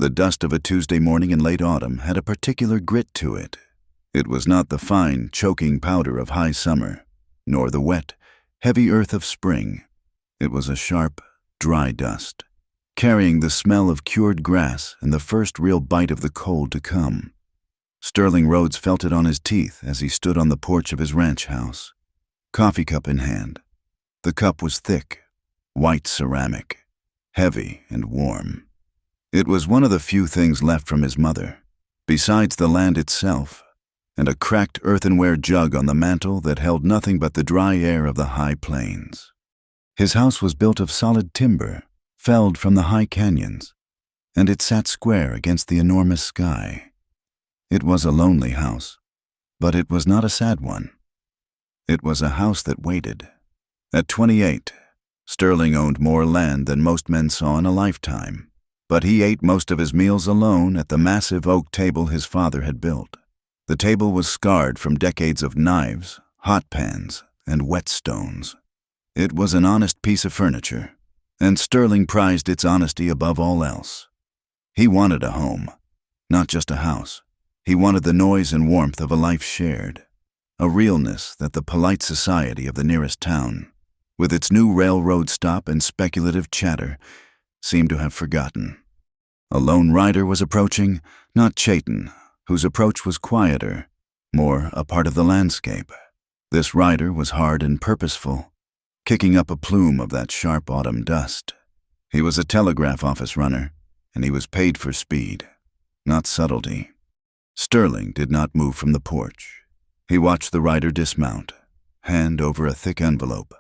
The dust of a Tuesday morning in late autumn had a particular grit to it. It was not the fine, choking powder of high summer, nor the wet, heavy earth of spring. It was a sharp, dry dust, carrying the smell of cured grass and the first real bite of the cold to come. Sterling Rhodes felt it on his teeth as he stood on the porch of his ranch house, coffee cup in hand. The cup was thick, white ceramic, heavy and warm. It was one of the few things left from his mother, besides the land itself, and a cracked earthenware jug on the mantel that held nothing but the dry air of the high plains. His house was built of solid timber, felled from the high canyons, and it sat square against the enormous sky. It was a lonely house, but it was not a sad one. It was a house that waited. At 28, Sterling owned more land than most men saw in a lifetime, but he ate most of his meals alone at the massive oak table his father had built. The table was scarred from decades of knives, hot pans, and whetstones. It was an honest piece of furniture, and Sterling prized its honesty above all else. He wanted a home, not just a house. He wanted the noise and warmth of a life shared, a realness that the polite society of the nearest town, with its new railroad stop and speculative chatter, seemed to have forgotten. A lone rider was approaching, not Chayton, whose approach was quieter, more a part of the landscape. This rider was hard and purposeful, kicking up a plume of that sharp autumn dust. He was a telegraph office runner, and he was paid for speed, not subtlety. Sterling did not move from the porch. He watched the rider dismount, hand over a thick envelope,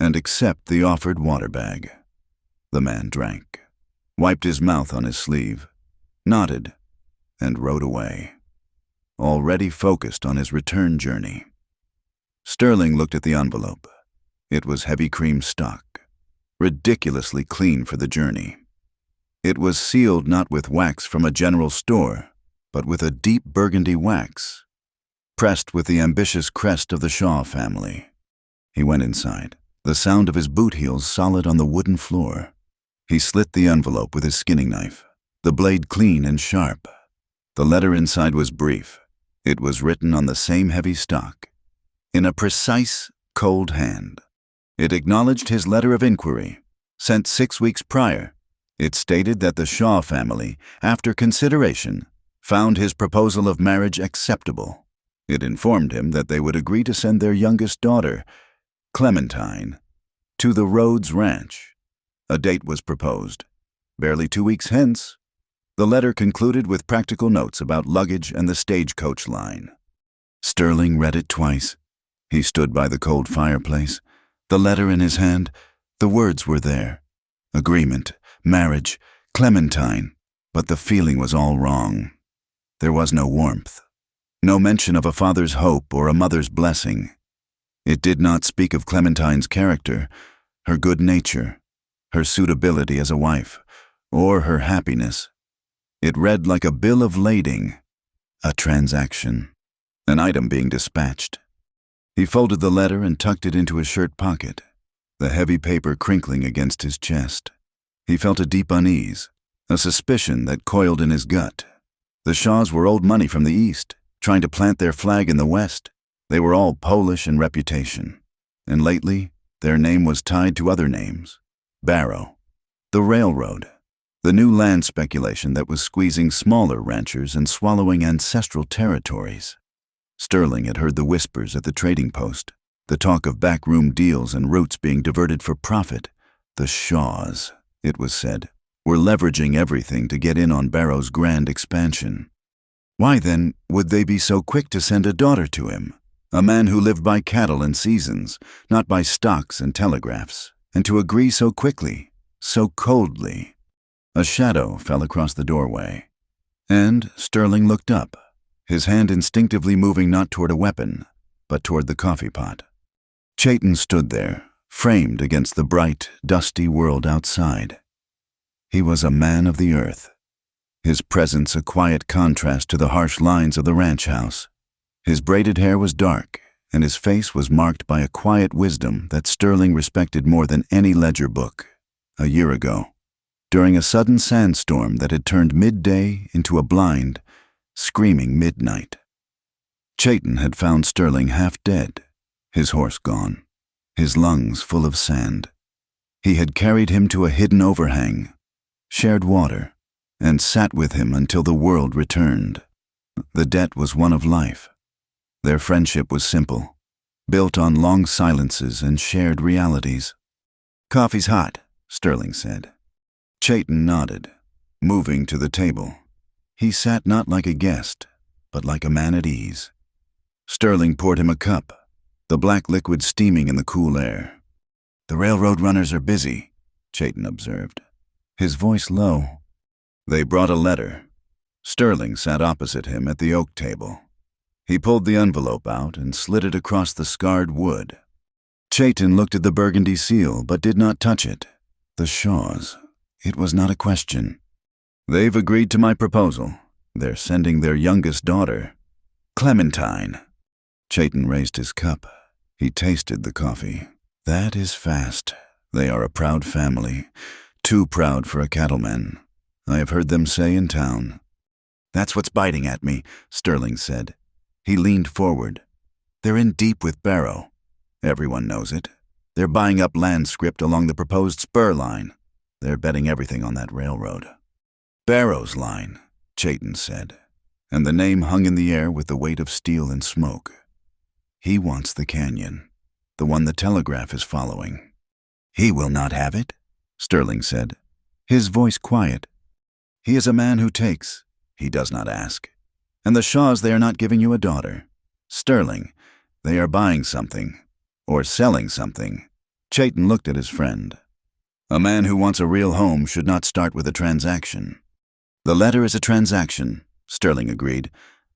and accept the offered water bag. The man drank, wiped his mouth on his sleeve, nodded, and rode away, already focused on his return journey. Sterling looked at the envelope. It was heavy cream stock, ridiculously clean for the journey. It was sealed not with wax from a general store, but with a deep burgundy wax, pressed with the ambitious crest of the Shaw family. He went inside, the sound of his boot heels solid on the wooden floor. He slit the envelope with his skinning knife, the blade clean and sharp. The letter inside was brief. It was written on the same heavy stock, in a precise, cold hand. It acknowledged his letter of inquiry, sent 6 weeks prior. It stated that the Shaw family, after consideration, found his proposal of marriage acceptable. It informed him that they would agree to send their youngest daughter, Clementine, to the Rhodes Ranch. A date was proposed, barely 2 weeks hence. The letter concluded with practical notes about luggage and the stagecoach line. Sterling read it twice. He stood by the cold fireplace, the letter in his hand. The words were there. Agreement, marriage, Clementine. But the feeling was all wrong. There was no warmth, no mention of a father's hope or a mother's blessing. It did not speak of Clementine's character, her good nature, her suitability as a wife, or her happiness. It read like a bill of lading, a transaction, an item being dispatched. He folded the letter and tucked it into his shirt pocket, the heavy paper crinkling against his chest. He felt a deep unease, a suspicion that coiled in his gut. The Shaws were old money from the East, trying to plant their flag in the West. They were all Polish in reputation, and lately their name was tied to other names. Barrow, the railroad, the new land speculation that was squeezing smaller ranchers and swallowing ancestral territories. Sterling had heard the whispers at the trading post, the talk of backroom deals and routes being diverted for profit. The Shaws, it was said, were leveraging everything to get in on Barrow's grand expansion. Why, then, would they be so quick to send a daughter to him, a man who lived by cattle and seasons, not by stocks and telegraphs, and to agree so quickly, so coldly? A shadow fell across the doorway, and Sterling looked up, his hand instinctively moving not toward a weapon, but toward the coffee pot. Chayton stood there, framed against the bright, dusty world outside. He was a man of the earth, his presence a quiet contrast to the harsh lines of the ranch house. His braided hair was dark, and his face was marked by a quiet wisdom that Sterling respected more than any ledger book. A year ago, during a sudden sandstorm that had turned midday into a blind, screaming midnight. Chayton had found Sterling half dead, his horse gone, his lungs full of sand. He had carried him to a hidden overhang, shared water, and sat with him until the world returned. The debt was one of life. Their friendship was simple, built on long silences and shared realities. "Coffee's hot," Sterling said. Chayton nodded, moving to the table. He sat not like a guest, but like a man at ease. Sterling poured him a cup, the black liquid steaming in the cool air. "The railroad runners are busy," Chayton observed, his voice low. They brought a letter. Sterling sat opposite him at the oak table. He pulled the envelope out and slid it across the scarred wood. Chayton looked at the burgundy seal but did not touch it. The Shaws. It was not a question. "They've agreed to my proposal. They're sending their youngest daughter, Clementine." Chayton raised his cup. He tasted the coffee. "That is fast. They are a proud family. Too proud for a cattleman, I have heard them say in town." "That's what's biting at me," Sterling said. He leaned forward. "They're in deep with Barrow. Everyone knows it. They're buying up land script along the proposed spur line. They're betting everything on that railroad." "Barrow's line," Chayton said, and the name hung in the air with the weight of steel and smoke. "He wants the canyon, the one the telegraph is following." "He will not have it," Sterling said, his voice quiet. "He is a man who takes. He does not ask. And the Shaws, they are not giving you a daughter. Sterling, they are buying something, or selling something." Chayton looked at his friend. "A man who wants a real home should not start with a transaction." "The letter is a transaction," Sterling agreed.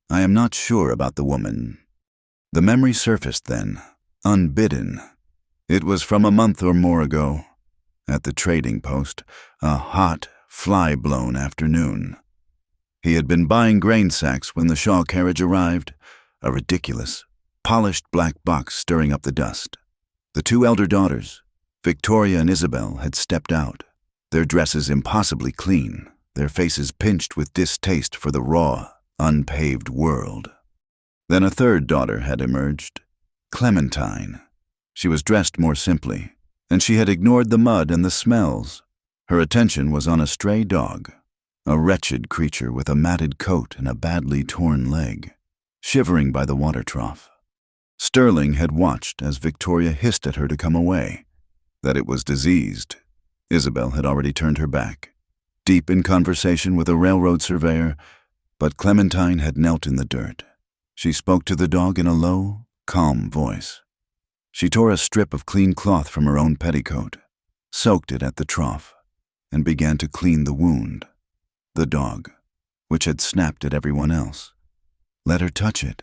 "I am not sure about the woman." The memory surfaced then, unbidden. It was from a month or more ago, at the trading post, a hot, fly-blown afternoon. He had been buying grain sacks when the Shaw carriage arrived, a ridiculous, polished black box stirring up the dust. The two elder daughters, Victoria and Isabel, had stepped out, their dresses impossibly clean, their faces pinched with distaste for the raw, unpaved world. Then a third daughter had emerged, Clementine. She was dressed more simply, and she had ignored the mud and the smells. Her attention was on a stray dog, a wretched creature with a matted coat and a badly torn leg, shivering by the water trough. Sterling had watched as Victoria hissed at her to come away, that it was diseased. Isabel had already turned her back, deep in conversation with a railroad surveyor, but Clementine had knelt in the dirt. She spoke to the dog in a low, calm voice. She tore a strip of clean cloth from her own petticoat, soaked it at the trough, and began to clean the wound. The dog, which had snapped at everyone else, let her touch it.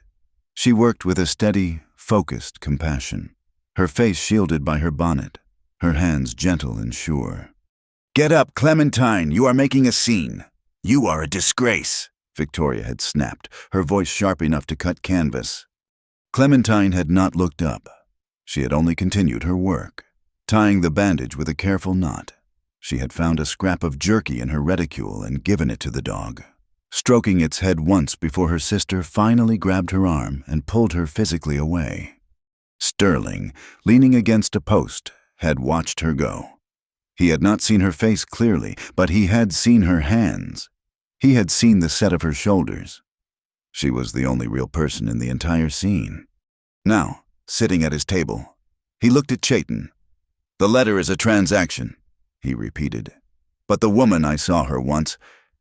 She worked with a steady, focused compassion, her face shielded by her bonnet, her hands gentle and sure. "Get up, Clementine, you are making a scene. You are a disgrace," Victoria had snapped, her voice sharp enough to cut canvas. Clementine had not looked up. She had only continued her work, tying the bandage with a careful knot. She had found a scrap of jerky in her reticule and given it to the dog, stroking its head once before her sister finally grabbed her arm and pulled her physically away. Sterling, leaning against a post, had watched her go. He had not seen her face clearly, but he had seen her hands. He had seen the set of her shoulders. She was the only real person in the entire scene. Now, sitting at his table, he looked at Chayton. "The letter is a transaction," he repeated. "But the woman, I saw her once,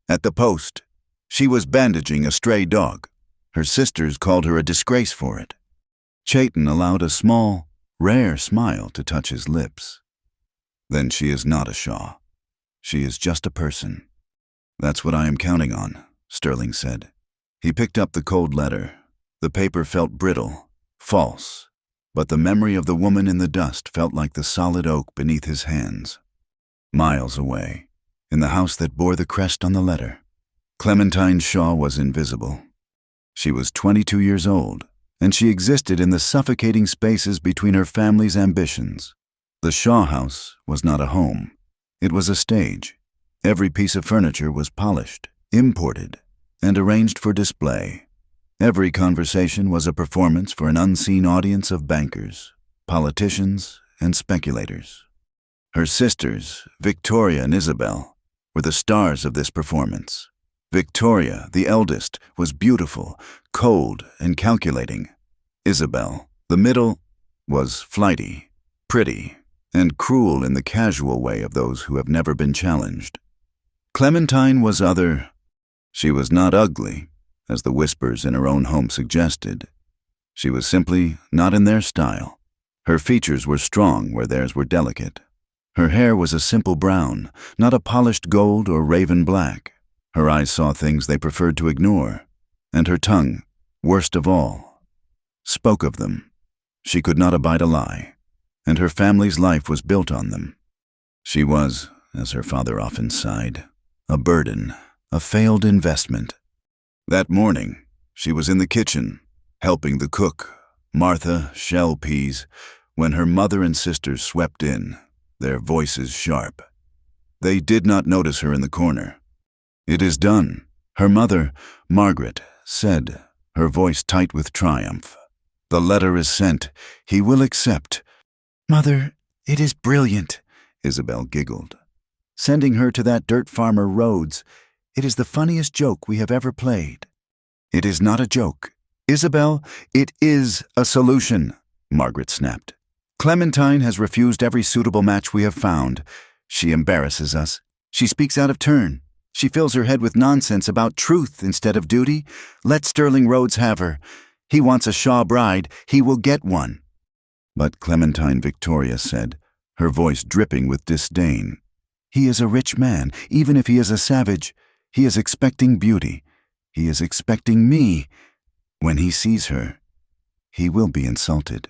at the post. She was bandaging a stray dog. Her sisters called her a disgrace for it." Chayton allowed a small, rare smile to touch his lips. "Then she is not a Shaw. She is just a person." "That's what I am counting on," Sterling said. He picked up the cold letter. The paper felt brittle, false, but the memory of the woman in the dust felt like the solid oak beneath his hands. Miles away, in the house that bore the crest on the letter, Clementine Shaw was invisible. She was 22 years old, and she existed in the suffocating spaces between her family's ambitions. The Shaw house was not a home. It was a stage, Every piece of furniture was polished, imported, and arranged for display. Every conversation was a performance for an unseen audience of bankers, politicians, and speculators. Her sisters, Victoria and Isabel, were the stars of this performance. Victoria, the eldest, was beautiful, cold, and calculating. Isabel, the middle, was flighty, pretty, and cruel in the casual way of those who have never been challenged. Clementine was other. She was not ugly, as the whispers in her own home suggested. She was simply not in their style. Her features were strong where theirs were delicate. Her hair was a simple brown, not a polished gold or raven black. Her eyes saw things they preferred to ignore, and her tongue, worst of all, spoke of them. She could not abide a lie, and her family's life was built on them. She was, as her father often sighed, a burden, a failed investment. That morning, she was in the kitchen, helping the cook, Martha Shell Peas, when her mother and sisters swept in, their voices sharp. They did not notice her in the corner. "It is done," her mother, Margaret, said, her voice tight with triumph. "The letter is sent. He will accept." "Mother, it is brilliant," Isabel giggled. "Sending her to that dirt farmer Rhodes. It is the funniest joke we have ever played." "It is not a joke. Isabel, it is a solution," Margaret snapped. "Clementine has refused every suitable match we have found. She embarrasses us. She speaks out of turn. She fills her head with nonsense about truth instead of duty. Let Sterling Rhodes have her. He wants a Shaw bride. He will get one." But Clementine, Victoria said, her voice dripping with disdain, "He is a rich man. Even if he is a savage, he is expecting beauty. He is expecting me. When he sees her, he will be insulted."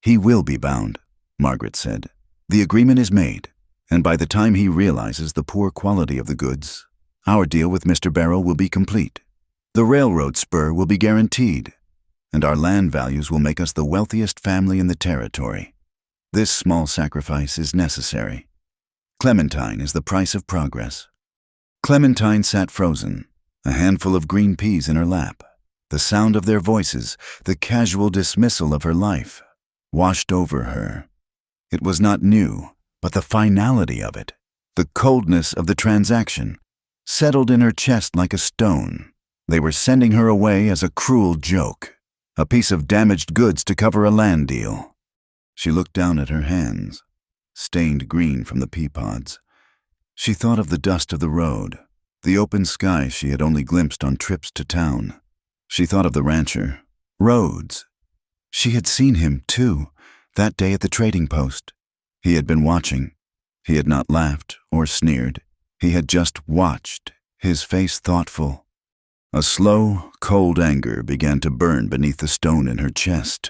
"He will be bound," Margaret said. "The agreement is made, and by the time he realizes the poor quality of the goods, our deal with Mr. Barrow will be complete. The railroad spur will be guaranteed, and our land values will make us the wealthiest family in the territory. This small sacrifice is necessary. Clementine is the price of progress." Clementine sat frozen, a handful of green peas in her lap. The sound of their voices, the casual dismissal of her life, washed over her. It was not new, but the finality of it, the coldness of the transaction, settled in her chest like a stone. They were sending her away as a cruel joke, a piece of damaged goods to cover a land deal. She looked down at her hands, stained green from the pea pods. She thought of the dust of the road, the open sky she had only glimpsed on trips to town. She thought of the rancher, Rhodes. She had seen him, too, that day at the trading post. He had been watching. He had not laughed or sneered. He had just watched, his face thoughtful. A slow, cold anger began to burn beneath the stone in her chest.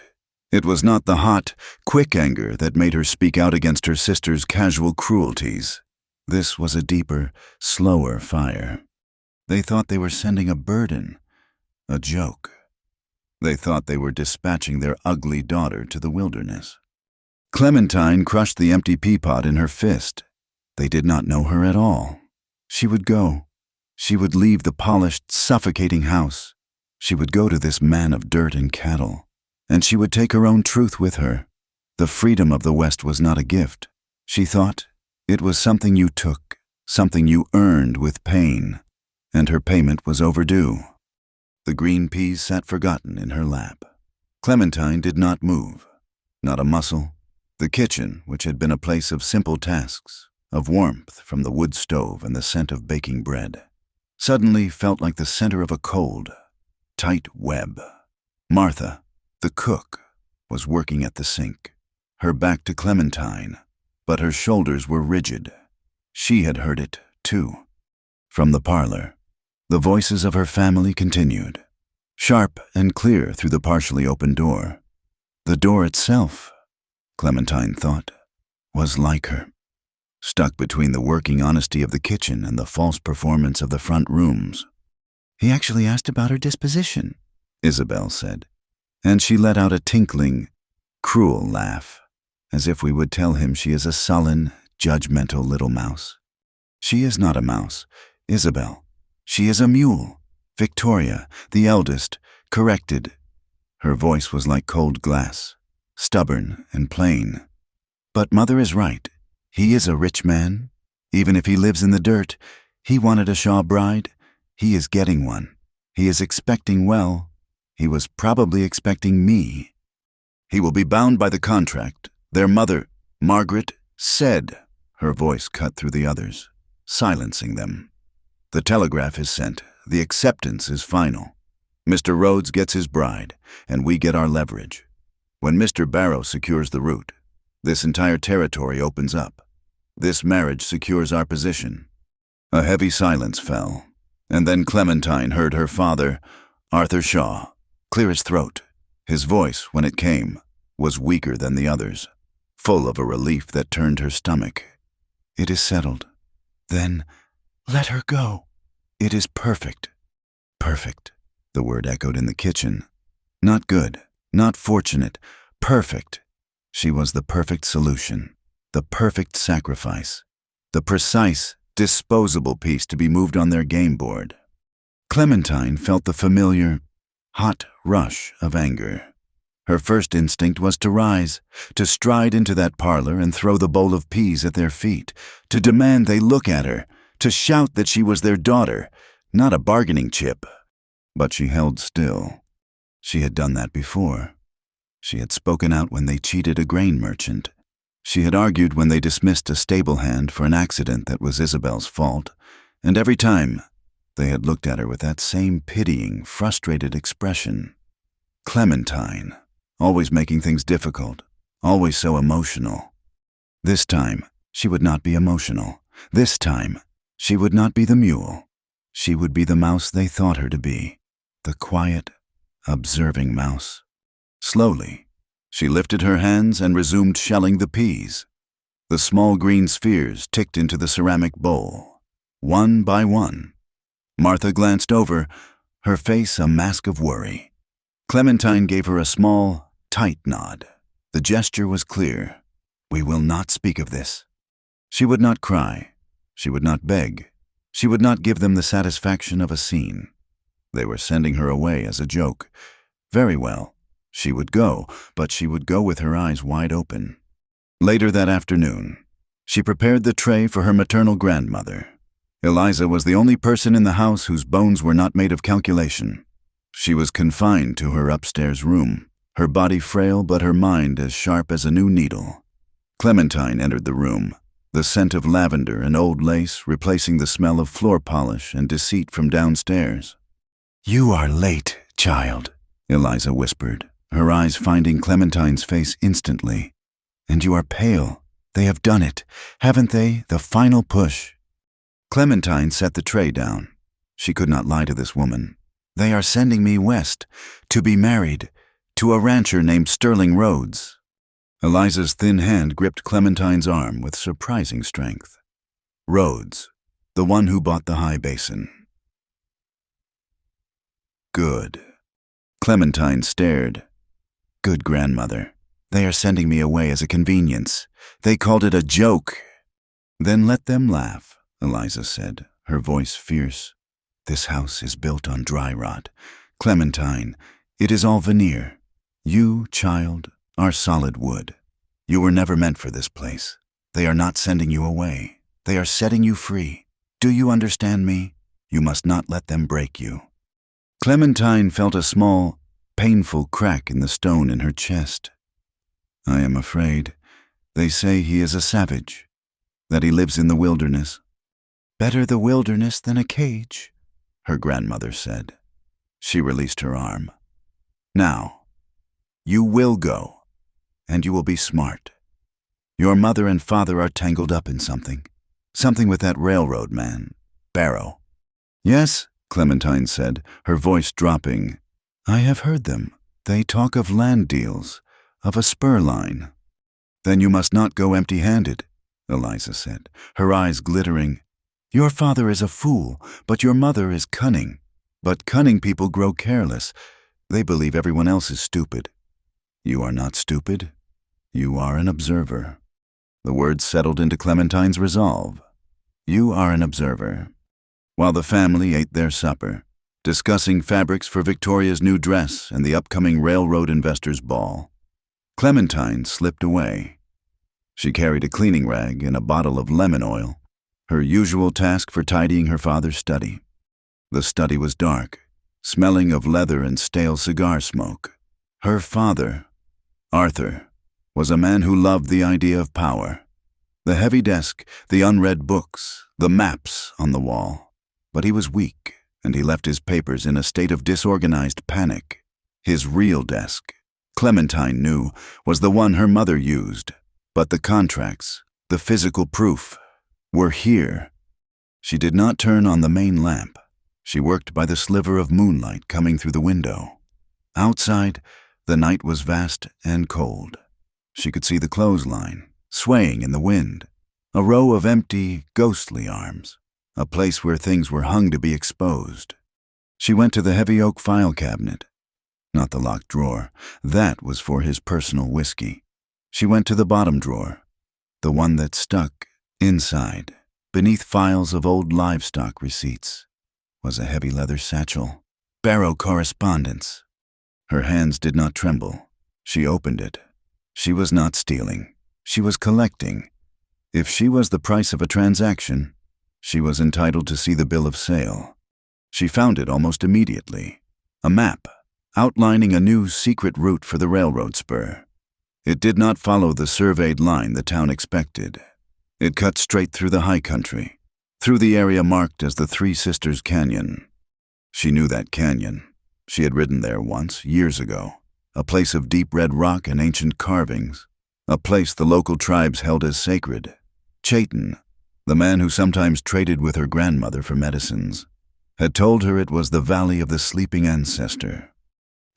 It was not the hot, quick anger that made her speak out against her sister's casual cruelties. This was a deeper, slower fire. They thought they were sending a burden, a joke. They thought they were dispatching their ugly daughter to the wilderness. Clementine crushed the empty peapod in her fist. They did not know her at all. She would go. She would leave the polished, suffocating house. She would go to this man of dirt and cattle, and she would take her own truth with her. The freedom of the West was not a gift, she thought. It was something you took, something you earned with pain, and her payment was overdue. The green peas sat forgotten in her lap. Clementine did not move, not a muscle. The kitchen, which had been a place of simple tasks, of warmth from the wood stove and the scent of baking bread, suddenly felt like the center of a cold, tight web. Martha, the cook, was working at the sink, her back to Clementine, but her shoulders were rigid. She had heard it, too. From the parlor, the voices of her family continued, sharp and clear through the partially open door. The door itself, Clementine thought, was like her, stuck between the working honesty of the kitchen and the false performance of the front rooms. "He actually asked about her disposition," Isabel said, and she let out a tinkling, cruel laugh, as if we would tell him she is a sullen, judgmental little mouse. She is not a mouse, Isabel. She is a mule. Victoria, the eldest, corrected. Her voice was like cold glass, stubborn and plain. But Mother is right. He is a rich man. Even if he lives in the dirt, he wanted a Shaw bride. He is getting one. He is expecting well. He was probably expecting me. He will be bound by the contract. Their mother, Margaret, said. Her voice cut through the others, silencing them. The telegraph is sent. The acceptance is final. Mr. Rhodes gets his bride, and we get our leverage. When Mr. Barrow secures the route, this entire territory opens up. This marriage secures our position. A heavy silence fell, and then Clementine heard her father, Arthur Shaw, clear his throat. His voice, when it came, was weaker than the others, full of a relief that turned her stomach. It is settled. Then, let her go. It is perfect. Perfect, the word echoed in the kitchen. Not good, not fortunate, perfect. She was the perfect solution, the perfect sacrifice, the precise, disposable piece to be moved on their game board. Clementine felt the familiar, hot rush of anger. Her first instinct was to rise, to stride into that parlor and throw the bowl of peas at their feet, to demand they look at her, to shout that she was their daughter, not a bargaining chip. But she held still. She had done that before. She had spoken out when they cheated a grain merchant. She had argued when they dismissed a stable hand for an accident that was Isabel's fault, and every time they had looked at her with that same pitying, frustrated expression. Clementine, always making things difficult, always so emotional. This time, she would not be emotional. This time, she would not be the mule. She would be the mouse they thought her to be, the quiet, observing mouse. Slowly, she lifted her hands and resumed shelling the peas. The small green spheres ticked into the ceramic bowl, one by one. Martha glanced over, her face a mask of worry. Clementine gave her a small, tight nod. The gesture was clear. We will not speak of this. She would not cry. She would not beg. She would not give them the satisfaction of a scene. They were sending her away as a joke. Very well. She would go, but she would go with her eyes wide open. Later that afternoon, she prepared the tray for her maternal grandmother. Eliza was the only person in the house whose bones were not made of calculation. She was confined to her upstairs room, her body frail but her mind as sharp as a new needle. Clementine entered the room, the scent of lavender and old lace replacing the smell of floor polish and deceit from downstairs. "You are late, child," Eliza whispered, her eyes finding Clementine's face instantly. "And you are pale. They have done it, haven't they? The final push." Clementine set the tray down. She could not lie to this woman. "They are sending me west, to be married, to a rancher named Sterling Rhodes." Eliza's thin hand gripped Clementine's arm with surprising strength. Rhodes, the one who bought the high basin. Good. Clementine stared. "Good, grandmother. They are sending me away as a convenience. They called it a joke." "Then let them laugh," Eliza said, her voice fierce. "This house is built on dry rot. Clementine, it is all veneer. You, child, are solid wood. You were never meant for this place. They are not sending you away. They are setting you free. Do you understand me? You must not let them break you." Clementine felt a small, painful crack in the stone in her chest. "I am afraid. They say he is a savage, that he lives in the wilderness." "Better the wilderness than a cage," her grandmother said. She released her arm. "Now, you will go, and you will be smart. Your mother and father are tangled up in something with that railroad man, Barrow." "Yes," Clementine said, her voice dropping. "I have heard them. They talk of land deals, of a spur line." "Then you must not go empty-handed," Eliza said, her eyes glittering. "Your father is a fool, but your mother is cunning. But cunning people grow careless. They believe everyone else is stupid. You are not stupid. You are an observer." The words settled into Clementine's resolve. You are an observer. While the family ate their supper, discussing fabrics for Victoria's new dress and the upcoming railroad investors' ball, Clementine slipped away. She carried a cleaning rag and a bottle of lemon oil, her usual task for tidying her father's study. The study was dark, smelling of leather and stale cigar smoke. Her father, Arthur, was a man who loved the idea of power. The heavy desk, the unread books, the maps on the wall. But he was weak, and he left his papers in a state of disorganized panic. His real desk, Clementine knew, was the one her mother used. But the contracts, the physical proof, were here. She did not turn on the main lamp. She worked by the sliver of moonlight coming through the window. Outside, the night was vast and cold. She could see the clothesline, swaying in the wind, a row of empty, ghostly arms, a place where things were hung to be exposed. She went to the heavy oak file cabinet. Not the locked drawer. That was for his personal whiskey. She went to the bottom drawer, the one that stuck inside, beneath files of old livestock receipts, was a heavy leather satchel. Barrow correspondence. Her hands did not tremble. She opened it. She was not stealing. She was collecting. If she was the price of a transaction, she was entitled to see the bill of sale. She found it almost immediately. A map, outlining a new secret route for the railroad spur. It did not follow the surveyed line the town expected. It cut straight through the high country, through the area marked as the Three Sisters Canyon. She knew that canyon. She had ridden there once, years ago, a place of deep red rock and ancient carvings, a place the local tribes held as sacred. Chayton, the man who sometimes traded with her grandmother for medicines, had told her it was the Valley of the Sleeping Ancestor.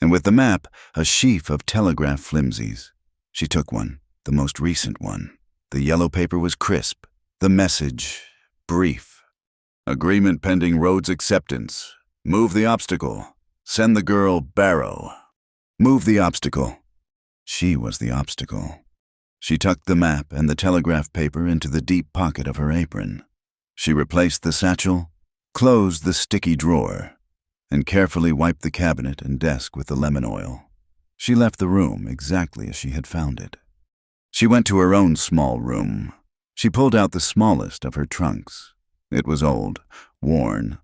And with the map, a sheaf of telegraph flimsies. She took one, the most recent one. The yellow paper was crisp, the message brief. Agreement pending roads acceptance. Move the obstacle. Send the girl Barrow. Move the obstacle. She was the obstacle. She tucked the map and the telegraph paper into the deep pocket of her apron. She replaced the satchel, closed the sticky drawer, and carefully wiped the cabinet and desk with the lemon oil. She left the room exactly as she had found it. She went to her own small room. She pulled out the smallest of her trunks. It was old, worn,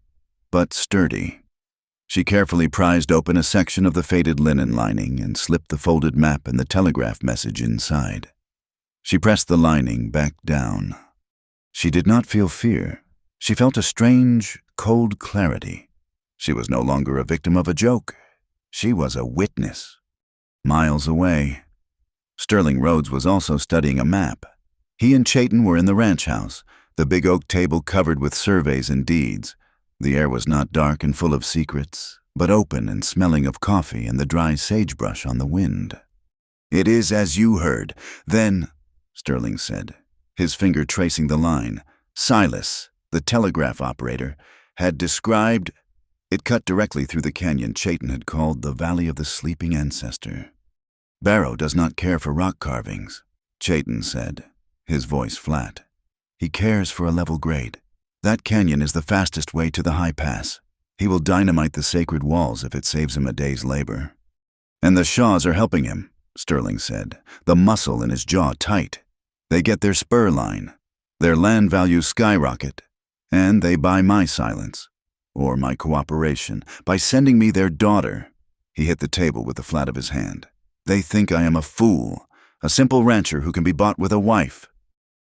but sturdy. She carefully prized open a section of the faded linen lining and slipped the folded map and the telegraph message inside. She pressed the lining back down. She did not feel fear. She felt a strange, cold clarity. She was no longer a victim of a joke. She was a witness. Miles away, Sterling Rhodes was also studying a map. He and Chayton were in the ranch house, the big oak table covered with surveys and deeds. The air was not dark and full of secrets, but open and smelling of coffee and the dry sagebrush on the wind. "It is as you heard. Then," Sterling said, his finger tracing the line, "Silas, the telegraph operator, had described—" It cut directly through the canyon Chayton had called the Valley of the Sleeping Ancestor. "Barrow does not care for rock carvings," Chayton said, his voice flat. "He cares for a level grade. That canyon is the fastest way to the high pass. He will dynamite the sacred walls if it saves him a day's labor." "And the Shaws are helping him," Sterling said, the muscle in his jaw tight. "They get their spur line. Their land values skyrocket. And they buy my silence. Or my cooperation, by sending me their daughter." He hit the table with the flat of his hand. "They think I am a fool, a simple rancher who can be bought with a wife."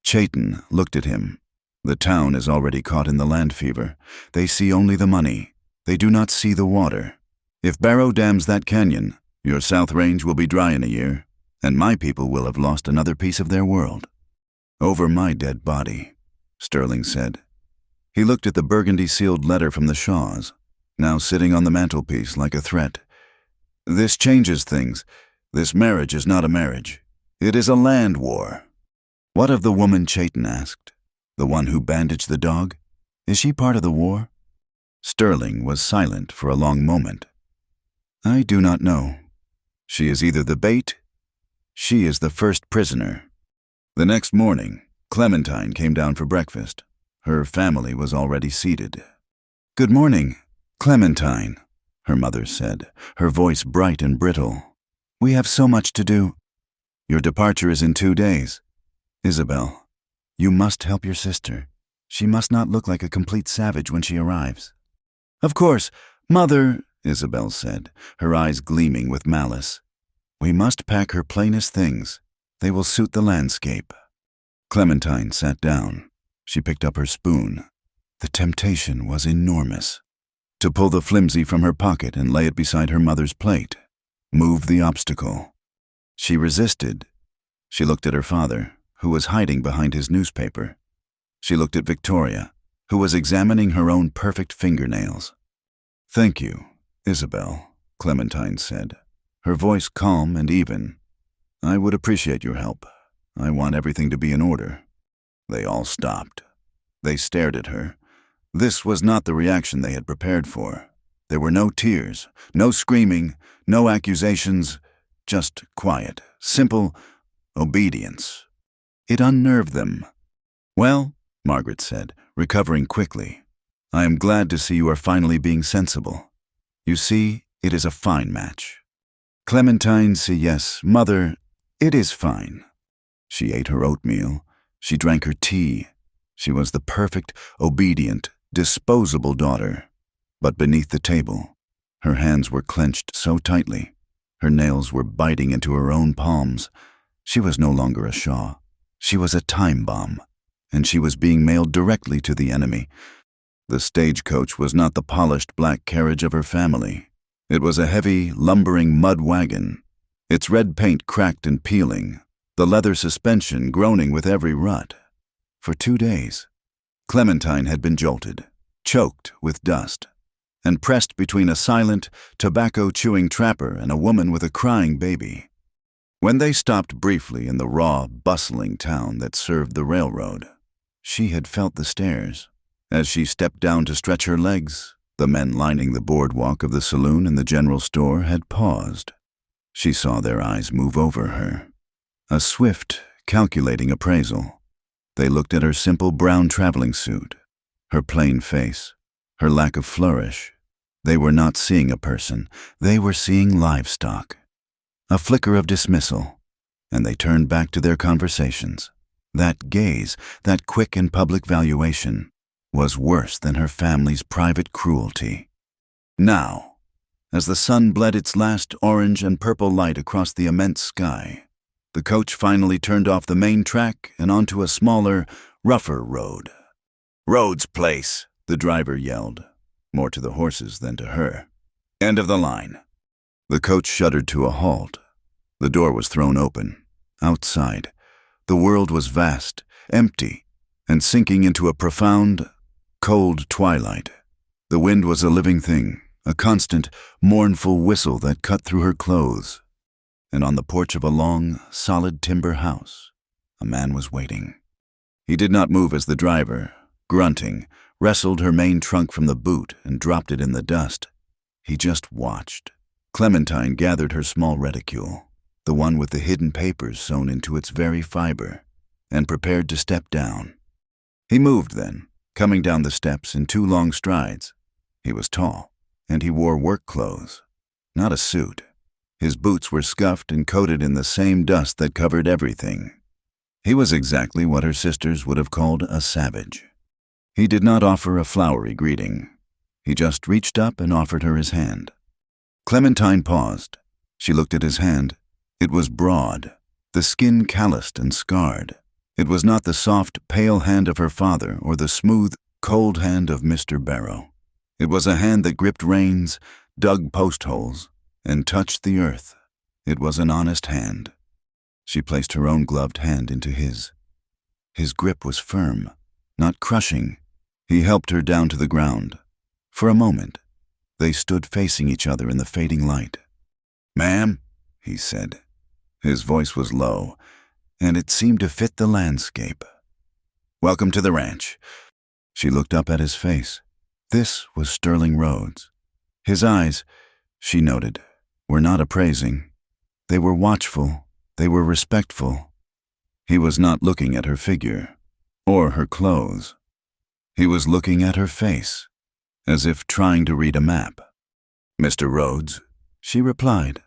Chayton looked at him. "The town is already caught in the land fever. They see only the money. They do not see the water. If Barrow dams that canyon, your South Range will be dry in a year, and my people will have lost another piece of their world." "Over my dead body," Sterling said. He looked at the burgundy-sealed letter from the Shaws, now sitting on the mantelpiece like a threat. "This changes things. This marriage is not a marriage. It is a land war." "What of the woman?" Chayton asked. "The one who bandaged the dog? Is she part of the war?" Sterling was silent for a long moment. "I do not know. She is either the bait. She is the first prisoner." The next morning, Clementine came down for breakfast. Her family was already seated. "Good morning, Clementine," her mother said, her voice bright and brittle. "We have so much to do." "Your departure is in 2 days. Isabel, you must help your sister. She must not look like a complete savage when she arrives." "Of course, Mother," Isabel said, her eyes gleaming with malice. "We must pack her plainest things. They will suit the landscape." Clementine sat down. She picked up her spoon. The temptation was enormous. To pull the flimsy from her pocket and lay it beside her mother's plate. Move the obstacle. She resisted. She looked at her father, who was hiding behind his newspaper. She looked at Victoria, who was examining her own perfect fingernails. "Thank you, Isabel," Clementine said, her voice calm and even. "I would appreciate your help. I want everything to be in order." They all stopped. They stared at her. This was not the reaction they had prepared for. There were no tears, no screaming, no accusations, just quiet, simple obedience. It unnerved them. "Well," Margaret said, recovering quickly, "I am glad to see you are finally being sensible. You see, it is a fine match." Clementine said, "Yes, Mother, it is fine." She ate her oatmeal. She drank her tea. She was the perfect, obedient, disposable daughter. But beneath the table, her hands were clenched so tightly. Her nails were biting into her own palms. She was no longer a Shaw. She was a time bomb, and she was being mailed directly to the enemy. The stagecoach was not the polished black carriage of her family. It was a heavy, lumbering mud wagon, its red paint cracked and peeling, the leather suspension groaning with every rut. For 2 days, Clementine had been jolted, choked with dust, and pressed between a silent, tobacco-chewing trapper and a woman with a crying baby. When they stopped briefly in the raw, bustling town that served the railroad, she had felt the stares. As she stepped down to stretch her legs, the men lining the boardwalk of the saloon and the general store had paused. She saw their eyes move over her. A swift, calculating appraisal. They looked at her simple brown traveling suit, her plain face, her lack of flourish. They were not seeing a person. They were seeing livestock. A flicker of dismissal, and they turned back to their conversations. That gaze, that quick and public valuation, was worse than her family's private cruelty. Now, as the sun bled its last orange and purple light across the immense sky, the coach finally turned off the main track and onto a smaller, rougher road. "Rhodes Place," the driver yelled, more to the horses than to her. "End of the line." The coach shuddered to a halt. The door was thrown open. Outside, the world was vast, empty, and sinking into a profound, cold twilight. The wind was a living thing, a constant, mournful whistle that cut through her clothes. And on the porch of a long, solid timber house, a man was waiting. He did not move as the driver, grunting, wrestled her main trunk from the boot and dropped it in the dust. He just watched. Clementine gathered her small reticule, the one with the hidden papers sewn into its very fiber, and prepared to step down. He moved then, coming down the steps in 2 long strides. He was tall, and he wore work clothes, not a suit. His boots were scuffed and coated in the same dust that covered everything. He was exactly what her sisters would have called a savage. He did not offer a flowery greeting. He just reached up and offered her his hand. Clementine paused. She looked at his hand. It was broad, the skin calloused and scarred. It was not the soft, pale hand of her father or the smooth, cold hand of Mr. Barrow. It was a hand that gripped reins, dug post holes, and touched the earth. It was an honest hand. She placed her own gloved hand into his. His grip was firm, not crushing. He helped her down to the ground. For a moment, they stood facing each other in the fading light. "Ma'am," he said. His voice was low, and it seemed to fit the landscape. "Welcome to the ranch." She looked up at his face. This was Sterling Rhodes. His eyes, she noted, were not appraising. They were watchful. They were respectful. He was not looking at her figure, or her clothes. He was looking at her face, as if trying to read a map. "Mr. Rhodes," she replied.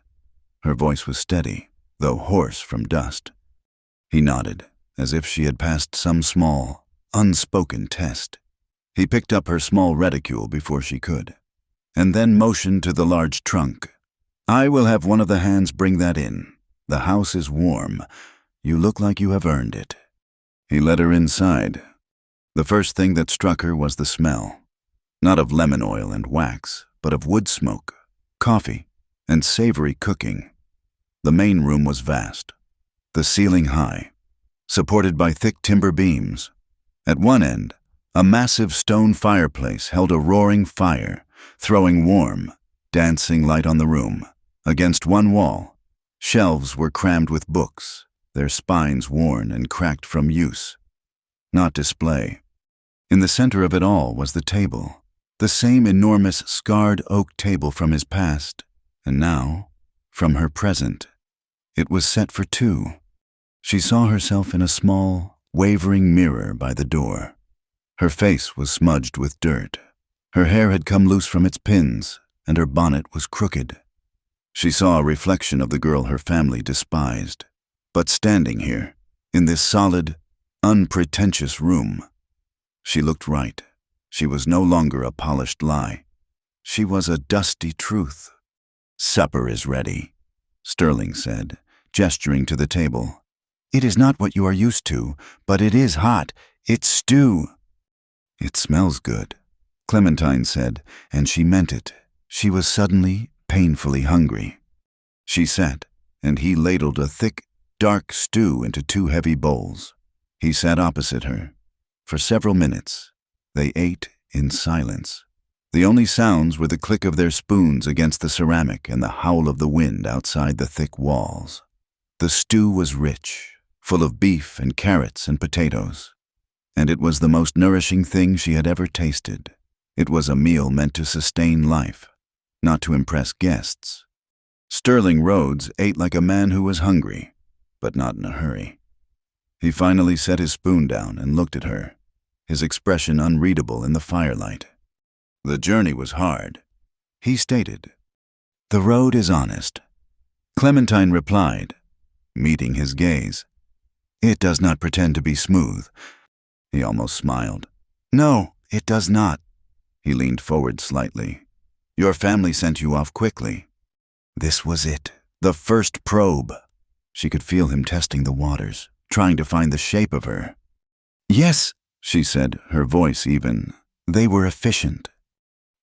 Her voice was steady, though hoarse from dust. He nodded, as if she had passed some small, unspoken test. He picked up her small reticule before she could, and then motioned to the large trunk. "I will have one of the hands bring that in. The house is warm. You look like you have earned it." He led her inside. The first thing that struck her was the smell, not of lemon oil and wax, but of wood smoke, coffee, and savory cooking. The main room was vast, the ceiling high, supported by thick timber beams. At one end, a massive stone fireplace held a roaring fire, throwing warm, dancing light on the room. Against one wall, shelves were crammed with books, their spines worn and cracked from use, not display. In the center of it all was the table, the same enormous scarred oak table from his past, and now, from her present. It was set for two. She saw herself in a small, wavering mirror by the door. Her face was smudged with dirt. Her hair had come loose from its pins, and her bonnet was crooked. She saw a reflection of the girl her family despised. But standing here, in this solid, unpretentious room, she looked right. She was no longer a polished lie. She was a dusty truth. "Supper is ready," Sterling said, gesturing to the table. "It is not what you are used to, but it is hot. It's stew." "It smells good," Clementine said, and she meant it. She was suddenly, painfully hungry. She sat, and he ladled a thick, dark stew into two heavy bowls. He sat opposite her. For several minutes, they ate in silence. The only sounds were the click of their spoons against the ceramic and the howl of the wind outside the thick walls. The stew was rich, full of beef and carrots and potatoes, and it was the most nourishing thing she had ever tasted. It was a meal meant to sustain life, not to impress guests. Sterling Rhodes ate like a man who was hungry, but not in a hurry. He finally set his spoon down and looked at her, his expression unreadable in the firelight. "The journey was hard," he stated. "The road is honest," Clementine replied, meeting his gaze. "It does not pretend to be smooth." He almost smiled. "No, it does not." He leaned forward slightly. "Your family sent you off quickly." This was it, the first probe. She could feel him testing the waters, trying to find the shape of her. "Yes," she said, her voice even. "They were efficient."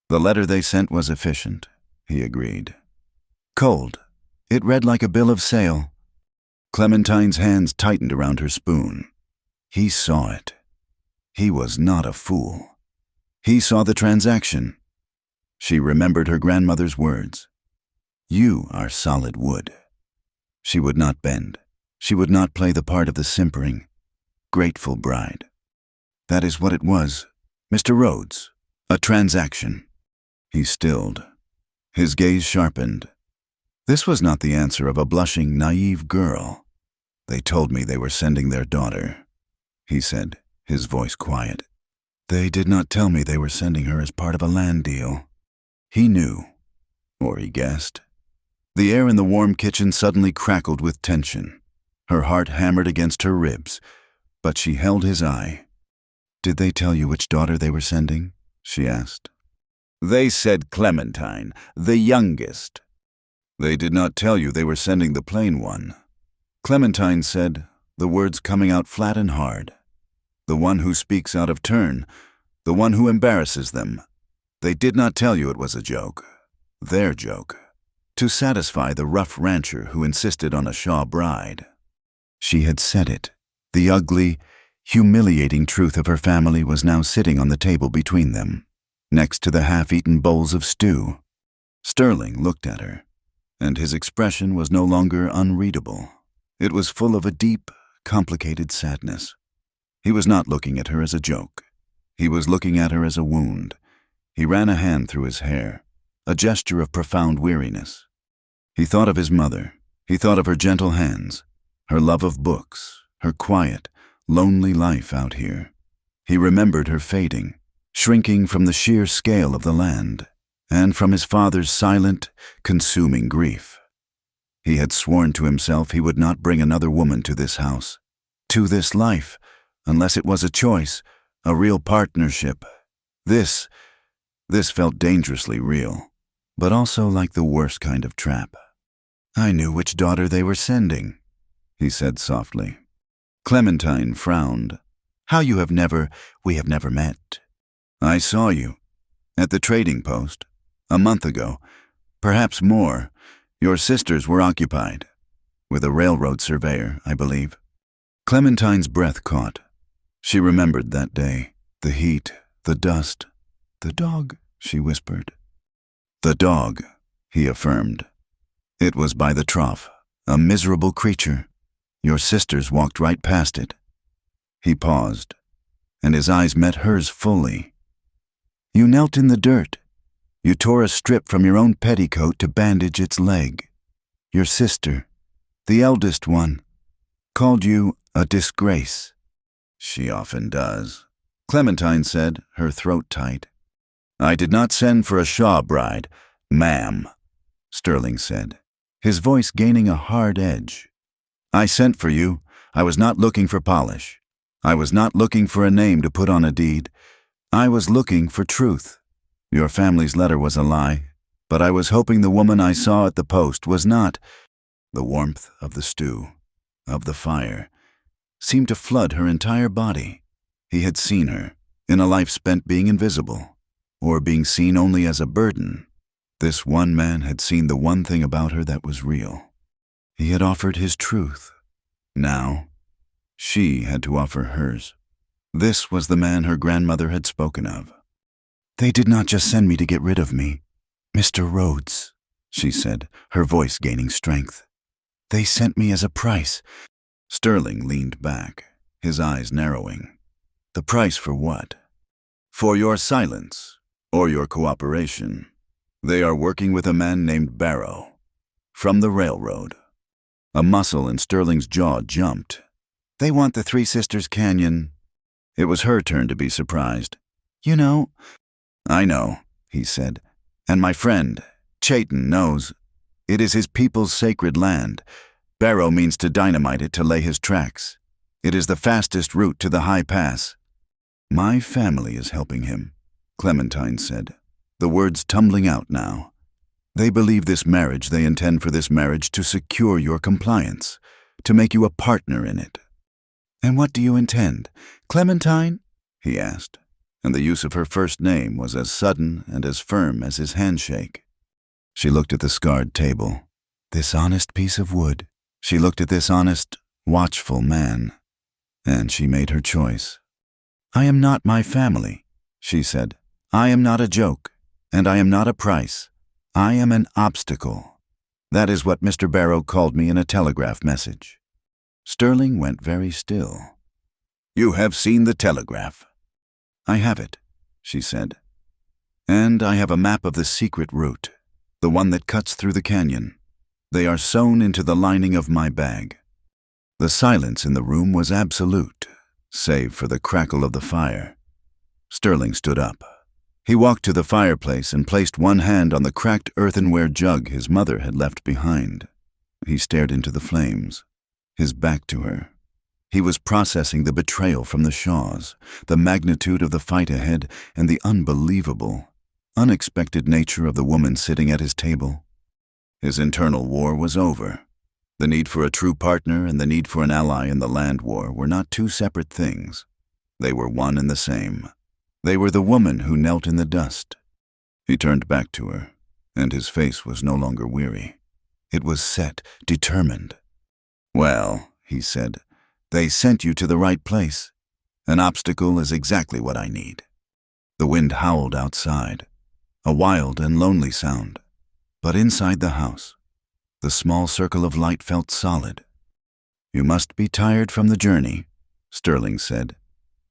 "The letter they sent was efficient," he agreed. "Cold. It read like a bill of sale." Clementine's hands tightened around her spoon. He saw it. He was not a fool. He saw the transaction. She remembered her grandmother's words. "You are solid wood." She would not bend. She would not play the part of the simpering, grateful bride. That is what it was, Mr. Rhodes, a transaction. He stilled. His gaze sharpened. This was not the answer of a blushing, naive girl. "They told me they were sending their daughter," he said, his voice quiet. "They did not tell me they were sending her as part of a land deal." He knew, or he guessed. The air in the warm kitchen suddenly crackled with tension. Her heart hammered against her ribs, but she held his eye. "Did they tell you which daughter they were sending?" she asked. "They said Clementine, the youngest." "They did not tell you they were sending the plain one." Clementine said, the words coming out flat and hard. "The one who speaks out of turn, the one who embarrasses them. They did not tell you it was a joke. Their joke. To satisfy the rough rancher who insisted on a Shaw bride." She had said it. The ugly, humiliating truth of her family was now sitting on the table between them, next to the half-eaten bowls of stew. Sterling looked at her, and his expression was no longer unreadable. It was full of a deep, complicated sadness. He was not looking at her as a joke. He was looking at her as a wound. He ran a hand through his hair, a gesture of profound weariness. He thought of his mother. He thought of her gentle hands, her love of books, her quiet, lonely life out here. He remembered her fading, shrinking from the sheer scale of the land, and from his father's silent, consuming grief. He had sworn to himself he would not bring another woman to this house, to this life, unless it was a choice, a real partnership. This felt dangerously real, but also like the worst kind of trap. "I knew which daughter they were sending," he said softly. Clementine frowned. We have never met. "I saw you, at the trading post, a month ago, perhaps more. Your sisters were occupied, with a railroad surveyor, I believe." Clementine's breath caught. She remembered that day, the heat, the dust. "The dog," she whispered. "The dog," he affirmed. "It was by the trough, a miserable creature. Your sisters walked right past it." He paused, and his eyes met hers fully. "You knelt in the dirt. You tore a strip from your own petticoat to bandage its leg. Your sister, the eldest one, called you a disgrace." "She often does," Clementine said, her throat tight. "I did not send for a Shaw bride, ma'am," Sterling said, his voice gaining a hard edge. "I sent for you. I was not looking for polish. I was not looking for a name to put on a deed. I was looking for truth. Your family's letter was a lie, but I was hoping the woman I saw at the post was not." The warmth of the stew, of the fire, seemed to flood her entire body. He had seen her, in a life spent being invisible, or being seen only as a burden. This one man had seen the one thing about her that was real. He had offered his truth. Now, she had to offer hers. This was the man her grandmother had spoken of. "They did not just send me to get rid of me, Mr. Rhodes," she said, her voice gaining strength. "They sent me as a price." Sterling leaned back, his eyes narrowing. "The price for what?" "For your silence, or your cooperation. They are working with a man named Barrow, from the railroad." A muscle in Sterling's jaw jumped. "They want the Three Sisters Canyon." It was her turn to be surprised. "You know—" "I know," he said, "and my friend, Chayton, knows. It is his people's sacred land. Barrow means to dynamite it to lay his tracks. It is the fastest route to the high pass." "My family is helping him," Clementine said, the words tumbling out now. "They believe this marriage, they intend for this marriage to secure your compliance, to make you a partner in it." "And what do you intend? Clementine?" he asked, and the use of her first name was as sudden and as firm as his handshake. She looked at the scarred table. This honest piece of wood. She looked at this honest, watchful man, and she made her choice. "I am not my family," she said. "I am not a joke, and I am not a price. I am an obstacle. That is what Mr. Barrow called me in a telegraph message." Sterling went very still. "You have seen the telegraph?" "I have it," she said. "And I have a map of the secret route, the one that cuts through the canyon. They are sewn into the lining of my bag." The silence in the room was absolute, save for the crackle of the fire. Sterling stood up. He walked to the fireplace and placed one hand on the cracked earthenware jug his mother had left behind. He stared into the flames, his back to her. He was processing the betrayal from the Shaws, the magnitude of the fight ahead, and the unbelievable, unexpected nature of the woman sitting at his table. His internal war was over. The need for a true partner and the need for an ally in the land war were not two separate things. They were one and the same. They were the woman who knelt in the dust. He turned back to her, and his face was no longer weary. It was set, determined. "Well," he said, "they sent you to the right place. An obstacle is exactly what I need." The wind howled outside, a wild and lonely sound. But inside the house, the small circle of light felt solid. "You must be tired from the journey," Sterling said,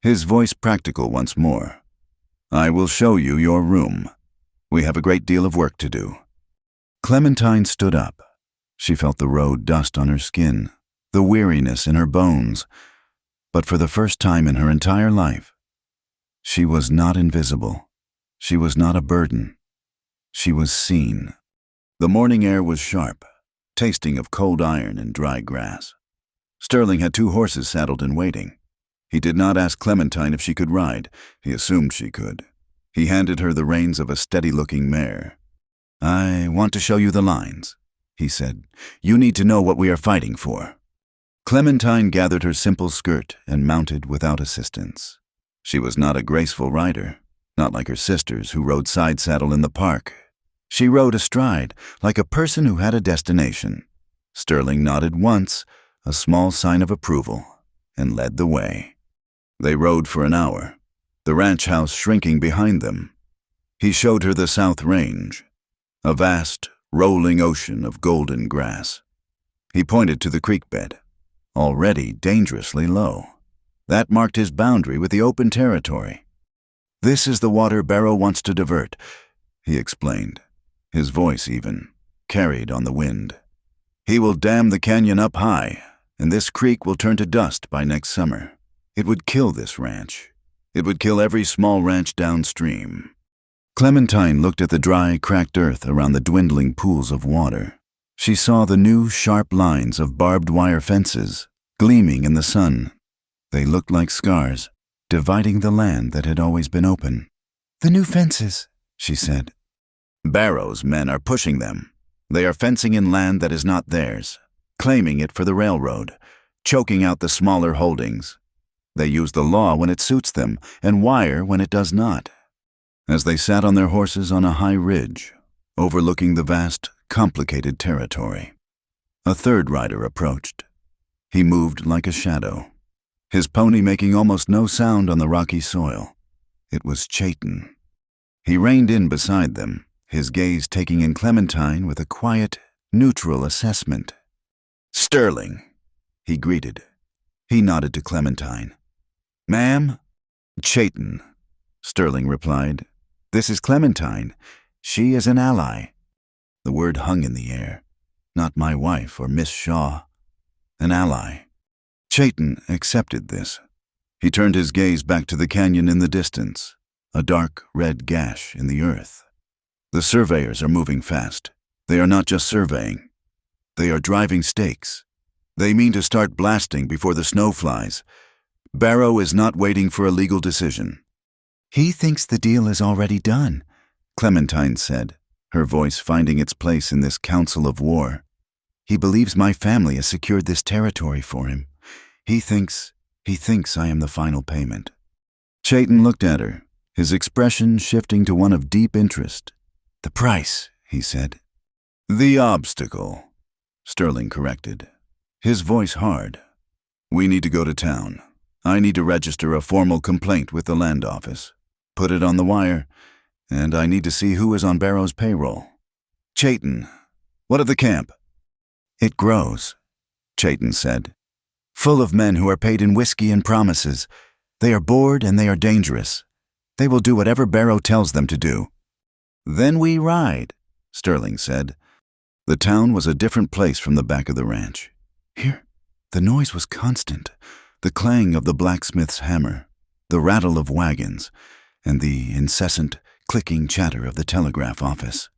his voice practical once more. "I will show you your room. We have a great deal of work to do." Clementine stood up. She felt the road dust on her skin, the weariness in her bones. But for the first time in her entire life, She was not invisible. She was not a burden. She was seen. The morning air was sharp, tasting of cold iron and dry grass. Sterling had 2 horses saddled and waiting. He did not ask Clementine if she could ride. He assumed she could. He handed her the reins of a steady-looking mare. "I want to show you the lines," he said. "You need to know what we are fighting for." Clementine gathered her simple skirt and mounted without assistance. She was not a graceful rider, not like her sisters who rode side saddle in the park. She rode astride, like a person who had a destination. Sterling nodded once, a small sign of approval, and led the way. They rode for an hour, the ranch house shrinking behind them. He showed her the South Range, a vast, rolling ocean of golden grass. He pointed to the creek bed, already dangerously low. That marked his boundary with the open territory. "This is the water Barrow wants to divert," he explained, his voice even, carried on the wind. "He will dam the canyon up high, and this creek will turn to dust by next summer. It would kill this ranch. It would kill every small ranch downstream." Clementine looked at the dry, cracked earth around the dwindling pools of water. She saw the new, sharp lines of barbed wire fences, gleaming in the sun. They looked like scars, dividing the land that had always been open. "The new fences," she said. "Barrow's men are pushing them. They are fencing in land that is not theirs, claiming it for the railroad, choking out the smaller holdings. They use the law when it suits them, and wire when it does not." As they sat on their horses on a high ridge, overlooking the vast, complicated territory, a third rider approached. He moved like a shadow, his pony making almost no sound on the rocky soil. It was Chayton. He reined in beside them, his gaze taking in Clementine with a quiet, neutral assessment. "Sterling," he greeted. He nodded to Clementine. "Ma'am?" "Chayton," Sterling replied. "This is Clementine. She is an ally." The word hung in the air. Not my wife or Miss Shaw. An ally. Chayton accepted this. He turned his gaze back to the canyon in the distance, a dark red gash in the earth. "The surveyors are moving fast. They are not just surveying. They are driving stakes. They mean to start blasting before the snow flies. Barrow is not waiting for a legal decision." "He thinks the deal is already done," Clementine said, her voice finding its place in this council of war. "He believes my family has secured this territory for him. He thinks I am the final payment." Chayton looked at her, his expression shifting to one of deep interest. "The price," he said. "The obstacle," Sterling corrected, his voice hard. "We need to go to town. I need to register a formal complaint with the land office, put it on the wire, and I need to see who is on Barrow's payroll. Chayton, what of the camp?" "It grows," Chayton said. "Full of men who are paid in whiskey and promises. They are bored and they are dangerous. They will do whatever Barrow tells them to do." "Then we ride," Sterling said. The town was a different place from the back of the ranch. Here, the noise was constant. The clang of the blacksmith's hammer, the rattle of wagons, and the incessant, clicking chatter of the telegraph office.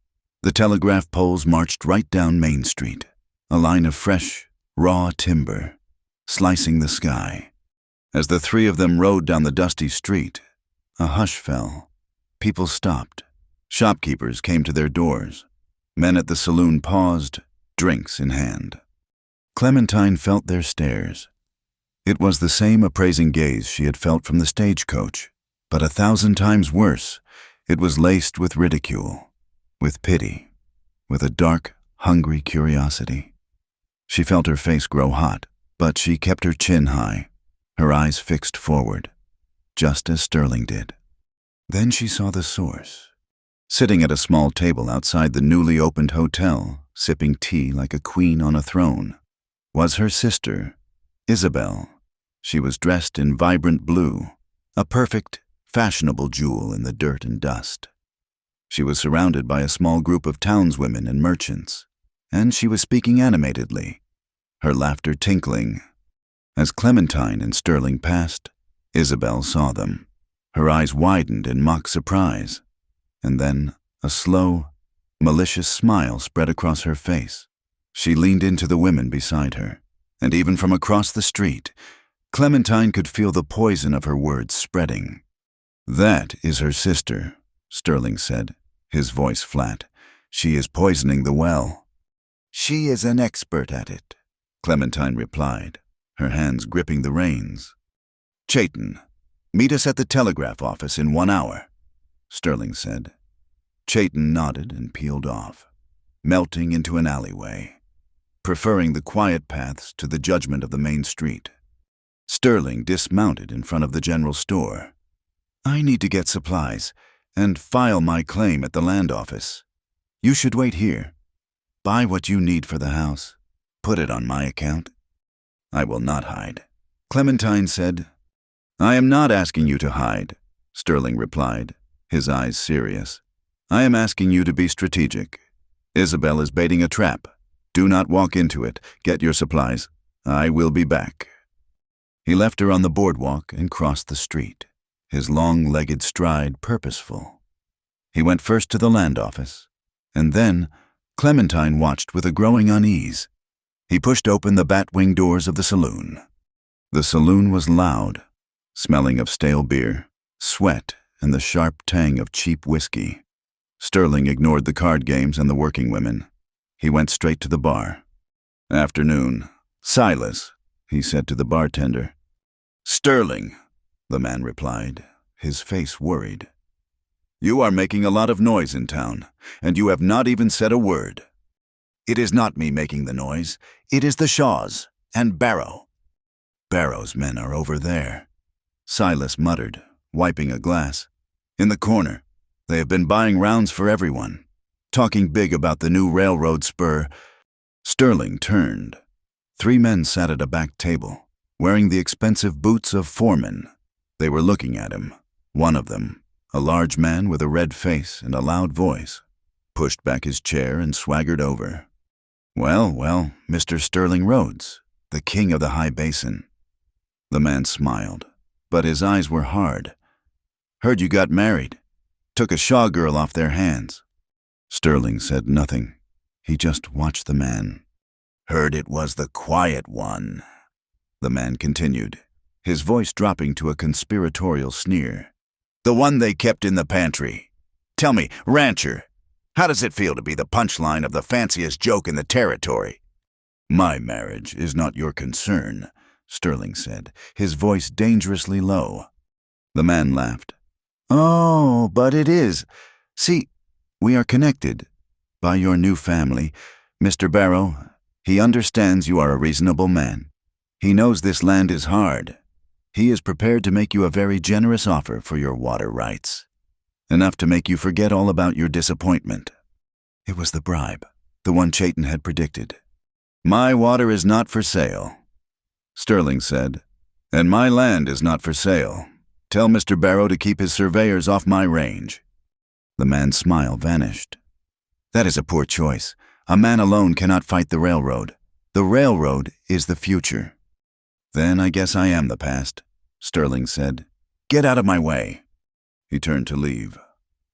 The telegraph poles marched right down Main Street, a line of fresh, raw timber, slicing the sky. As the 3 of them rode down the dusty street, a hush fell. People stopped. Shopkeepers came to their doors. Men at the saloon paused, drinks in hand. Clementine felt their stares. It was the same appraising gaze she had felt from the stagecoach, but 1,000 times worse. It was laced with ridicule, with pity, with a dark, hungry curiosity. She felt her face grow hot, but she kept her chin high, her eyes fixed forward, just as Sterling did. Then she saw the source. Sitting at a small table outside the newly opened hotel, sipping tea like a queen on a throne, was her sister, Isabel. She was dressed in vibrant blue, a perfect, fashionable jewel in the dirt and dust. She was surrounded by a small group of townswomen and merchants, and she was speaking animatedly, her laughter tinkling. As Clementine and Sterling passed, Isabel saw them. Her eyes widened in mock surprise, and then a slow, malicious smile spread across her face. She leaned into the women beside her, and even from across the street, Clementine could feel the poison of her words spreading. "That is her sister," Sterling said, his voice flat. "She is poisoning the well." "She is an expert at it," Clementine replied, her hands gripping the reins. "Chayton, meet us at the telegraph office in 1 hour," Sterling said. Chayton nodded and peeled off, melting into an alleyway, preferring the quiet paths to the judgment of the main street. Sterling dismounted in front of the general store. "I need to get supplies and file my claim at the land office. You should wait here. Buy what you need for the house. Put it on my account." "I will not hide," Clementine said. "I am not asking you to hide," Sterling replied, his eyes serious. "I am asking you to be strategic. Isabel is baiting a trap. Do not walk into it. Get your supplies. I will be back." He left her on the boardwalk and crossed the street, his long-legged stride purposeful. He went first to the land office, and then Clementine watched with a growing unease. He pushed open the bat-wing doors of the saloon. The saloon was loud, smelling of stale beer, sweat, and the sharp tang of cheap whiskey. Sterling ignored the card games and the working women. He went straight to the bar. "Afternoon. Silas," he said to the bartender. "Sterling," the man replied, his face worried. "You are making a lot of noise in town, and you have not even said a word." "It is not me making the noise. It is the Shaws and Barrow." "Barrow's men are over there," Silas muttered, wiping a glass. "In the corner. They have been buying rounds for everyone, talking big about the new railroad spur." Sterling turned. 3 men sat at a back table, wearing the expensive boots of foremen. They were looking at him. One of them, a large man with a red face and a loud voice, pushed back his chair and swaggered over. Well, Mr. Sterling Rhodes, the king of the High Basin." The man smiled, but his eyes were hard. "Heard you got married. Took a Shaw girl off their hands." Sterling said nothing. He just watched the man. "Heard it was the quiet one," the man continued, his voice dropping to a conspiratorial sneer. "The one they kept in the pantry. Tell me, rancher, how does it feel to be the punchline of the fanciest joke in the territory?" "My marriage is not your concern," Sterling said, his voice dangerously low. The man laughed. "Oh, but it is. See, we are connected by your new family. Mr. Barrow, he understands you are a reasonable man. He knows this land is hard. He is prepared to make you a very generous offer for your water rights. Enough to make you forget all about your disappointment." It was the bribe, the one Chayton had predicted. "My water is not for sale," Sterling said, "and my land is not for sale. Tell Mr. Barrow to keep his surveyors off my range." The man's smile vanished. "That is a poor choice. A man alone cannot fight the railroad. The railroad is the future." "Then I guess I am the past," Sterling said. "Get out of my way." He turned to leave.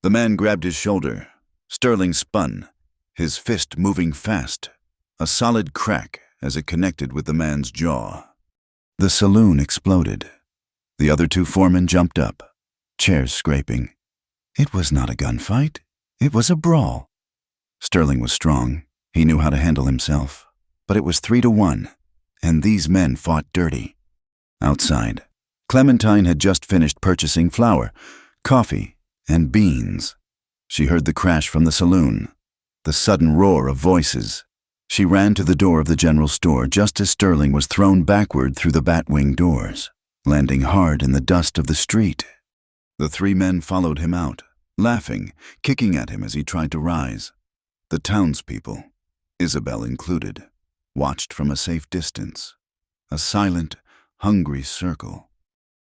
The man grabbed his shoulder. Sterling spun, his fist moving fast, a solid crack as it connected with the man's jaw. The saloon exploded. The other 2 foremen jumped up, chairs scraping. It was not a gunfight. It was a brawl. Sterling was strong. He knew how to handle himself. But it was 3-1, and these men fought dirty. Outside, Clementine had just finished purchasing flour, coffee, and beans. She heard the crash from the saloon, the sudden roar of voices. She ran to the door of the general store just as Sterling was thrown backward through the bat-wing doors, landing hard in the dust of the street. The 3 men followed him out, laughing, kicking at him as he tried to rise. The townspeople, Isabel included, watched from a safe distance. A silent, hungry circle.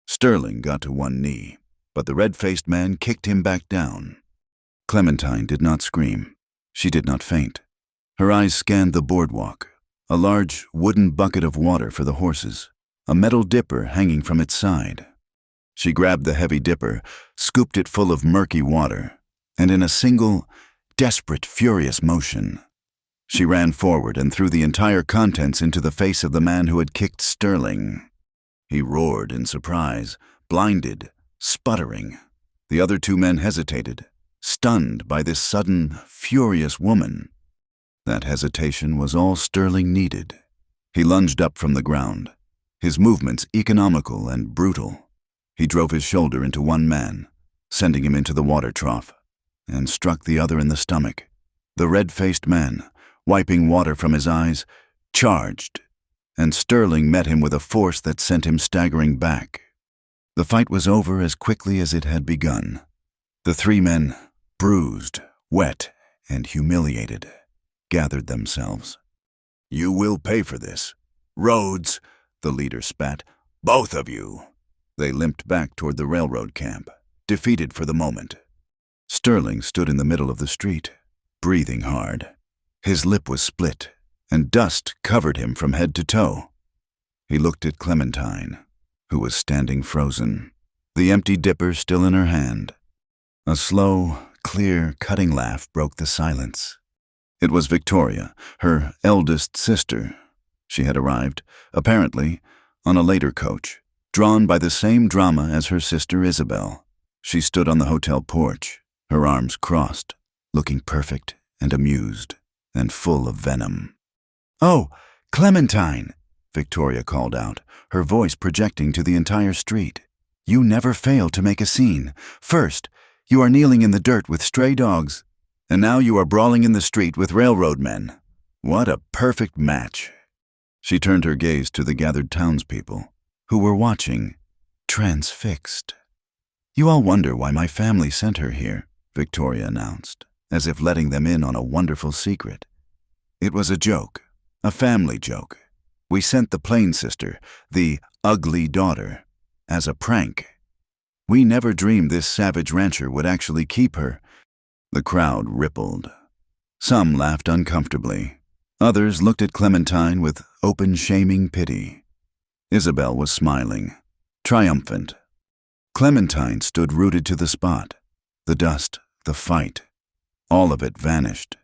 Sterling got to one knee, but the red-faced man kicked him back down. Clementine did not scream. She did not faint. Her eyes scanned the boardwalk, a large wooden bucket of water for the horses, a metal dipper hanging from its side. She grabbed the heavy dipper, scooped it full of murky water, and in a single, desperate, furious motion, she ran forward and threw the entire contents into the face of the man who had kicked Sterling. He roared in surprise, blinded, sputtering. The other two men hesitated, stunned by this sudden, furious woman. That hesitation was all Sterling needed. He lunged up from the ground, his movements economical and brutal. He drove his shoulder into one man, sending him into the water trough, and struck the other in the stomach. The red-faced man, wiping water from his eyes, charged, and Sterling met him with a force that sent him staggering back. The fight was over as quickly as it had begun. The three men, bruised, wet, and humiliated, gathered themselves. "You will pay for this. Rhodes," the leader spat. "Both of you." They limped back toward the railroad camp, defeated for the moment. Sterling stood in the middle of the street, breathing hard. His lip was split, and dust covered him from head to toe. He looked at Clementine, who was standing frozen, the empty dipper still in her hand. A slow, clear, cutting laugh broke the silence. It was Victoria, her eldest sister. She had arrived, apparently, on a later coach, drawn by the same drama as her sister Isabel. She stood on the hotel porch, her arms crossed, looking perfect and amused, and full of venom. "Oh, Clementine!" Victoria called out, her voice projecting to the entire street. "You never fail to make a scene. First, you are kneeling in the dirt with stray dogs, and now you are brawling in the street with railroad men. What a perfect match." She turned her gaze to the gathered townspeople, who were watching, transfixed. "You all wonder why my family sent her here," Victoria announced, as if letting them in on a wonderful secret. "It was a joke, a family joke. We sent the plain sister, the ugly daughter, as a prank. We never dreamed this savage rancher would actually keep her." The crowd rippled. Some laughed uncomfortably. Others looked at Clementine with open, shaming pity. Isabel was smiling, triumphant. Clementine stood rooted to the spot. The dust, the fight, all of it vanished.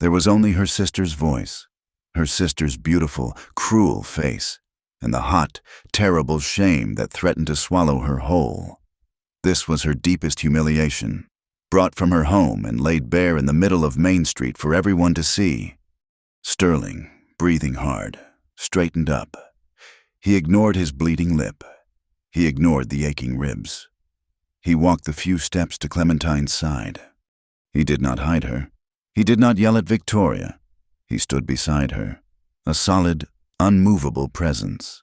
There was only her sister's voice, her sister's beautiful, cruel face, and the hot, terrible shame that threatened to swallow her whole. This was her deepest humiliation, brought from her home and laid bare in the middle of Main Street for everyone to see. Sterling, breathing hard, straightened up. He ignored his bleeding lip. He ignored the aching ribs. He walked the few steps to Clementine's side. He did not hide her. He did not yell at Victoria. He stood beside her, a solid, unmovable presence.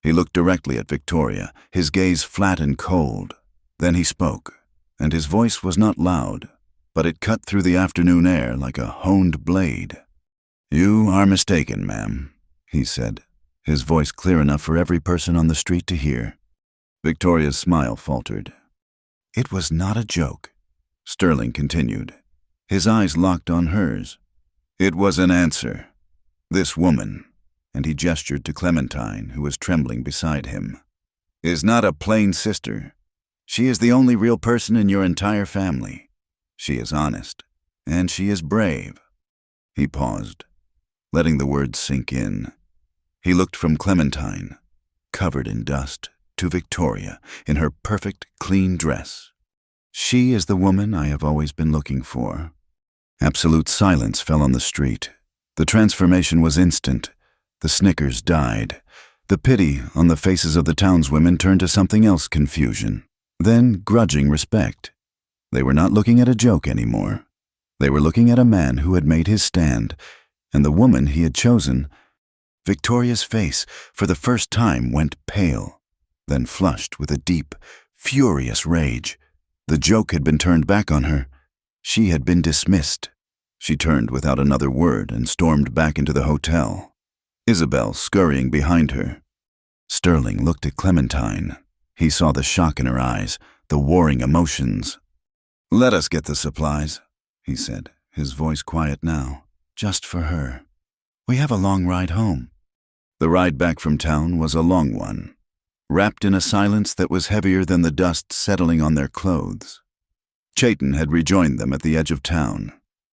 He looked directly at Victoria, his gaze flat and cold. Then he spoke, and his voice was not loud, but it cut through the afternoon air like a honed blade. "You are mistaken, ma'am," he said, his voice clear enough for every person on the street to hear. Victoria's smile faltered. "It was not a joke," Sterling continued, his eyes locked on hers. "It was an answer. This woman," and he gestured to Clementine, who was trembling beside him, "is not a plain sister. She is the only real person in your entire family. She is honest, and she is brave." He paused, letting the words sink in. He looked from Clementine, covered in dust, to Victoria, in her perfect, clean dress. "She is the woman I have always been looking for." Absolute silence fell on the street. The transformation was instant. The snickers died. The pity on the faces of the townswomen turned to something else: confusion, then grudging respect. They were not looking at a joke anymore. They were looking at a man who had made his stand, and the woman he had chosen. Victoria's face, for the first time, went pale, then flushed with a deep, furious rage. The joke had been turned back on her. She had been dismissed. She turned without another word and stormed back into the hotel, Isabel scurrying behind her. Sterling looked at Clementine. He saw the shock in her eyes, the warring emotions. "Let us get the supplies," he said, his voice quiet now. "Just for her. We have a long ride home." The ride back from town was a long one. wrapped in a silence that was heavier than the dust settling on their clothes. Chayton had rejoined them at the edge of town,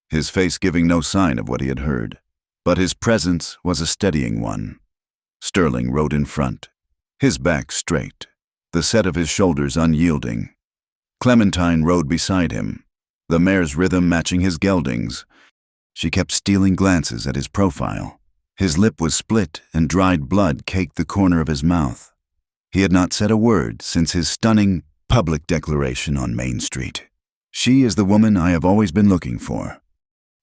his face giving no sign of what he had heard, but his presence was a steadying one. Sterling rode in front, his back straight, the set of his shoulders unyielding. Clementine rode beside him, the mare's rhythm matching his geldings. She kept stealing glances at his profile. His lip was split and dried blood caked the corner of his mouth. He had not said a word since his stunning public declaration on Main Street. "She is the woman I have always been looking for."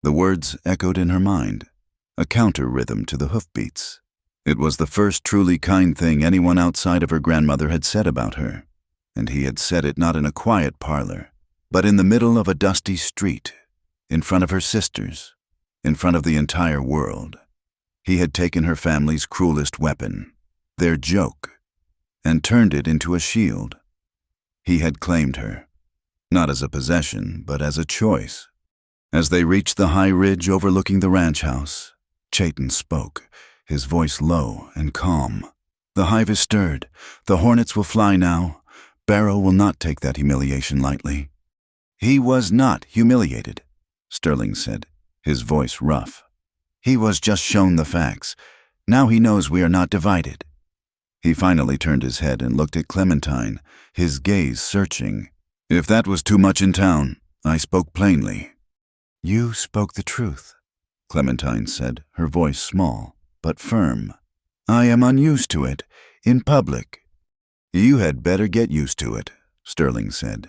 The words echoed in her mind, a counter-rhythm to the hoofbeats. It was the first truly kind thing anyone outside of her grandmother had said about her, and he had said it not in a quiet parlor, but in the middle of a dusty street, in front of her sisters, in front of the entire world. He had taken her family's cruelest weapon, their joke, and turned it into a shield. He had claimed her, not as a possession, but as a choice. As they reached the high ridge overlooking the ranch house, Chayton spoke, his voice low and calm. "The hive is stirred. The hornets will fly now. Barrow will not take that humiliation lightly." "He was not humiliated," Sterling said, his voice rough. "He was just shown the facts. Now he knows we are not divided." He finally turned his head and looked at Clementine, his gaze searching. "If that was too much in town, I spoke plainly." "You spoke the truth," Clementine said, her voice small, but firm. "I am unused to it, in public." "You had better get used to it," Sterling said,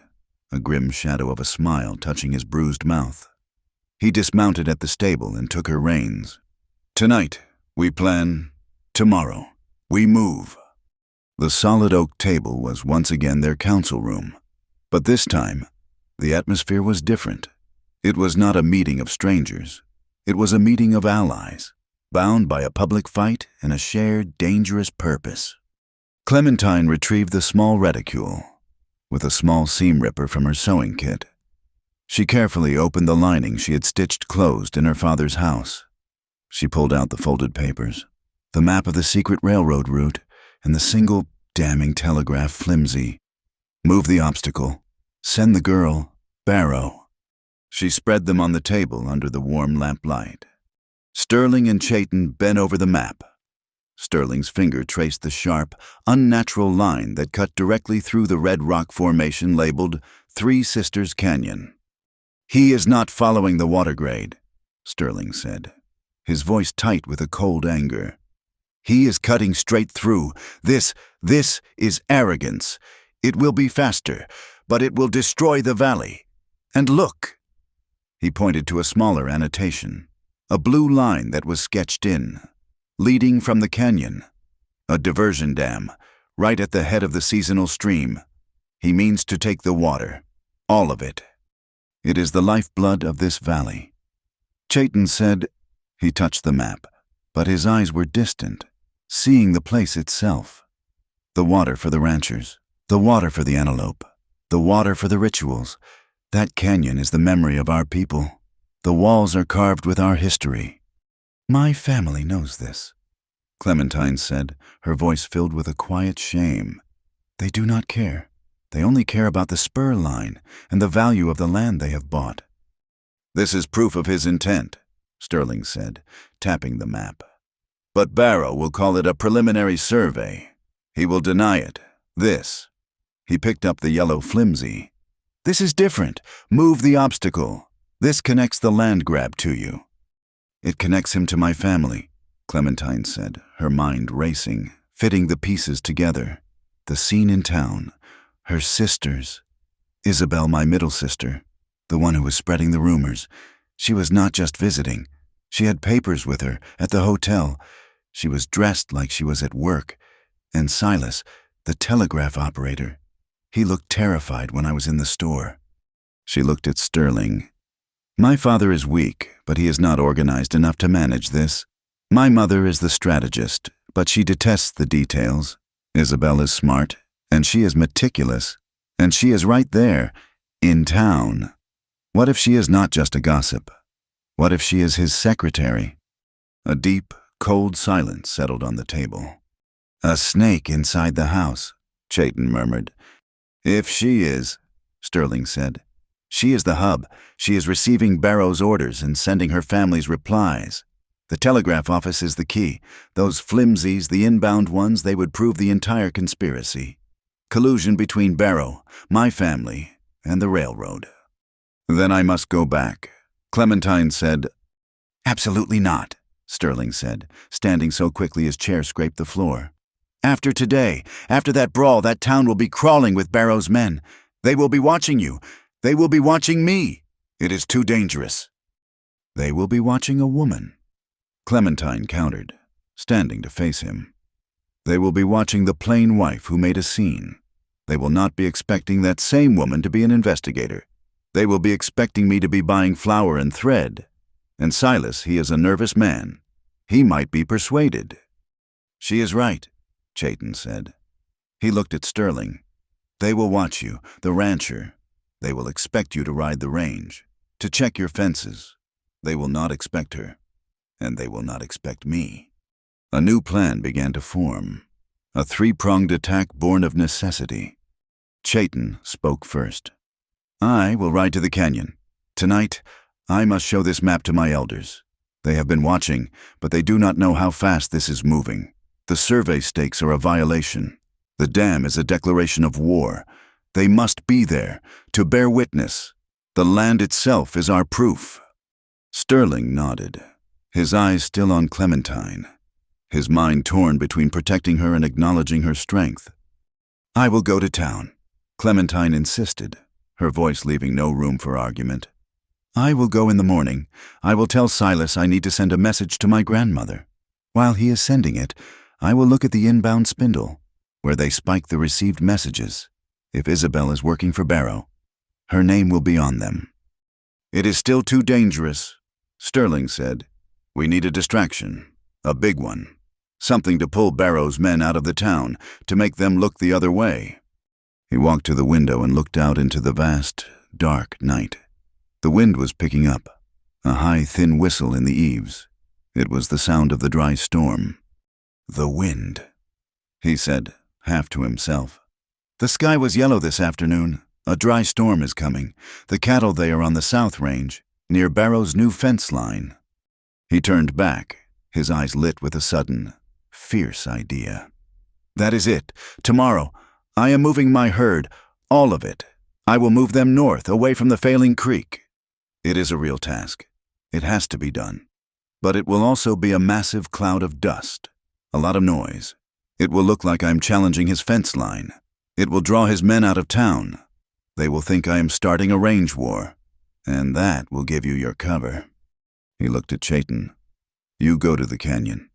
a grim shadow of a smile touching his bruised mouth. He dismounted at the stable and took her reins. "Tonight, we plan. Tomorrow, we move." The solid oak table was once again their council room, but this time, the atmosphere was different. It was not a meeting of strangers. It was a meeting of allies, bound by a public fight and a shared, dangerous purpose. Clementine retrieved the small reticule, with a small seam ripper from her sewing kit. She carefully opened the lining she had stitched closed in her father's house. She pulled out the folded papers, the map of the secret railroad route, and the single damning telegraph flimsy. Move the obstacle. Send the girl, Barrow. She spread them on the table under the warm lamplight. Sterling and Chayton bent over the map. Sterling's finger traced the sharp, unnatural line that cut directly through the red rock formation labeled Three Sisters Canyon. "He is not following the water grade," Sterling said, his voice tight with a cold anger. "He is cutting straight through. This is arrogance. It will be faster, but it will destroy the valley. And look!" He pointed to a smaller annotation, a blue line that was sketched in, leading from the canyon. "A diversion dam, right at the head of the seasonal stream. He means to take the water, all of it. It is the lifeblood of this valley." Chayton said. He touched the map, but his eyes were distant, seeing the place itself. The water for the ranchers, the water for the antelope, the water for the rituals. That canyon is the memory of our people. The walls are carved with our history. "My family knows this," Clementine said, her voice filled with a quiet shame. "They do not care. They only care about the spur line and the value of the land they have bought." "This is proof of his intent," Sterling said, tapping the map. "But Barrow will call it a preliminary survey. He will deny it. This." He picked up the yellow flimsy. "This is different. Move the obstacle. This connects the land grab to you." "It connects him to my family," Clementine said, her mind racing, fitting the pieces together. The scene in town, her sisters. Isabel, my middle sister, the one who was spreading the rumors. She was not just visiting. She had papers with her at the hotel. She was dressed like she was at work. And Silas, the telegraph operator. He looked terrified when I was in the store. She looked at Sterling. "My father is weak, but he is not organized enough to manage this. My mother is the strategist, but she detests the details. Isabel is smart, and she is meticulous, and she is right there, in town. What if she is not just a gossip? What if she is his secretary?" A deep, cold silence settled on the table. A snake inside the house, Chayton murmured. If she is, Sterling said. She is the hub. She is receiving Barrow's orders and sending her family's replies. The telegraph office is the key. Those flimsies, the inbound ones, they would prove the entire conspiracy. Collusion between Barrow, my family, and the railroad. Then I must go back, Clementine said. Absolutely not, Sterling said, standing so quickly his chair scraped the floor. After today, after that brawl, that town will be crawling with Barrow's men. They will be watching you. They will be watching me. It is too dangerous. They will be watching a woman, Clementine countered, standing to face him. They will be watching the plain wife who made a scene. They will not be expecting that same woman to be an investigator. They will be expecting me to be buying flour and thread. And Silas, he is a nervous man. He might be persuaded. She is right, Chayton said. He looked at Sterling. They will watch you, the rancher. They will expect you to ride the range, to check your fences. They will not expect her, and they will not expect me. A new plan began to form, a three-pronged attack born of necessity. Chayton spoke first. I will ride to the canyon. Tonight, I must show this map to my elders. They have been watching, but they do not know how fast this is moving. The survey stakes are a violation. The dam is a declaration of war. They must be there, to bear witness. The land itself is our proof. Sterling nodded, his eyes still on Clementine, his mind torn between protecting her and acknowledging her strength. I will go to town, Clementine insisted, her voice leaving no room for argument. I will go in the morning. I will tell Silas I need to send a message to my grandmother. While he is sending it, I will look at the inbound spindle, where they spike the received messages. If Isabel is working for Barrow, her name will be on them. It is still too dangerous, Sterling said. We need a distraction, a big one. Something to pull Barrow's men out of the town, to make them look the other way. He walked to the window and looked out into the vast, dark night. The wind was picking up, a high, thin whistle in the eaves. It was the sound of the dry storm. The wind, he said, half to himself. The sky was yellow this afternoon. A dry storm is coming. The cattle they are on the south range, near Barrow's new fence line. He turned back, his eyes lit with a sudden, fierce idea. That is it. Tomorrow, I am moving my herd, all of it. I will move them north, away from the failing creek. It is a real task. It has to be done. But it will also be a massive cloud of dust, a lot of noise. It will look like I'm challenging his fence line. It will draw his men out of town. They will think I am starting a range war, and that will give you your cover. He looked at Chayton. You go to the canyon.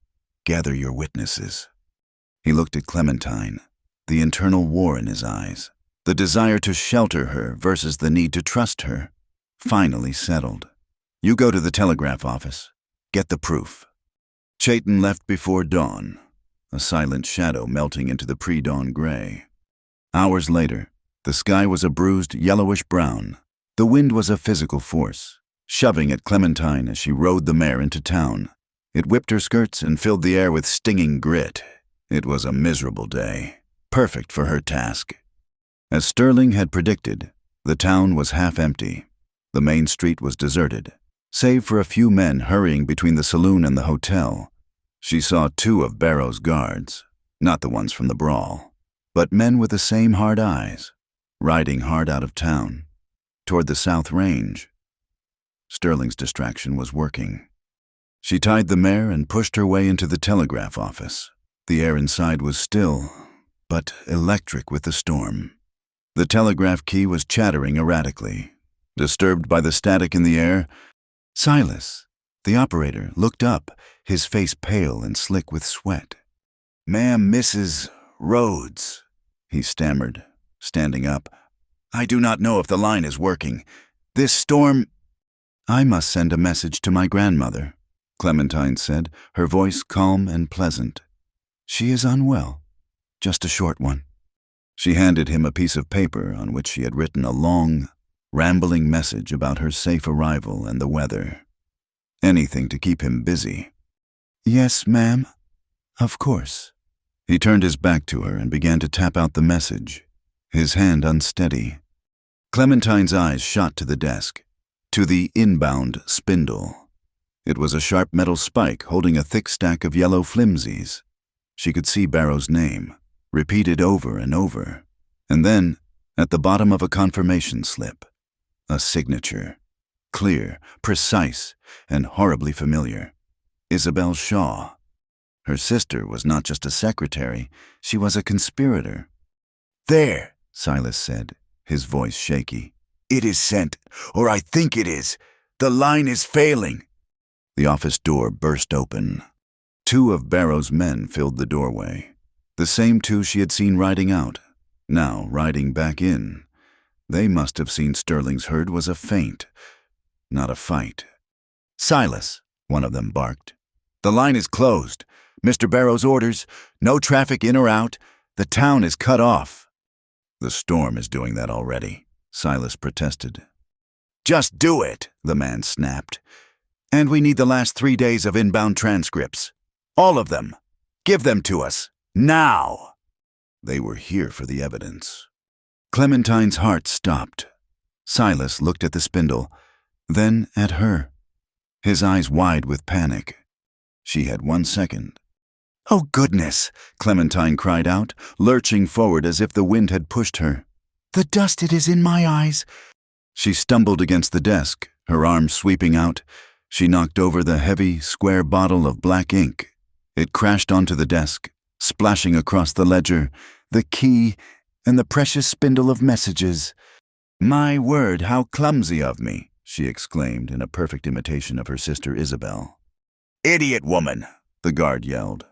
Gather your witnesses. He looked at Clementine, the internal war in his eyes, the desire to shelter her versus the need to trust her, finally settled. You go to the telegraph office. Get the proof. Chayton left before dawn, a silent shadow melting into the pre-dawn gray. Hours later, the sky was a bruised yellowish-brown. The wind was a physical force, shoving at Clementine as she rode the mare into town. It whipped her skirts and filled the air with stinging grit. It was a miserable day, perfect for her task. As Sterling had predicted, the town was half empty. The main street was deserted, save for a few men hurrying between the saloon and the hotel. She saw two of Barrow's guards, not the ones from the brawl, but men with the same hard eyes, riding hard out of town, toward the south range. Sterling's distraction was working. She tied the mare and pushed her way into the telegraph office. The air inside was still, but electric with the storm. The telegraph key was chattering erratically. Disturbed by the static in the air, Silas, the operator, looked up, his face pale and slick with sweat. Ma'am, Mrs. Rhodes, he stammered, standing up. I do not know if the line is working. This storm— I must send a message to my grandmother, Clementine said, her voice calm and pleasant. She is unwell. Just a short one. She handed him a piece of paper on which she had written a long, rambling message about her safe arrival and the weather. Anything to keep him busy. Yes, ma'am. Of course. He turned his back to her and began to tap out the message, his hand unsteady. Clementine's eyes shot to the desk, to the inbound spindle. It was a sharp metal spike holding a thick stack of yellow flimsies. She could see Barrow's name, repeated over and over. And then, at the bottom of a confirmation slip, a signature. Clear, precise, and horribly familiar. Isabel Shaw. Her sister was not just a secretary, she was a conspirator. "There," Silas said, his voice shaky. "It is sent, or I think it is. The line is failing." The office door burst open. 2 of Barrow's men filled the doorway. The same 2 she had seen riding out, now riding back in. They must have seen Sterling's herd was a feint, not a fight. "Silas," one of them barked. "The line is closed. Mr. Barrow's orders, no traffic in or out. The town is cut off." "The storm is doing that already," Silas protested. "Just do it," the man snapped. "And we need the last 3 days of inbound transcripts. All of them. Give them to us. Now." They were here for the evidence. Clementine's heart stopped. Silas looked at the spindle, then at her, his eyes wide with panic. She had 1 second. "Oh, goodness," Clementine cried out, lurching forward as if the wind had pushed her. "The dust, it is in my eyes." She stumbled against the desk, her arms sweeping out. She knocked over the heavy, square bottle of black ink. It crashed onto the desk, splashing across the ledger, the key, and the precious spindle of messages. "My word, how clumsy of me," she exclaimed in a perfect imitation of her sister Isabel. "Idiot woman," the guard yelled.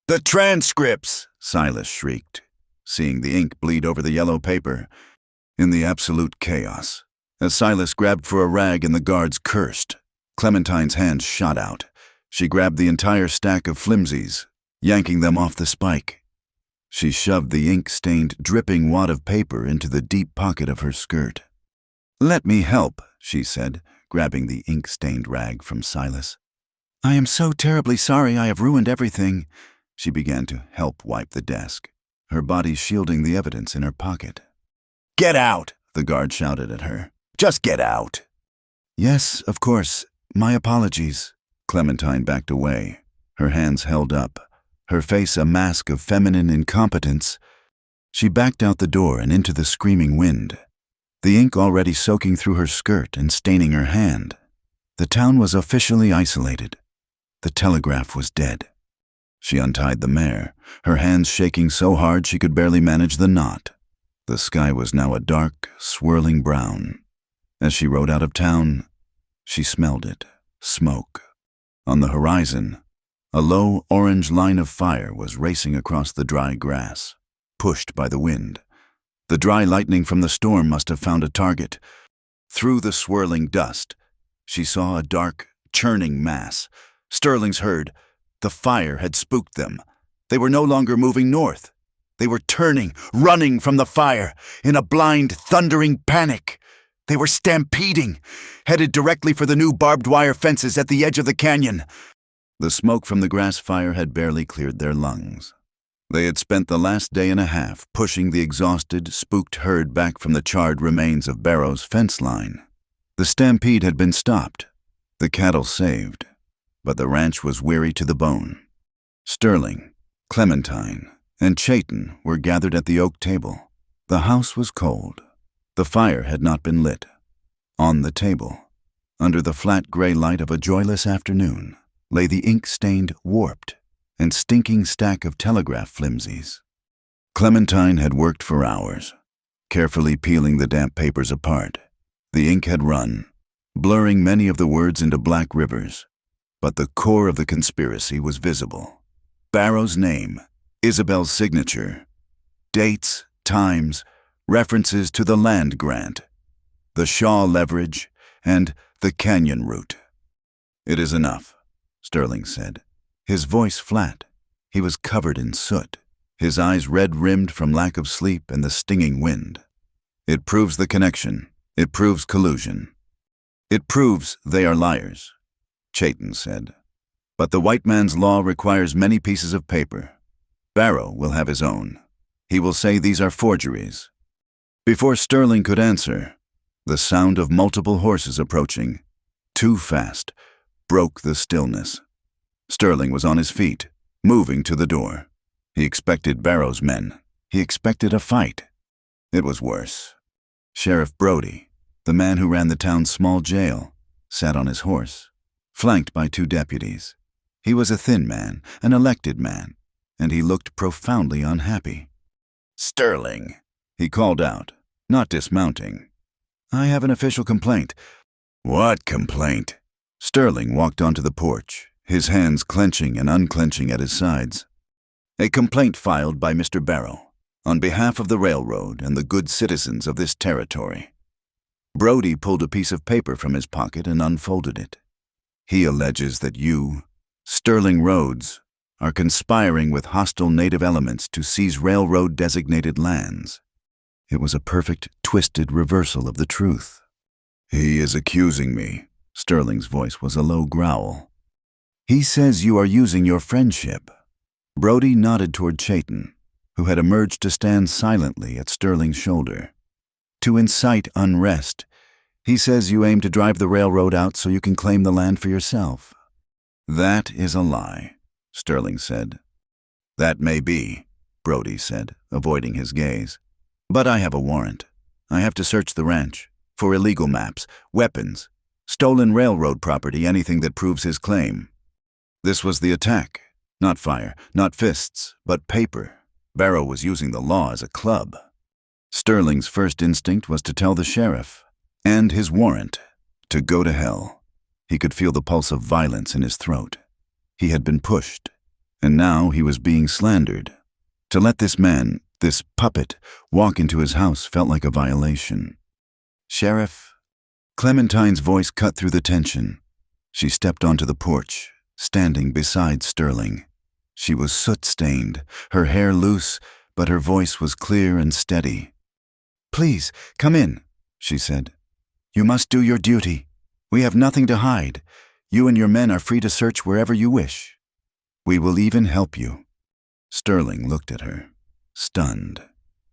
"The transcripts," Silas shrieked, seeing the ink bleed over the yellow paper. In the absolute chaos, as Silas grabbed for a rag and the guards cursed, Clementine's hands shot out. She grabbed the entire stack of flimsies, yanking them off the spike. She shoved the ink-stained, dripping wad of paper into the deep pocket of her skirt. "Let me help," she said, grabbing the ink-stained rag from Silas. "I am so terribly sorry I have ruined everything." She began to help wipe the desk, her body shielding the evidence in her pocket. "Get out," the guard shouted at her. "Just get out." "Yes, of course. My apologies." Clementine backed away, her hands held up, her face a mask of feminine incompetence. She backed out the door and into the screaming wind, the ink already soaking through her skirt and staining her hand. The town was officially isolated. The telegraph was dead. She untied the mare, her hands shaking so hard she could barely manage the knot. The sky was now a dark, swirling brown. As she rode out of town, she smelled it, smoke. On the horizon, a low orange line of fire was racing across the dry grass, pushed by the wind. The dry lightning from the storm must have found a target. Through the swirling dust, she saw a dark, churning mass. Sterling's herd. The fire had spooked them. They were no longer moving north. They were turning, running from the fire, in a blind, thundering panic. They were stampeding, headed directly for the new barbed wire fences at the edge of the canyon. The smoke from the grass fire had barely cleared their lungs. They had spent the last day and a half pushing the exhausted, spooked herd back from the charred remains of Barrow's fence line. The stampede had been stopped, the cattle saved, but the ranch was weary to the bone. Sterling, Clementine, and Chayton were gathered at the oak table. The house was cold. The fire had not been lit. On the table, under the flat gray light of a joyless afternoon, lay the ink-stained, warped, and stinking stack of telegraph flimsies. Clementine had worked for hours, carefully peeling the damp papers apart. The ink had run, blurring many of the words into black rivers, but the core of the conspiracy was visible. Barrow's name, Isabel's signature, dates, times, references to the land grant, the Shaw leverage, and the canyon route. "It is enough," Sterling said, his voice flat. He was covered in soot, his eyes red-rimmed from lack of sleep and the stinging wind. "It proves the connection. It proves collusion. It proves they are liars," Chayton said. "But the white man's law requires many pieces of paper. Barrow will have his own. He will say these are forgeries. Before Sterling could answer, the sound of multiple horses approaching, too fast, broke the stillness. Sterling was on his feet, moving to the door. He expected Barrow's men. He expected a fight. It was worse. Sheriff Brody, the man who ran the town's small jail, sat on his horse, flanked by 2 deputies. He was a thin man, an elected man, and he looked profoundly unhappy. Sterling, He called out, not dismounting. I have an official complaint. what complaint? Sterling walked onto the porch, his hands clenching and unclenching at his sides. A complaint filed by Mr. Barrow, on behalf of the railroad and the good citizens of this territory. Brody pulled a piece of paper from his pocket and unfolded it. He alleges that you, Sterling Rhodes, are conspiring with hostile native elements to seize railroad-designated lands. It was a perfect, twisted reversal of the truth. He is accusing me. Sterling's voice was a low growl. He says you are using your friendship. Brody nodded toward Chayton, who had emerged to stand silently at Sterling's shoulder. To incite unrest, he says you aim to drive the railroad out so you can claim the land for yourself. That is a lie, Sterling said. That may be, Brody said, avoiding his gaze. But I have a warrant. I have to search the ranch for illegal maps, weapons, stolen railroad property, anything that proves his claim. This was the attack. Not fire, not fists, but paper. Barrow was using the law as a club. Sterling's first instinct was to tell the sheriff, and his warrant, to go to hell. He could feel the pulse of violence in his throat. He had been pushed, and now he was being slandered. To let this man, this puppet, walk into his house felt like a violation. Sheriff? Clementine's voice cut through the tension. She stepped onto the porch, standing beside Sterling. She was soot-stained, her hair loose, but her voice was clear and steady. Please, come in, she said. You must do your duty. We have nothing to hide. You and your men are free to search wherever you wish. We will even help you. Sterling looked at her, stunned.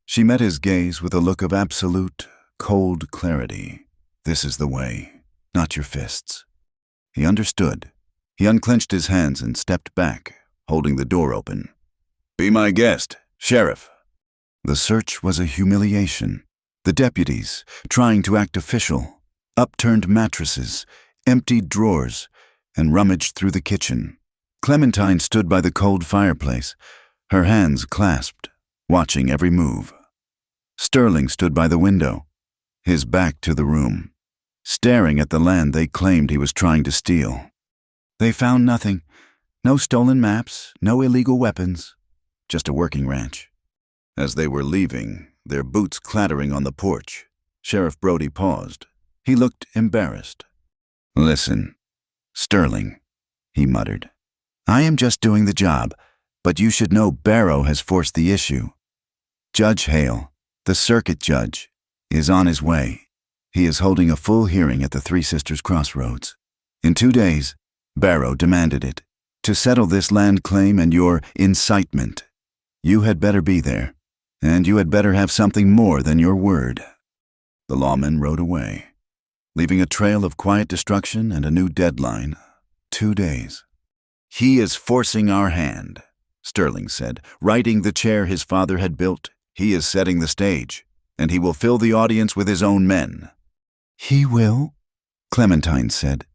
She met his gaze with a look of absolute, cold clarity. This is the way, not your fists. He understood. He unclenched his hands and stepped back, holding the door open. Be my guest, Sheriff. The search was a humiliation. The deputies, trying to act official, upturned mattresses, emptied drawers, and rummaged through the kitchen. Clementine stood by the cold fireplace, her hands clasped, watching every move. Sterling stood by the window, his back to the room, staring at the land they claimed he was trying to steal. They found nothing. No stolen maps, no illegal weapons, just a working ranch. As they were leaving, their boots clattering on the porch, Sheriff Brody paused. He looked embarrassed. Listen, Sterling, he muttered. I am just doing the job, but you should know Barrow has forced the issue. Judge Hale, the circuit judge, is on his way. He is holding a full hearing at the Three Sisters Crossroads. In 2 days, Barrow demanded it, to settle this land claim and your incitement. You had better be there, and you had better have something more than your word. The lawman rode away, leaving a trail of quiet destruction and a new deadline, 2 days. He is forcing our hand, Sterling said, righting the chair his father had built. He is setting the stage, and he will fill the audience with his own men. He will? Clementine said.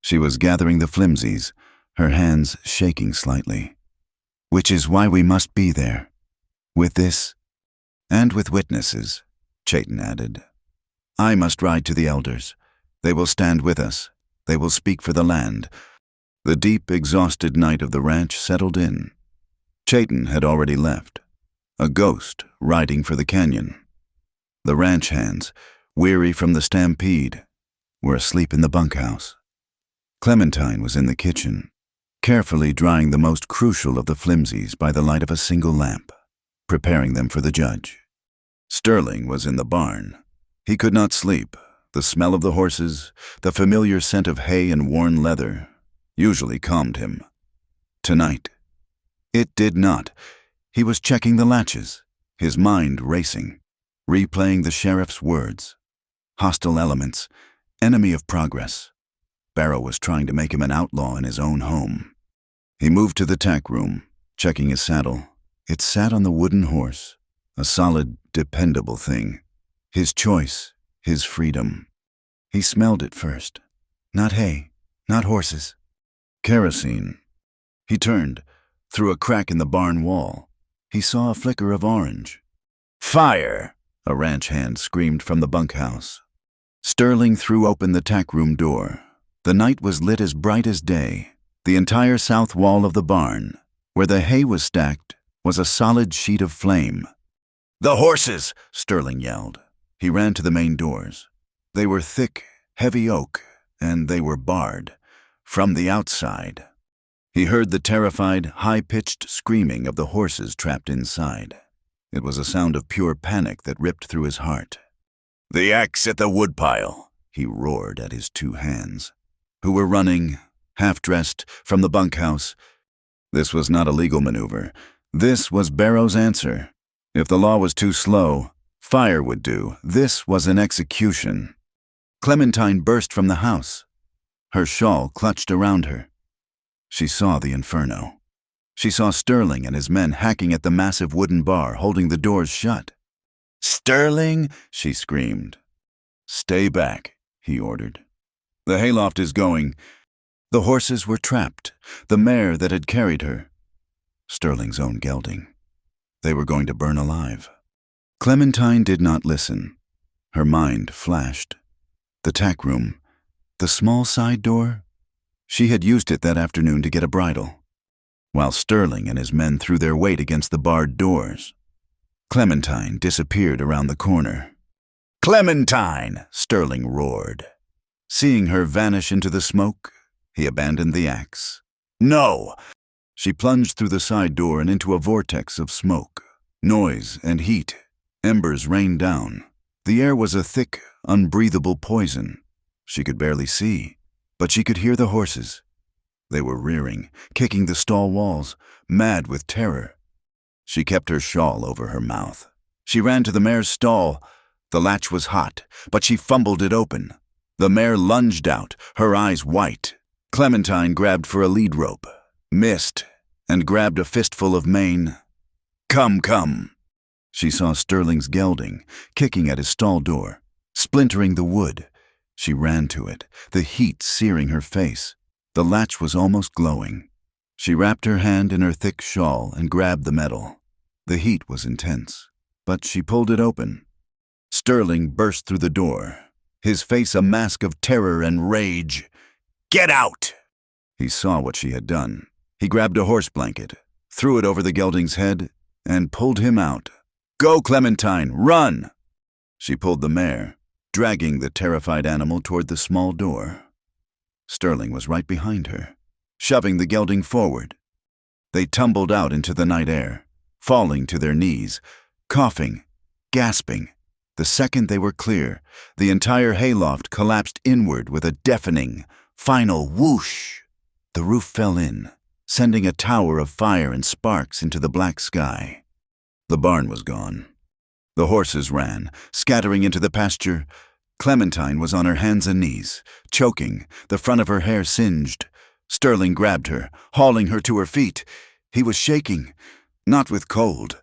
She was gathering the flimsies, her hands shaking slightly. Which is why we must be there. With this, and with witnesses, Chayton added. I must ride to the elders. They will stand with us. They will speak for the land. The deep, exhausted night of the ranch settled in. Chayton had already left, a ghost riding for the canyon. The ranch hands, weary from the stampede, were asleep in the bunkhouse. Clementine was in the kitchen, carefully drying the most crucial of the flimsies by the light of a single lamp, preparing them for the judge. Sterling was in the barn. He could not sleep. The smell of the horses, the familiar scent of hay and worn leather, usually calmed him. Tonight, it did not. He was checking the latches, his mind racing, replaying the sheriff's words. Hostile elements, enemy of progress. Barrow was trying to make him an outlaw in his own home. He moved to the tack room, checking his saddle. It sat on the wooden horse, a solid, dependable thing. His choice, his freedom. He smelled it first. Not hay, not horses. Kerosene. He turned. Through a crack in the barn wall, he saw a flicker of orange. Fire! A ranch hand screamed from the bunkhouse. Sterling threw open the tack room door. The night was lit as bright as day. The entire south wall of the barn, where the hay was stacked, was a solid sheet of flame. The horses! Sterling yelled. He ran to the main doors. They were thick, heavy oak, and they were barred. From the outside. He heard the terrified, high-pitched screaming of the horses trapped inside. It was a sound of pure panic that ripped through his heart. The axe at the woodpile! He roared at his two hands, who were running, half-dressed, from the bunkhouse. This was not a legal maneuver. This was Barrow's answer. If the law was too slow, fire would do. This was an execution. Clementine burst from the house. Her shawl clutched around her. She saw the inferno. She saw Sterling and his men hacking at the massive wooden bar, holding the doors shut. Sterling! She screamed. Stay back, he ordered. The hayloft is going. The horses were trapped, the mare that had carried her. Sterling's own gelding. They were going to burn alive. Clementine did not listen. Her mind flashed. The tack room, the small side door. She had used it that afternoon to get a bridle, while Sterling and his men threw their weight against the barred doors. Clementine disappeared around the corner. Clementine! Sterling roared. Seeing her vanish into the smoke, he abandoned the axe. No! She plunged through the side door and into a vortex of smoke, noise, and heat. Embers rained down. The air was a thick, unbreathable poison. She could barely see, but she could hear the horses. They were rearing, kicking the stall walls, mad with terror. She kept her shawl over her mouth. She ran to the mare's stall. The latch was hot, but she fumbled it open. The mare lunged out, her eyes white. Clementine grabbed for a lead rope, missed, and grabbed a fistful of mane. Come, come! She saw Sterling's gelding, kicking at his stall door, splintering the wood. She ran to it, the heat searing her face. The latch was almost glowing. She wrapped her hand in her thick shawl and grabbed the metal. The heat was intense, but she pulled it open. Sterling burst through the door, his face a mask of terror and rage. Get out! He saw what she had done. He grabbed a horse blanket, threw it over the gelding's head, and pulled him out. Go, Clementine, run! She pulled the mare, dragging the terrified animal toward the small door. Sterling was right behind her, shoving the gelding forward. They tumbled out into the night air, falling to their knees, coughing, gasping. The second they were clear, the entire hayloft collapsed inward with a deafening, final whoosh. The roof fell in, sending a tower of fire and sparks into the black sky. The barn was gone. The horses ran, scattering into the pasture. Clementine was on her hands and knees, choking, the front of her hair singed. Sterling grabbed her, hauling her to her feet. He was shaking, not with cold.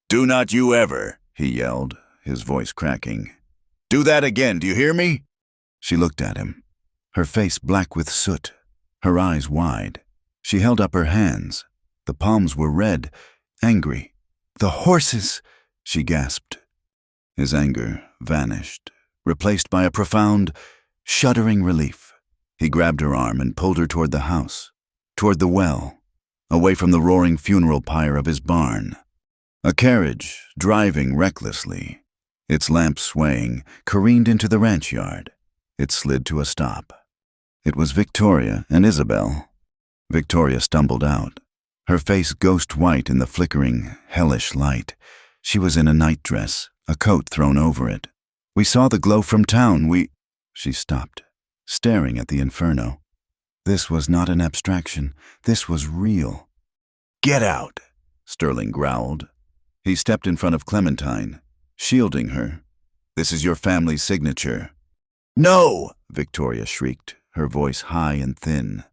Do not you ever, he yelled, his voice cracking. Do that again, do you hear me? She looked at him, her face black with soot, her eyes wide. She held up her hands. The palms were red, angry. The horses, she gasped. His anger vanished, replaced by a profound, shuddering relief. He grabbed her arm and pulled her toward the house, toward the well, away from the roaring funeral pyre of his barn. A carriage, driving recklessly, its lamps swaying, careened into the ranch yard. It slid to a stop. It was Victoria and Isabel. Victoria stumbled out, her face ghost white in the flickering, hellish light. She was in a nightdress, a coat thrown over it. We saw the glow from town. She stopped, staring at the inferno. This was not an abstraction. This was real. Get out, Sterling growled. He stepped in front of Clementine, shielding her. "This is your family's signature." "No!" Victoria shrieked, her voice high and thin.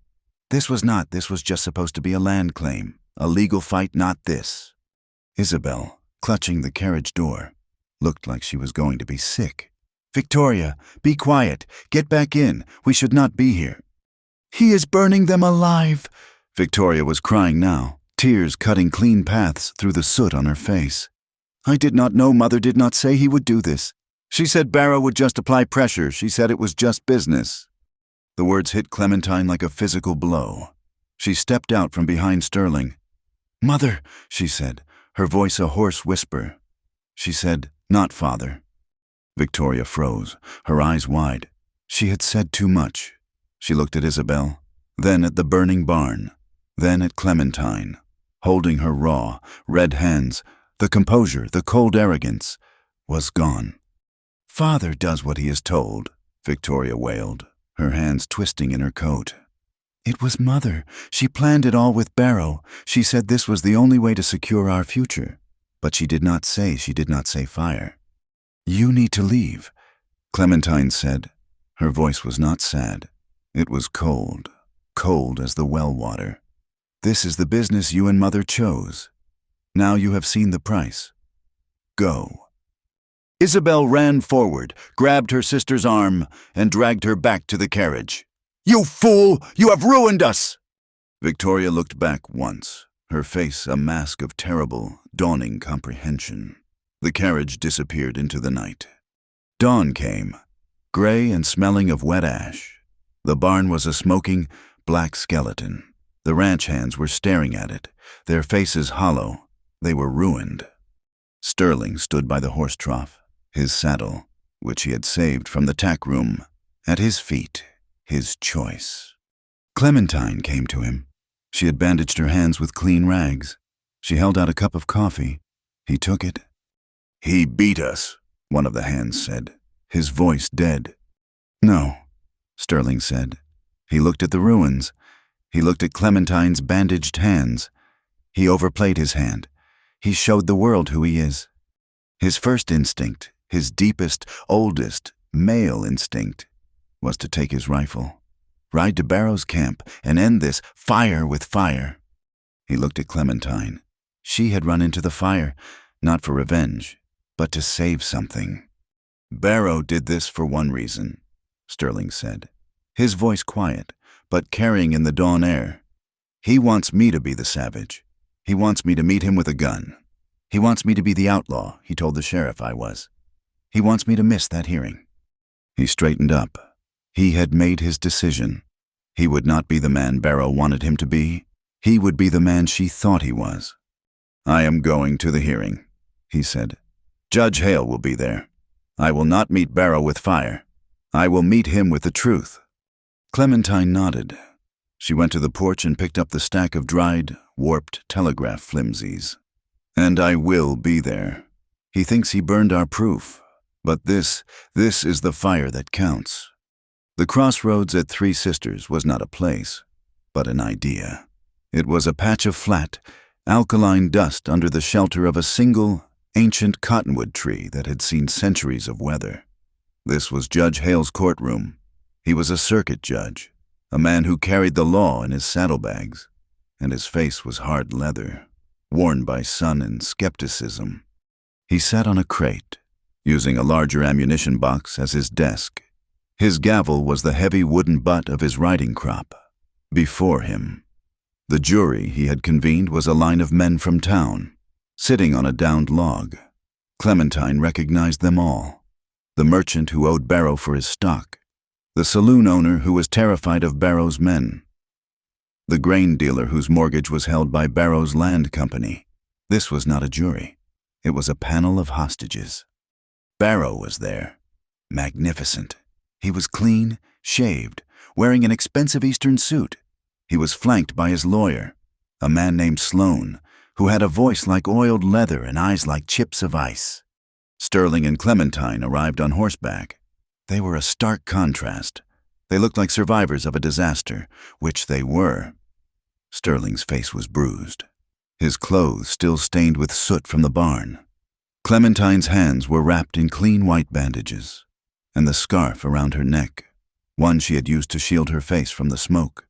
This was just supposed to be a land claim, a legal fight, not this. Isabel, clutching the carriage door, looked like she was going to be sick. "Victoria, be quiet. Get back in. We should not be here." "He is burning them alive." Victoria was crying now, tears cutting clean paths through the soot on her face. "I did not know. Mother did not say he would do this. She said Barrow would just apply pressure. She said it was just business." The words hit Clementine like a physical blow. She stepped out from behind Sterling. "Mother," she said, her voice a hoarse whisper. She said, "Not father." Victoria froze, her eyes wide. She had said too much. She looked at Isabel, then at the burning barn, then at Clementine, holding her raw, red hands. The composure, the cold arrogance, was gone. "Father does what he is told," Victoria wailed, her hands twisting in her coat. "It was Mother. She planned it all with Barrow. She said this was the only way to secure our future. But she did not say fire." "You need to leave," Clementine said. Her voice was not sad. It was cold, cold as the well water. "This is the business you and Mother chose. Now you have seen the price. Go." Isabel ran forward, grabbed her sister's arm, and dragged her back to the carriage. "You fool! You have ruined us!" Victoria looked back once, her face a mask of terrible, dawning comprehension. The carriage disappeared into the night. Dawn came, gray and smelling of wet ash. The barn was a smoking, black skeleton. The ranch hands were staring at it, their faces hollow. They were ruined. Sterling stood by the horse trough, his saddle, which he had saved from the tack room, at his feet, his choice. Clementine came to him. She had bandaged her hands with clean rags. She held out a cup of coffee. He took it. "He beat us," one of the hands said, his voice dead. "No," Sterling said. He looked at the ruins. He looked at Clementine's bandaged hands. He overplayed his hand. He showed the world who he is. His first instinct, his deepest, oldest, male instinct, was to take his rifle, ride to Barrow's camp, and end this fire with fire. He looked at Clementine. She had run into the fire, not for revenge, but to save something. "Barrow did this for one reason," Sterling said, his voice quiet, but carrying in the dawn air. "He wants me to be the savage. He wants me to meet him with a gun. He wants me to be the outlaw he told the sheriff I was. He wants me to miss that hearing." He straightened up. He had made his decision. He would not be the man Barrow wanted him to be. He would be the man she thought he was. "I am going to the hearing," he said. "Judge Hale will be there. I will not meet Barrow with fire. I will meet him with the truth." Clementine nodded. She went to the porch and picked up the stack of dried, warped telegraph flimsies. "And I will be there. He thinks he burned our proof. But this is the fire that counts." The crossroads at Three Sisters was not a place, but an idea. It was a patch of flat, alkaline dust under the shelter of a single, ancient cottonwood tree that had seen centuries of weather. This was Judge Hale's courtroom. He was a circuit judge, a man who carried the law in his saddlebags, and his face was hard leather, worn by sun and skepticism. He sat on a crate, using a larger ammunition box as his desk. His gavel was the heavy wooden butt of his riding crop. Before him, the jury he had convened was a line of men from town, sitting on a downed log. Clementine recognized them all. The merchant who owed Barrow for his stock, the saloon owner who was terrified of Barrow's men, the grain dealer whose mortgage was held by Barrow's land company. This was not a jury. It was a panel of hostages. Barrow was there, magnificent. He was clean, shaved, wearing an expensive Eastern suit. He was flanked by his lawyer, a man named Sloan, who had a voice like oiled leather and eyes like chips of ice. Sterling and Clementine arrived on horseback. They were a stark contrast. They looked like survivors of a disaster, which they were. Sterling's face was bruised. his clothes still stained with soot from the barn. Clementine's hands were wrapped in clean white bandages, and the scarf around her neck, one she had used to shield her face from the smoke,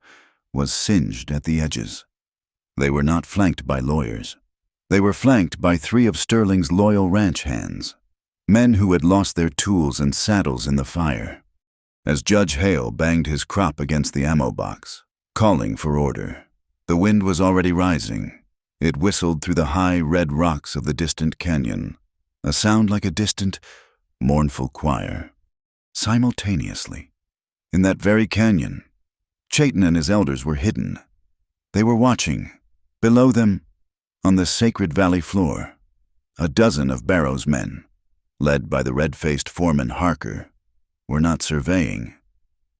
was singed at the edges. They were not flanked by lawyers. They were flanked by 3 of Sterling's loyal ranch hands, men who had lost their tools and saddles in the fire. As Judge Hale banged his crop against the ammo box, calling for order, the wind was already rising. It whistled through the high red rocks of the distant canyon, a sound like a distant, mournful choir. Simultaneously, in that very canyon, Chayton and his elders were hidden. They were watching. Below them, on the sacred valley floor, a dozen of Barrow's men, led by the red-faced foreman Harker, were not surveying.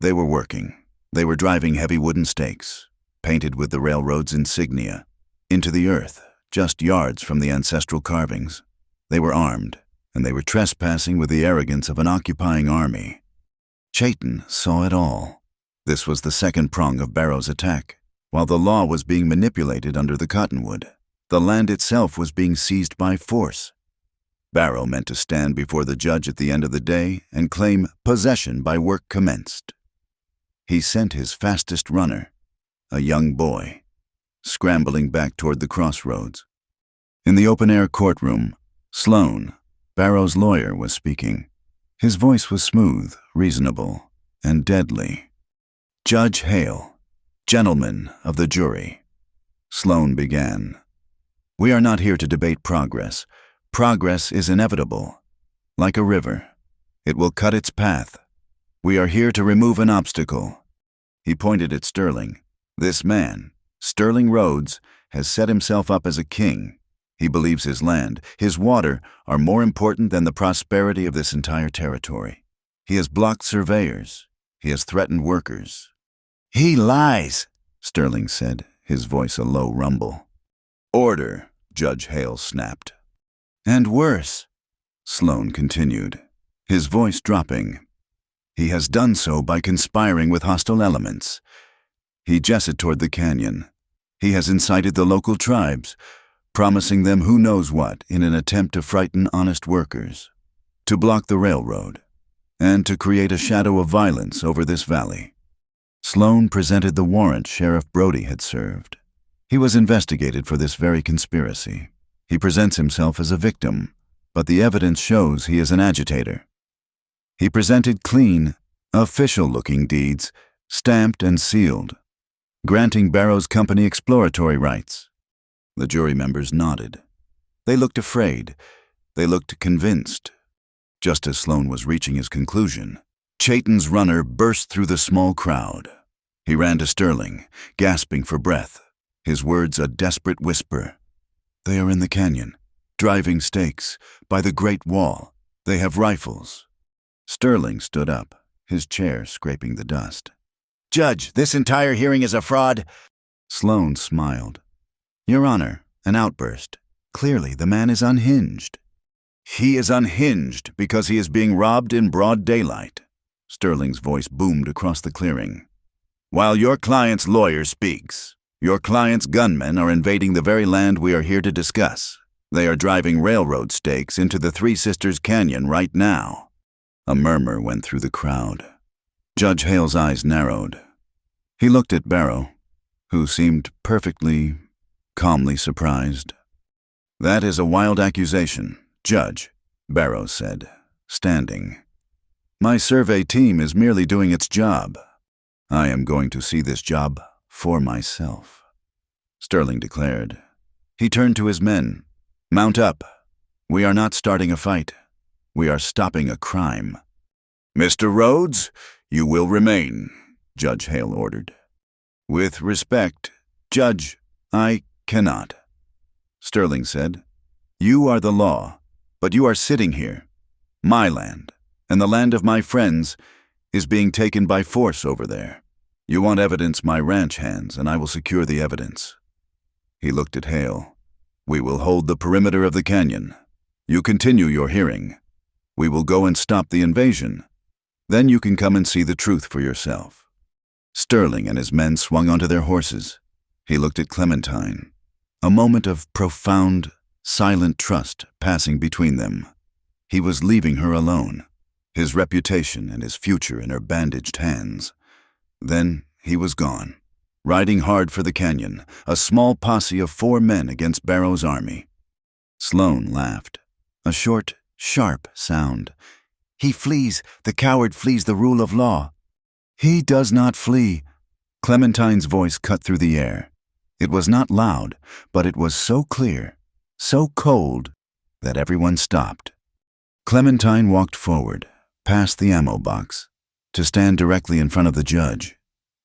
They were working. They were driving heavy wooden stakes, painted with the railroad's insignia, into the earth, just yards from the ancestral carvings. They were armed, and they were trespassing with the arrogance of an occupying army. Chayton saw it all. This was the second prong of Barrow's attack. While the law was being manipulated under the cottonwood, the land itself was being seized by force. Barrow meant to stand before the judge at the end of the day and claim possession by work commenced. He sent his fastest runner, a young boy, scrambling back toward the crossroads. In the open-air courtroom, Sloan, Barrow's lawyer, was speaking. His voice was smooth, reasonable, and deadly. "Judge Hale, gentlemen of the jury," Sloan began, "we are not here to debate progress. Progress is inevitable. Like a river, it will cut its path. We are here to remove an obstacle." He pointed at Sterling. "This man, Sterling Rhodes, has set himself up as a king. He believes his land, his water, are more important than the prosperity of this entire territory. He has blocked surveyors. He has threatened workers." "He lies," Sterling said, his voice a low rumble. "Order," Judge Hale snapped. "And worse," Sloan continued, his voice dropping. "He has done so by conspiring with hostile elements." He gestured toward the canyon. "He has incited the local tribes, promising them who knows what in an attempt to frighten honest workers, to block the railroad, and to create a shadow of violence over this valley." Sloan presented the warrant Sheriff Brody had served. He was investigated for this very conspiracy. He presents himself as a victim, but the evidence shows he is an agitator. He presented clean, official-looking deeds, stamped and sealed, granting Barrow's company exploratory rights. The jury members nodded. They looked afraid. They looked convinced. Just as Sloan was reaching his conclusion, Chayton's runner burst through the small crowd. He ran to Sterling, gasping for breath, his words a desperate whisper. "They are in the canyon, driving stakes, by the Great Wall. They have rifles." Sterling stood up, his chair scraping the dust. "Judge, this entire hearing is a fraud." Sloan smiled. "Your Honor, an outburst. Clearly, the man is unhinged." "He is unhinged because he is being robbed in broad daylight." Sterling's voice boomed across the clearing. "While your client's lawyer speaks, your client's gunmen are invading the very land we are here to discuss. They are driving railroad stakes into the Three Sisters Canyon right now." A murmur went through the crowd. Judge Hale's eyes narrowed. He looked at Barrow, who seemed perfectly, calmly surprised. "That is a wild accusation, Judge," Barrow said, standing. "My survey team is merely doing its job. I am going to see this job for myself," Sterling declared. He turned to his men. "Mount up. We are not starting a fight. We are stopping a crime." "Mr. Rhodes, you will remain," Judge Hale ordered. "With respect, Judge, I cannot," Sterling said. "You are the law, but you are sitting here. My land, and the land of my friends, is being taken by force over there. You want evidence my ranch hands, and I will secure the evidence." He looked at Hale. "We will hold the perimeter of the canyon. You continue your hearing. We will go and stop the invasion. Then you can come and see the truth for yourself." Sterling and his men swung onto their horses. He looked at Clementine. A moment of profound, silent trust passing between them. He was leaving her alone, his reputation and his future in her bandaged hands. Then he was gone, riding hard for the canyon, a small posse of 4 men against Barrow's army. Sloane laughed, a short, sharp sound. "He flees, the coward flees the rule of law." "He does not flee." Clementine's voice cut through the air. It was not loud, but it was so clear, so cold, that everyone stopped. Clementine walked forward, past the ammo box, to stand directly in front of the judge.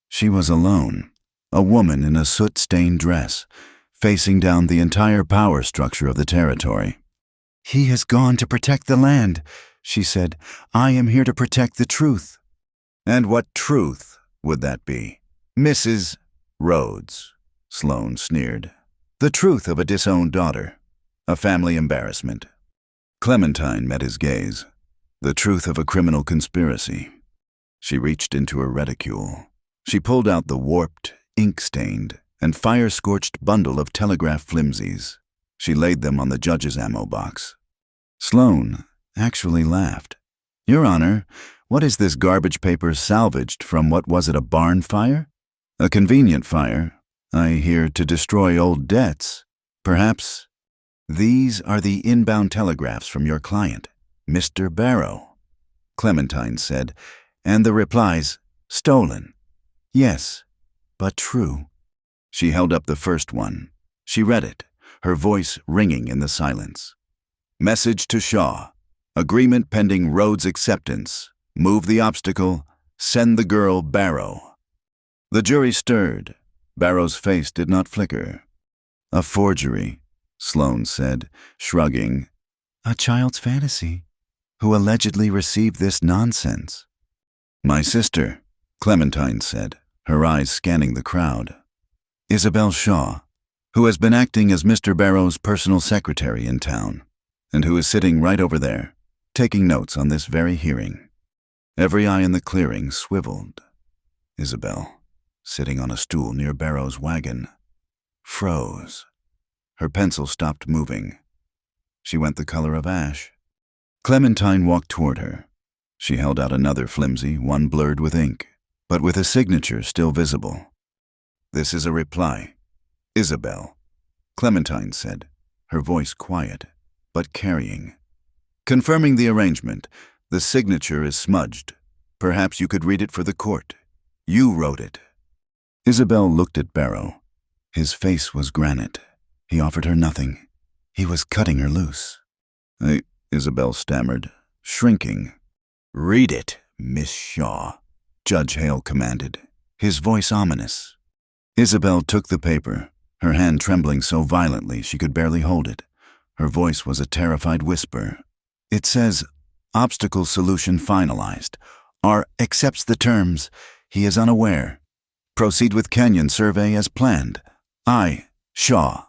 She was alone, a woman in a soot-stained dress, facing down the entire power structure of the territory. "He has gone to protect the land," she said. "I am here to protect the truth." And what truth would that be? Mrs. Rhodes, Sloane sneered. The truth of a disowned daughter, a family embarrassment. Clementine met his gaze. The truth of a criminal conspiracy. She reached into her reticule. She pulled out the warped, ink-stained, and fire-scorched bundle of telegraph flimsies. She laid them on the judge's ammo box. Sloane actually laughed. "Your Honor, what is this garbage paper salvaged from what was it, a barn fire? A convenient fire, I hear, to destroy old debts. Perhaps these are the inbound telegraphs from your client, Mr. Barrow," Clementine said, "and the replies, stolen. Yes, but true." She held up the first one. She read it, her voice ringing in the silence. "Message to Shaw. Agreement pending Rhodes' acceptance. Move the obstacle. Send the girl Barrow." The jury stirred. Barrow's face did not flicker. "A forgery," Sloane said, shrugging. "A child's fantasy. Who allegedly received this nonsense?" "My sister," Clementine said, her eyes scanning the crowd. "Isabel Shaw, who has been acting as Mr. Barrow's personal secretary in town, and who is sitting right over there, taking notes on this very hearing." Every eye in the clearing swiveled. Isabel, sitting on a stool near Barrow's wagon, froze. Her pencil stopped moving. She went the color of ash. Clementine walked toward her. She held out another flimsy, one blurred with ink, but with a signature still visible. "This is a reply. Isabel," Clementine said, her voice quiet, but carrying. "Confirming the arrangement. The signature is smudged. Perhaps you could read it for the court. You wrote it." Isabel looked at Barrow. His face was granite. He offered her nothing. He was cutting her loose. Isabel stammered, shrinking. "Read it, Miss Shaw," Judge Hale commanded, his voice ominous. Isabel took the paper, her hand trembling so violently she could barely hold it. Her voice was a terrified whisper. "It says, obstacle solution finalized. R accepts the terms. He is unaware. Proceed with canyon survey as planned. I, Shaw."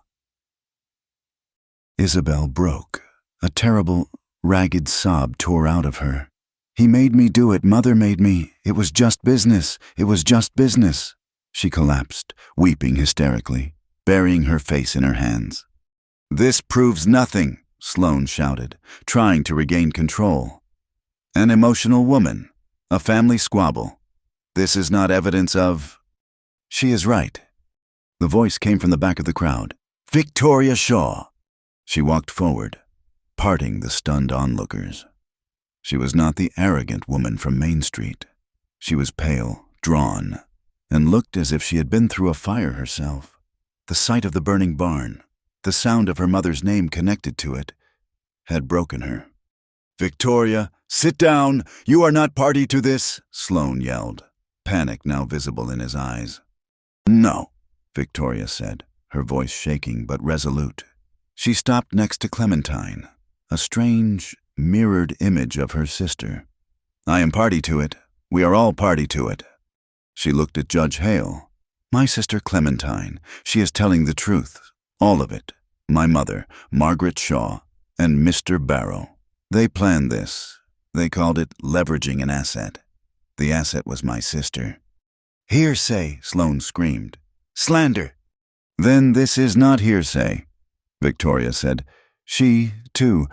Isabel broke. A terrible, ragged sob tore out of her. "He made me do it. Mother made me. It was just business. It was just business." She collapsed, weeping hysterically, burying her face in her hands. "This proves nothing," Sloane shouted, trying to regain control. "An emotional woman. A family squabble. This is not evidence of—" "She is right." The voice came from the back of the crowd. "Victoria Shaw." She walked forward, parting the stunned onlookers. She was not the arrogant woman from Main Street. She was pale, drawn, and looked as if she had been through a fire herself. The sight of the burning barn, the sound of her mother's name connected to it, had broken her. "Victoria, sit down! You are not party to this!" Sloane yelled, panic now visible in his eyes. "No," Victoria said, her voice shaking but resolute. She stopped next to Clementine, a strange, mirrored image of her sister. "I am party to it. We are all party to it." She looked at Judge Hale. "My sister Clementine, she is telling the truth, all of it. My mother, Margaret Shaw, and Mr. Barrow. They planned this. They called it leveraging an asset. The asset was my sister." "Hearsay," Sloane screamed. "Slander." "Then this is not hearsay," Victoria said. She, too,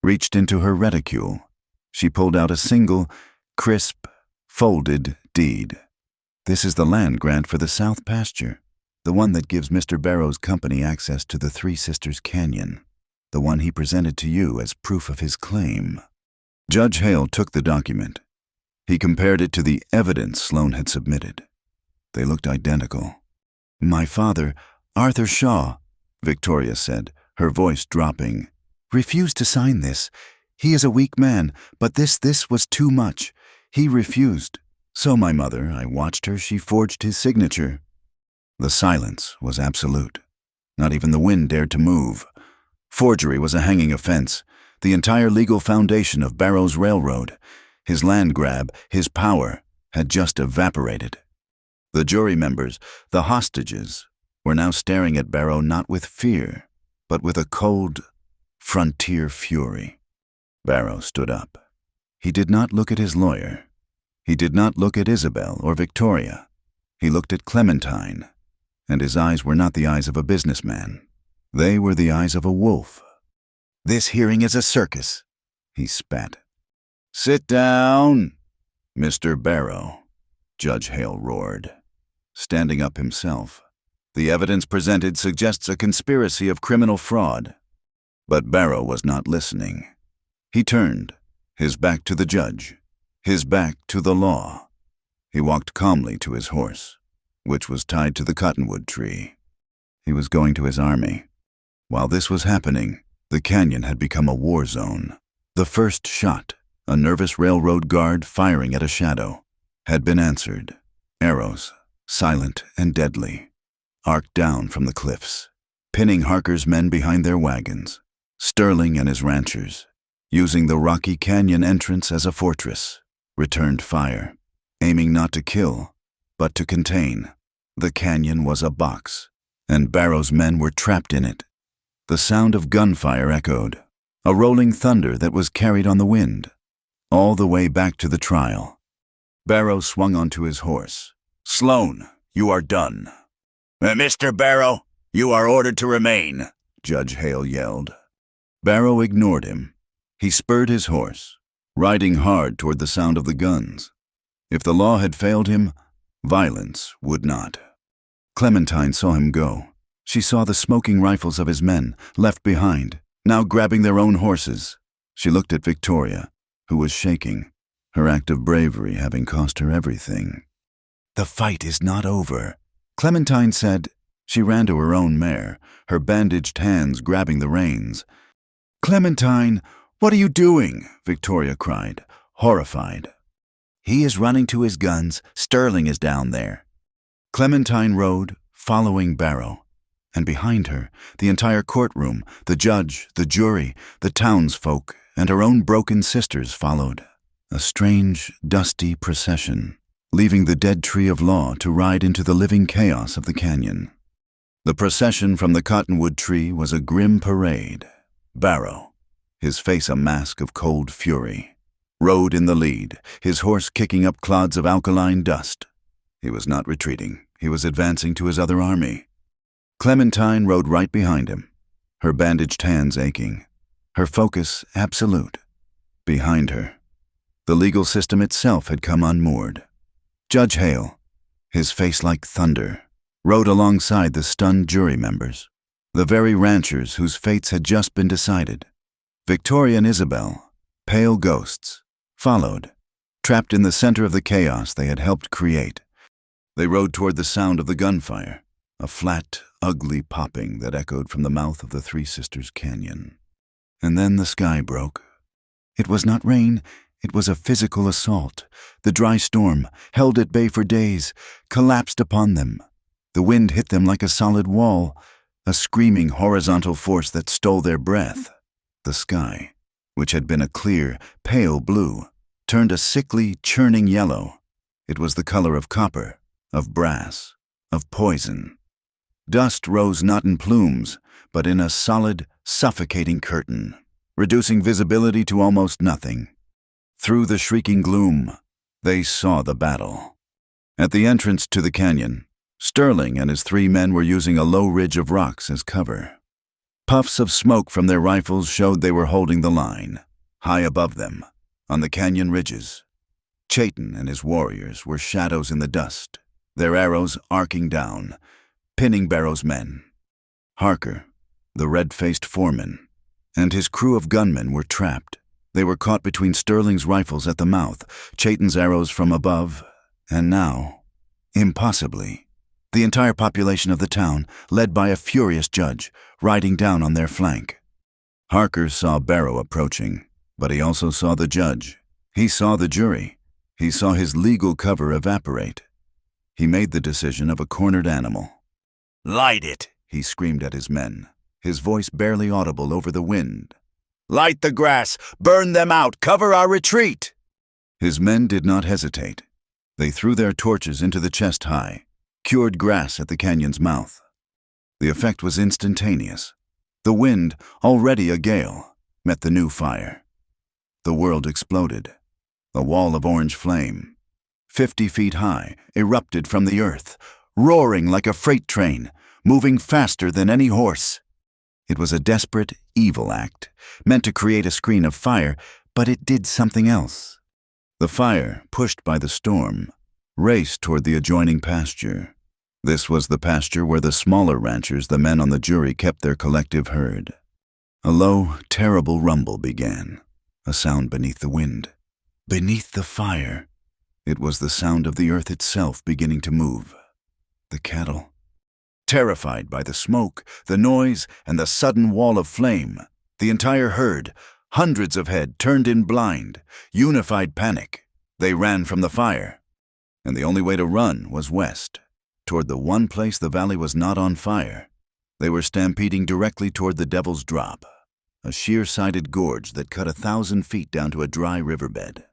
reached into her reticule. She pulled out a single, crisp, folded deed. "This is the land grant for the South Pasture, the one that gives Mr. Barrow's company access to the Three Sisters Canyon, the one he presented to you as proof of his claim." Judge Hale took the document. He compared it to the evidence Sloane had submitted. They looked identical. "My father, Arthur Shaw," Victoria said, her voice dropping, "refused to sign this. He is a weak man, but this was too much. He refused. So my mother, I watched her, she forged his signature." The silence was absolute. Not even the wind dared to move. Forgery was a hanging offense, the entire legal foundation of Barrow's railroad. His land grab, his power, had just evaporated. The jury members, the hostages, were now staring at Barrow not with fear, but with a cold, frontier fury. Barrow stood up. He did not look at his lawyer. He did not look at Isabel or Victoria. He looked at Clementine, and his eyes were not the eyes of a businessman. They were the eyes of a wolf. "This hearing is a circus," he spat. "Sit down, Mr. Barrow," Judge Hale roared, standing up himself. "The evidence presented suggests a conspiracy of criminal fraud." But Barrow was not listening. He turned, his back to the judge, his back to the law. He walked calmly to his horse, which was tied to the cottonwood tree. He was going to his army. While this was happening, the canyon had become a war zone. The first shot, a nervous railroad guard firing at a shadow, had been answered. Arrows, silent and deadly, arced down from the cliffs, pinning Harker's men behind their wagons. Sterling and his ranchers, using the rocky canyon entrance as a fortress, returned fire, aiming not to kill, but to contain. The canyon was a box, and Barrow's men were trapped in it. The sound of gunfire echoed, a rolling thunder that was carried on the wind, all the way back to the trial. Barrow swung onto his horse. "Sloane, you are done." "Mr. Barrow, you are ordered to remain," Judge Hale yelled. Barrow ignored him. He spurred his horse, riding hard toward the sound of the guns. If the law had failed him, violence would not. Clementine saw him go. She saw the smoking rifles of his men, left behind, now grabbing their own horses. She looked at Victoria, who was shaking, her act of bravery having cost her everything. "The fight is not over," Clementine said. She ran to her own mare, her bandaged hands grabbing the reins. "Clementine, what are you doing?" Victoria cried, horrified. "He is running to his guns. Sterling is down there." Clementine rode, following Barrow, and behind her, the entire courtroom, the judge, the jury, the townsfolk, and her own broken sisters followed. A strange, dusty procession, leaving the dead tree of law to ride into the living chaos of the canyon. The procession from the cottonwood tree was a grim parade. Barrow, his face a mask of cold fury, rode in the lead, his horse kicking up clods of alkaline dust. He was not retreating. He was advancing to his other army. Clementine rode right behind him, her bandaged hands aching, her focus absolute. Behind her, the legal system itself had come unmoored. Judge Hale, his face like thunder, rode alongside the stunned jury members, the very ranchers whose fates had just been decided. Victoria and Isabel, pale ghosts, followed, trapped in the center of the chaos they had helped create. They rode toward the sound of the gunfire, a flat, ugly popping that echoed from the mouth of the Three Sisters Canyon. And then the sky broke. It was not rain, it was a physical assault. The dry storm, held at bay for days, collapsed upon them. The wind hit them like a solid wall, a screaming horizontal force that stole their breath. The sky, which had been a clear, pale blue, turned a sickly, churning yellow. It was the color of copper, of brass, of poison. Dust rose not in plumes, but in a solid, suffocating curtain, reducing visibility to almost nothing. Through the shrieking gloom, they saw the battle. At the entrance to the canyon, Sterling and his 3 men were using a low ridge of rocks as cover. Puffs of smoke from their rifles showed they were holding the line, high above them, on the canyon ridges. Chayton and his warriors were shadows in the dust, their arrows arcing down, pinning Barrow's men. Harker, the red-faced foreman, and his crew of gunmen were trapped. They were caught between Sterling's rifles at the mouth, Chayton's arrows from above, and now, impossibly, the entire population of the town, led by a furious judge, riding down on their flank. Harker saw Barrow approaching, but he also saw the judge. He saw the jury. He saw his legal cover evaporate. He made the decision of a cornered animal. "Light it!" He screamed at his men, his voice barely audible over the wind. "Light the grass! Burn them out! Cover our retreat!" His men did not hesitate. They threw their torches into the chest-high, cured grass at the canyon's mouth. The effect was instantaneous. The wind, already a gale, met the new fire. The world exploded. A wall of orange flame, 50 feet high, erupted from the earth, roaring like a freight train, moving faster than any horse. It was a desperate, evil act, meant to create a screen of fire, but it did something else. The fire, pushed by the storm, raced toward the adjoining pasture. This was the pasture where the smaller ranchers, the men on the jury, kept their collective herd. A low, terrible rumble began, a sound beneath the wind. Beneath the fire, it was the sound of the earth itself beginning to move. The cattle, terrified by the smoke, the noise, and the sudden wall of flame, the entire herd, hundreds of head, turned in blind, unified panic. They ran from the fire, and the only way to run was west, toward the one place the valley was not on fire. They were stampeding directly toward the Devil's Drop, a sheer-sided gorge that cut 1,000 feet down to a dry riverbed.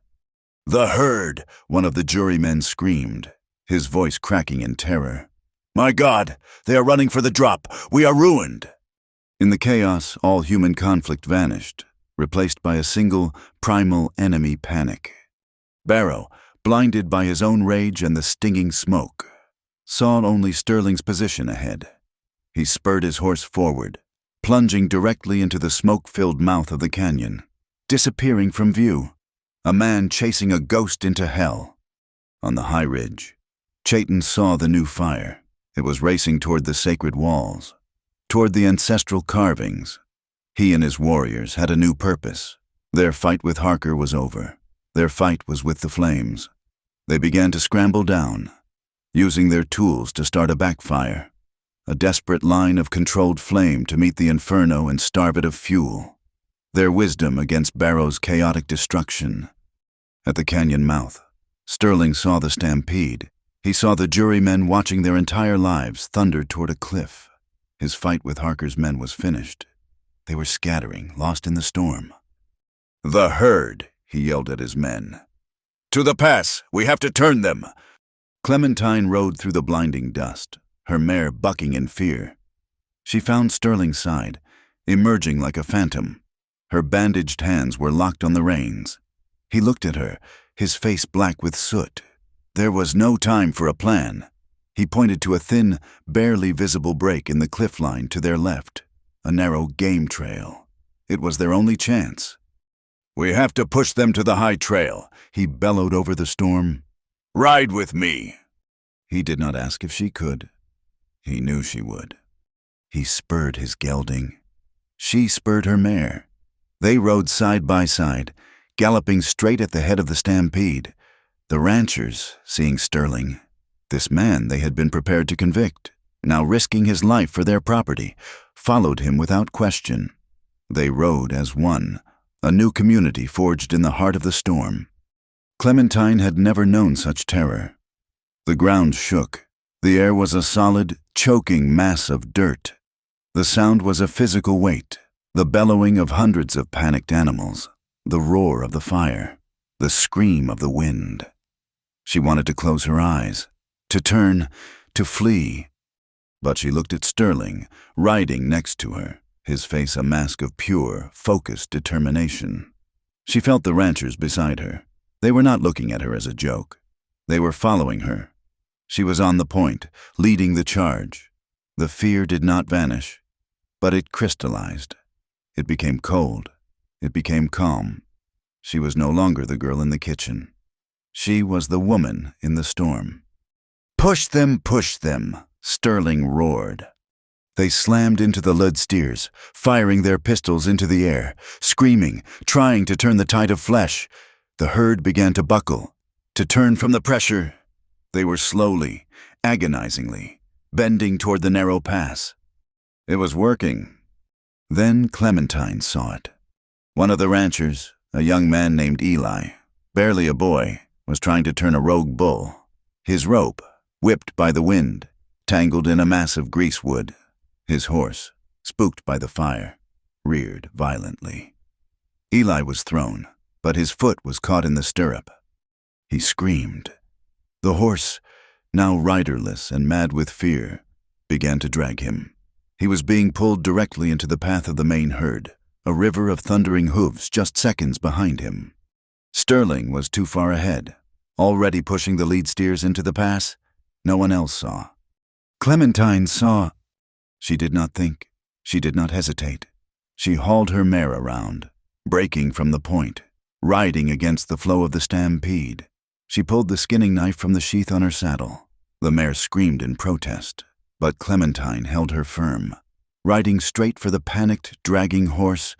"The herd!" one of the jurymen screamed, his voice cracking in terror. "My God, they are running for the drop! We are ruined!" In the chaos, all human conflict vanished, replaced by a single, primal enemy panic. Barrow, blinded by his own rage and the stinging smoke, saw only Sterling's position ahead. He spurred his horse forward, plunging directly into the smoke-filled mouth of the canyon, disappearing from view. A man chasing a ghost into hell. On the high ridge, Chayton saw the new fire. It was racing toward the sacred walls, toward the ancestral carvings. He and his warriors had a new purpose. Their fight with Harker was over. Their fight was with the flames. They began to scramble down, using their tools to start a backfire, a desperate line of controlled flame to meet the inferno and starve it of fuel. Their wisdom against Barrow's chaotic destruction. At the canyon mouth, Sterling saw the stampede. He saw the jurymen watching their entire lives thunder toward a cliff. His fight with Harker's men was finished. They were scattering, lost in the storm. "The herd!" he yelled at his men. "To the pass! We have to turn them!" Clementine rode through the blinding dust, her mare bucking in fear. She found Sterling's side, emerging like a phantom. Her bandaged hands were locked on the reins. He looked at her, his face black with soot. There was no time for a plan. He pointed to a thin, barely visible break in the cliff line to their left, a narrow game trail. It was their only chance. "We have to push them to the high trail," he bellowed over the storm. "Ride with me." He did not ask if she could. He knew she would. He spurred his gelding. She spurred her mare. They rode side by side, galloping straight at the head of the stampede. The ranchers, seeing Sterling, this man they had been prepared to convict, now risking his life for their property, followed him without question. They rode as one, a new community forged in the heart of the storm. Clementine had never known such terror. The ground shook. The air was a solid, choking mass of dirt. The sound was a physical weight, the bellowing of hundreds of panicked animals, the roar of the fire, the scream of the wind. She wanted to close her eyes, to turn, to flee. But she looked at Sterling, riding next to her, his face a mask of pure, focused determination. She felt the ranchers beside her. They were not looking at her as a joke. They were following her. She was on the point, leading the charge. The fear did not vanish, but it crystallized. It became cold. It became calm. She was no longer the girl in the kitchen. She was the woman in the storm. "Push them, push them," Sterling roared. They slammed into the lead steers, firing their pistols into the air, screaming, trying to turn the tide of flesh. The herd began to buckle, to turn from the pressure. They were slowly, agonizingly, bending toward the narrow pass. It was working. Then Clementine saw it. One of the ranchers, a young man named Eli, barely a boy, was trying to turn a rogue bull. His rope, whipped by the wind, tangled in a mass of greasewood. His horse, spooked by the fire, reared violently. Eli was thrown, but his foot was caught in the stirrup. He screamed. The horse, now riderless and mad with fear, began to drag him. He was being pulled directly into the path of the main herd, a river of thundering hooves just seconds behind him. Sterling was too far ahead, already pushing the lead steers into the pass. No one else saw. Clementine saw. She did not think. She did not hesitate. She hauled her mare around, breaking from the point, riding against the flow of the stampede. She pulled the skinning knife from the sheath on her saddle. The mare screamed in protest, but Clementine held her firm, riding straight for the panicked, dragging horse.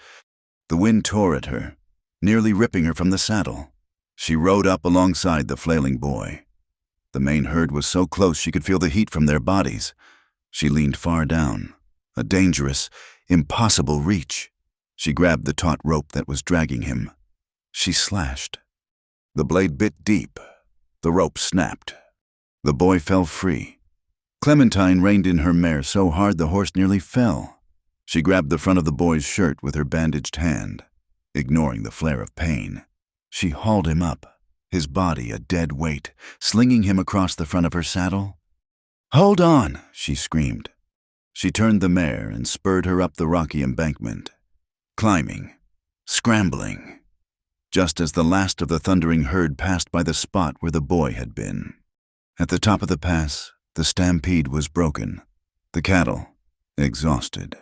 The wind tore at her, nearly ripping her from the saddle. She rode up alongside the flailing boy. The main herd was so close she could feel the heat from their bodies. She leaned far down, a dangerous, impossible reach. She grabbed the taut rope that was dragging him. She slashed. The blade bit deep. The rope snapped. The boy fell free. Clementine reined in her mare so hard the horse nearly fell. She grabbed the front of the boy's shirt with her bandaged hand, ignoring the flare of pain. She hauled him up, his body a dead weight, slinging him across the front of her saddle. "Hold on," she screamed. She turned the mare and spurred her up the rocky embankment, climbing, scrambling, just as the last of the thundering herd passed by the spot where the boy had been. At the top of the pass, the stampede was broken. The cattle, exhausted,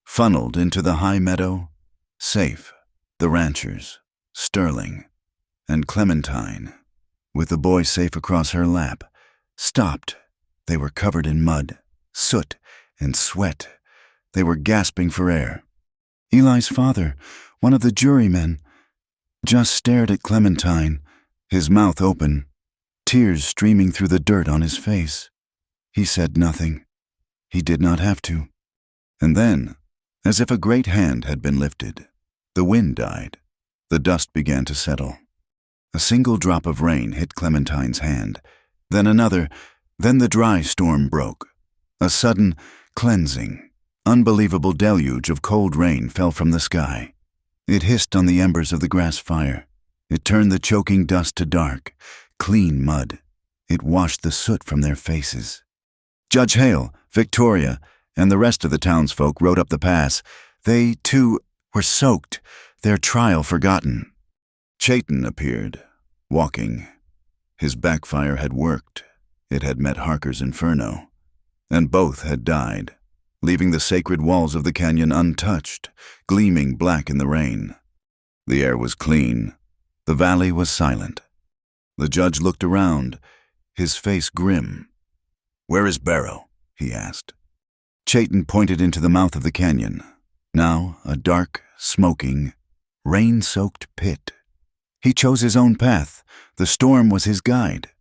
funneled into the high meadow, safe. The ranchers, Sterling, and Clementine, with the boy safe across her lap, stopped. They were covered in mud, soot, and sweat. They were gasping for air. Eli's father, one of the jurymen, just stared at Clementine, his mouth open, tears streaming through the dirt on his face. He said nothing. He did not have to. And then, as if a great hand had been lifted, the wind died. The dust began to settle. A single drop of rain hit Clementine's hand, then another. Then the dry storm broke. A sudden, cleansing, unbelievable deluge of cold rain fell from the sky. It hissed on the embers of the grass fire. It turned the choking dust to dark, clean mud. It washed the soot from their faces. Judge Hale, Victoria, and the rest of the townsfolk rode up the pass. They, too, were soaked, their trial forgotten. Chayton appeared, walking. His backfire had worked. It had met Harker's inferno, and both had died, leaving the sacred walls of the canyon untouched, gleaming black in the rain. The air was clean. The valley was silent. The judge looked around, his face grim. "Where is Barrow?" he asked. Chayton pointed into the mouth of the canyon, now a dark, smoking, rain-soaked pit. He chose his own path. The storm was his guide.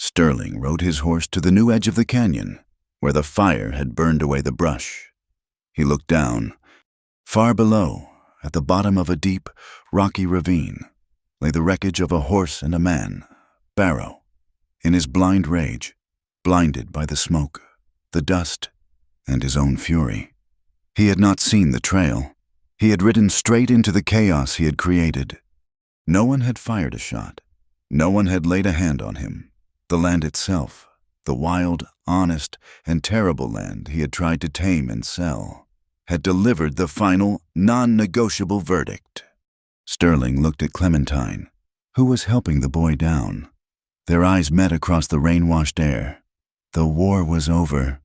Sterling rode his horse to the new edge of the canyon, where the fire had burned away the brush. He looked down. Far below, at the bottom of a deep, rocky ravine, lay the wreckage of a horse and a man, Barrow, in his blind rage, blinded by the smoke, the dust, and his own fury. He had not seen the trail. He had ridden straight into the chaos he had created. No one had fired a shot. No one had laid a hand on him. The land itself, the wild, honest, and terrible land he had tried to tame and sell, had delivered the final, non-negotiable verdict. Sterling looked at Clementine, who was helping the boy down. Their eyes met across the rain-washed air. The war was over.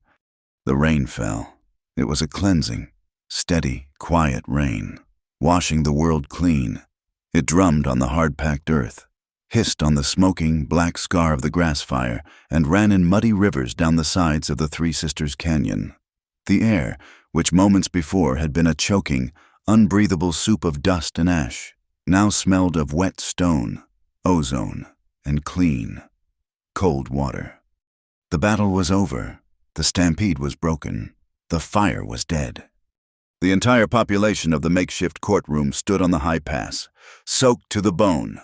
The rain fell. It was a cleansing, steady, quiet rain, washing the world clean. It drummed on the hard-packed earth, hissed on the smoking, black scar of the grass fire, and ran in muddy rivers down the sides of the Three Sisters Canyon. The air, which moments before had been a choking, unbreathable soup of dust and ash, now smelled of wet stone, ozone, and clean, cold water. The battle was over. The stampede was broken. The fire was dead. The entire population of the makeshift courtroom stood on the high pass, soaked to the bone,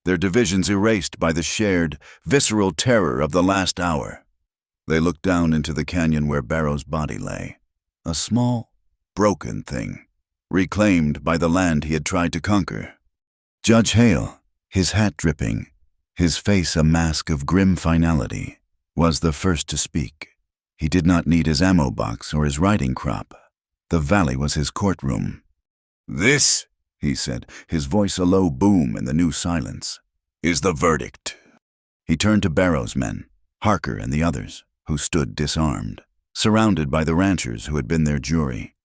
their divisions erased by the shared, visceral terror of the last hour. They looked down into the canyon where Barrow's body lay, a small, broken thing, reclaimed by the land he had tried to conquer. Judge Hale, his hat dripping, his face a mask of grim finality, was the first to speak. He did not need his ammo box or his riding crop. The valley was his courtroom. "This," he said, his voice a low boom in the new silence, "is the verdict." He turned to Barrow's men, Harker and the others, who stood disarmed, surrounded by the ranchers who had been their jury.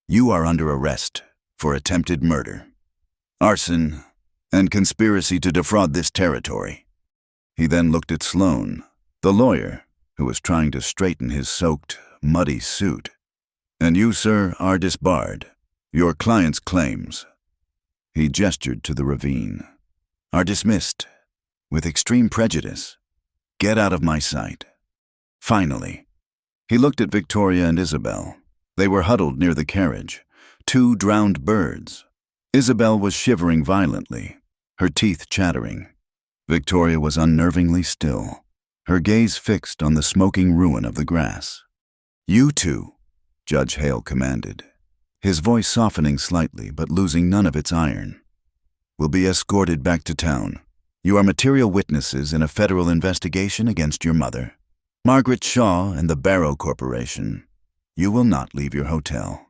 "You are under arrest for attempted murder, arson, and conspiracy to defraud this territory." He then looked at Sloan, the lawyer, who was trying to straighten his soaked, muddy suit. "And you, sir, are disbarred. Your client's claims," he gestured to the ravine, "are dismissed with extreme prejudice. Get out of my sight." Finally, he looked at Victoria and Isabel. They were huddled near the carriage, two drowned birds. Isabel was shivering violently, her teeth chattering. Victoria was unnervingly still, her gaze fixed on the smoking ruin of the grass. "You two," Judge Hale commanded, his voice softening slightly but losing none of its iron, "will be escorted back to town. You are material witnesses in a federal investigation against your mother, Margaret Shaw, and the Barrow Corporation. You will not leave your hotel."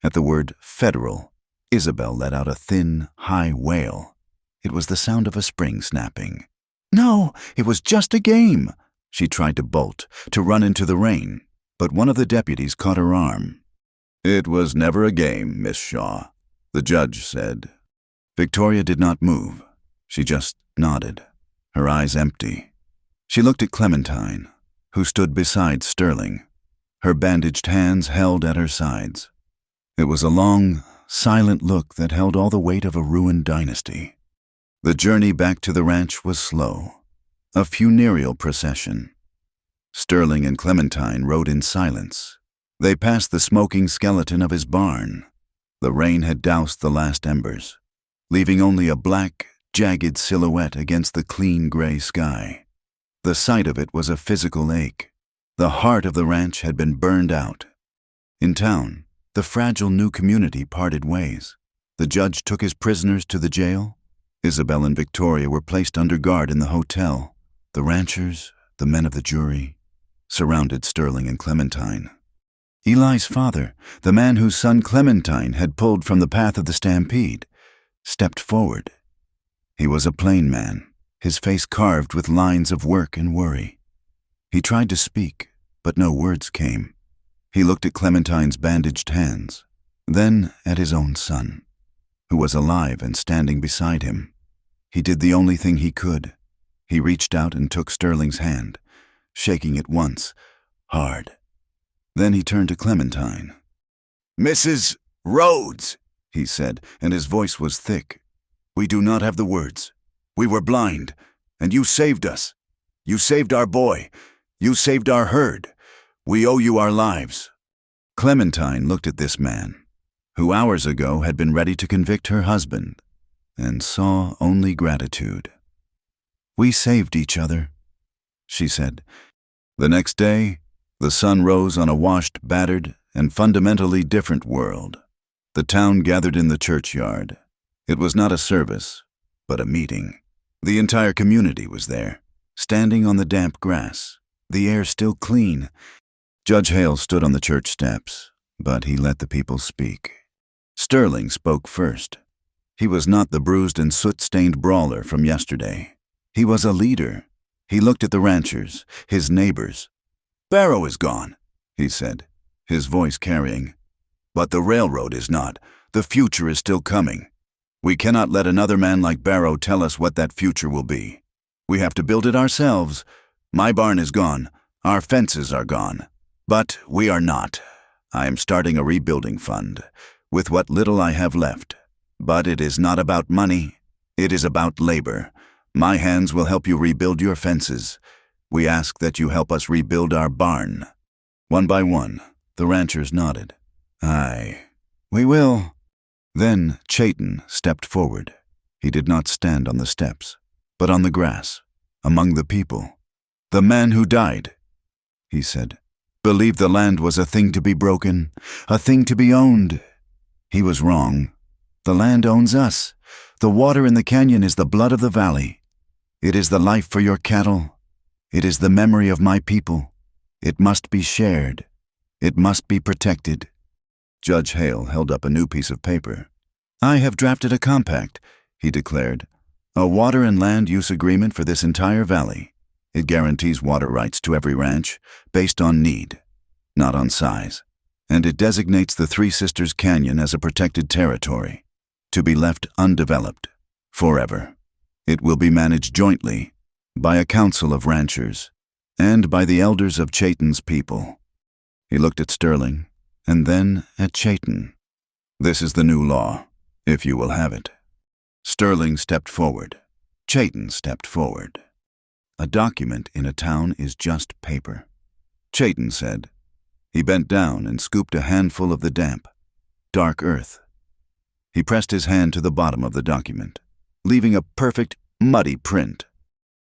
At the word federal, Isabel let out a thin, high wail. It was the sound of a spring snapping. "No, it was just a game." She tried to bolt, to run into the rain, but one of the deputies caught her arm. "It was never a game, Miss Shaw," the judge said. Victoria did not move. She just nodded, her eyes empty. She looked at Clementine, who stood beside Sterling, her bandaged hands held at her sides. It was a long, silent look that held all the weight of a ruined dynasty. The journey back to the ranch was slow, a funereal procession. Sterling and Clementine rode in silence. They passed the smoking skeleton of his barn. The rain had doused the last embers, leaving only a black, jagged silhouette against the clean gray sky. The sight of it was a physical ache. The heart of the ranch had been burned out. In town, the fragile new community parted ways. The judge took his prisoners to the jail. Isabel and Victoria were placed under guard in the hotel. The ranchers, the men of the jury, surrounded Sterling and Clementine. Eli's father, the man whose son Clementine had pulled from the path of the stampede, stepped forward. He was a plain man, his face carved with lines of work and worry. He tried to speak, but no words came. He looked at Clementine's bandaged hands, then at his own son, who was alive and standing beside him. He did the only thing he could. He reached out and took Sterling's hand, shaking it once, hard. Then he turned to Clementine. "Mrs. Rhodes," he said, and his voice was thick. "We do not have the words. We were blind, and you saved us. You saved our boy. You saved our herd. We owe you our lives." Clementine looked at this man, who hours ago had been ready to convict her husband, and saw only gratitude. "We saved each other," she said. The next day, the sun rose on a washed, battered, and fundamentally different world. The town gathered in the churchyard. It was not a service, but a meeting. The entire community was there, standing on the damp grass, the air still clean. Judge Hale stood on the church steps, but he let the people speak. Sterling spoke first. He was not the bruised and soot-stained brawler from yesterday. He was a leader. He looked at the ranchers, his neighbors, "Barrow is gone," he said, his voice carrying. "But the railroad is not. The future is still coming. We cannot let another man like Barrow tell us what that future will be. We have to build it ourselves. My barn is gone. Our fences are gone. But we are not. I am starting a rebuilding fund, with what little I have left. But it is not about money. It is about labor. My hands will help you rebuild your fences. We ask that you help us rebuild our barn." One by one, the ranchers nodded. "Aye, we will." Then Chayton stepped forward. He did not stand on the steps, but on the grass, among the people. "The man who died," he said, "believed the land was a thing to be broken, a thing to be owned. He was wrong. The land owns us. The water in the canyon is the blood of the valley. It is the life for your cattle. It is the memory of my people. It must be shared. It must be protected." Judge Hale held up a new piece of paper. "I have drafted a compact," he declared, "a water and land use agreement for this entire valley. It guarantees water rights to every ranch, based on need, not on size. And it designates the Three Sisters Canyon as a protected territory, to be left undeveloped, forever. It will be managed jointly by a council of ranchers and by the elders of Chayton's people." He looked at Sterling and then at Chayton. "This is the new law, if you will have it." Sterling stepped forward. Chayton stepped forward. "A document in a town is just paper," Chayton said. He bent down and scooped a handful of the damp, dark earth. He pressed his hand to the bottom of the document, leaving a perfect, muddy print.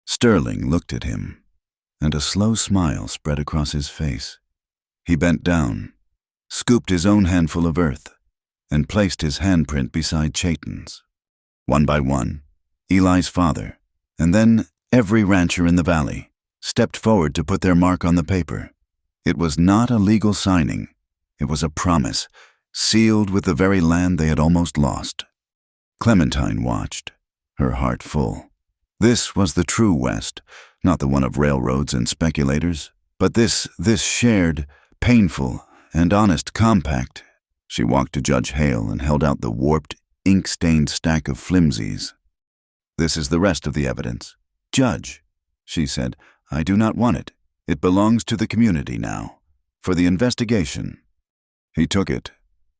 Sterling looked at him, and a slow smile spread across his face. He bent down, scooped his own handful of earth, and placed his handprint beside Chayton's. One by one, Eli's father, and then every rancher in the valley, stepped forward to put their mark on the paper. It was not a legal signing. It was a promise, sealed with the very land they had almost lost. Clementine watched, her heart full. This was the true West, not the one of railroads and speculators, but this shared, painful, and honest compact. She walked to Judge Hale and held out the warped, ink-stained stack of flimsies. "This is the rest of the evidence. Judge," she said, "I do not want it. It belongs to the community now, for the investigation." He took it.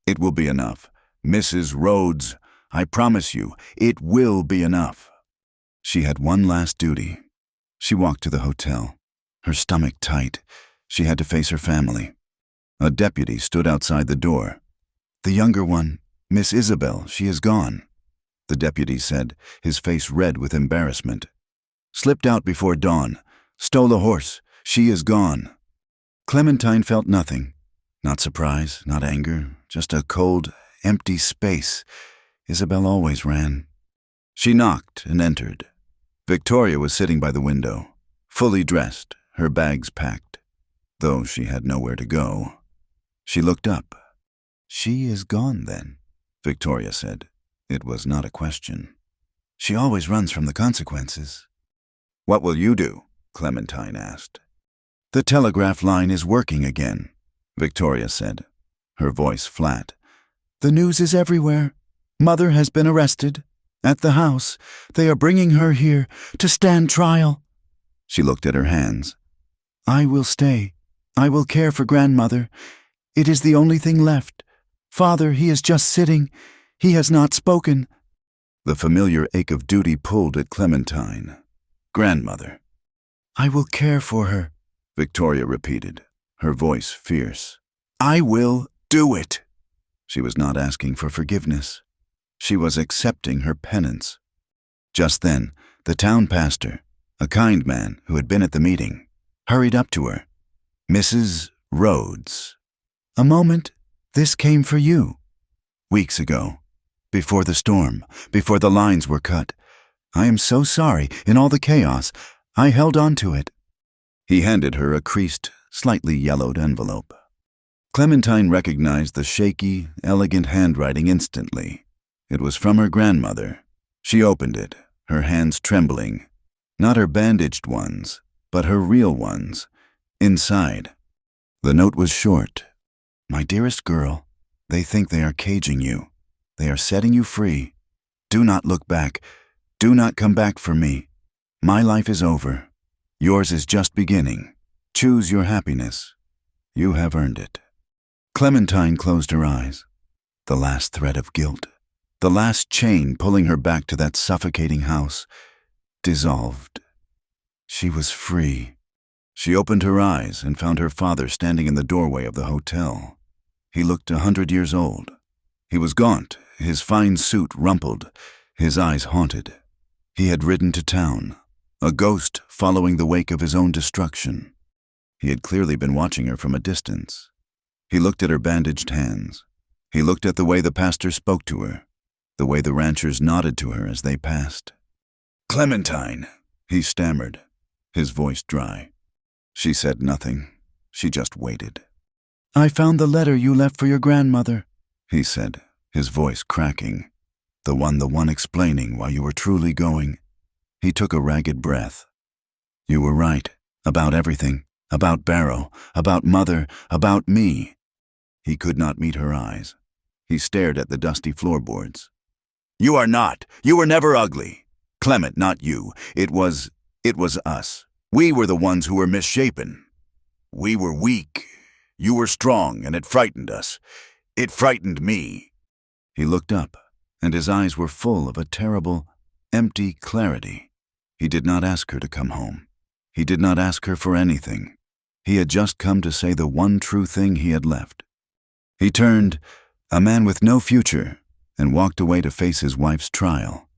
"It will be enough. Mrs. Rhodes, I promise you, it will be enough." She had one last duty. She walked to the hotel, her stomach tight. She had to face her family. A deputy stood outside the door. "The younger one, Miss Isabel, she is gone," the deputy said, his face red with embarrassment. "Slipped out before dawn. Stole a horse. She is gone." Clementine felt nothing. Not surprise, not anger, just a cold, empty space. Isabel always ran. She knocked and entered. Victoria was sitting by the window, fully dressed, her bags packed, though she had nowhere to go. She looked up. "She is gone, then," Victoria said. It was not a question. "She always runs from the consequences." "What will you do?" Clementine asked. "The telegraph line is working again," Victoria said, her voice flat. "The news is everywhere. Mother has been arrested. At the house. They are bringing her here to stand trial." She looked at her hands. "I will stay. I will care for grandmother. It is the only thing left. Father, he is just sitting. He has not spoken." The familiar ache of duty pulled at Clementine. Grandmother. "I will care for her," Victoria repeated, her voice fierce. "I will do it." She was not asking for forgiveness. She was accepting her penance. Just then, the town pastor, a kind man who had been at the meeting, hurried up to her. "Mrs. Rhodes, a moment, this came for you. Weeks ago, before the storm, before the lines were cut. I am so sorry, in all the chaos, I held on to it." He handed her a creased, slightly yellowed envelope. Clementine recognized the shaky, elegant handwriting instantly. It was from her grandmother. She opened it, her hands trembling. Not her bandaged ones, but her real ones. Inside, the note was short. My dearest girl, they think they are caging you. They are setting you free. Do not look back. Do not come back for me. My life is over. Yours is just beginning. Choose your happiness. You have earned it. Clementine closed her eyes. The last thread of guilt, the last chain pulling her back to that suffocating house, dissolved. She was free. She opened her eyes and found her father standing in the doorway of the hotel. He looked 100 years old. He was gaunt, his fine suit rumpled, his eyes haunted. He had ridden to town, a ghost following the wake of his own destruction. He had clearly been watching her from a distance. He looked at her bandaged hands. He looked at the way the pastor spoke to her, the way the ranchers nodded to her as they passed. "Clementine," he stammered, his voice dry. She said nothing. She just waited. "I found the letter you left for your grandmother," he said, his voice cracking. The one explaining why you were truly going." He took a ragged breath. "You were right, about everything, about Barrow, about Mother, about me." He could not meet her eyes. He stared at the dusty floorboards. "You are not. You were never ugly. Clement, not you. It was us. We were the ones who were misshapen. We were weak. You were strong, and it frightened us. It frightened me." He looked up, and his eyes were full of a terrible, empty clarity. He did not ask her to come home. He did not ask her for anything. He had just come to say the one true thing he had left. He turned, a man with no future, and walked away to face his wife's trial.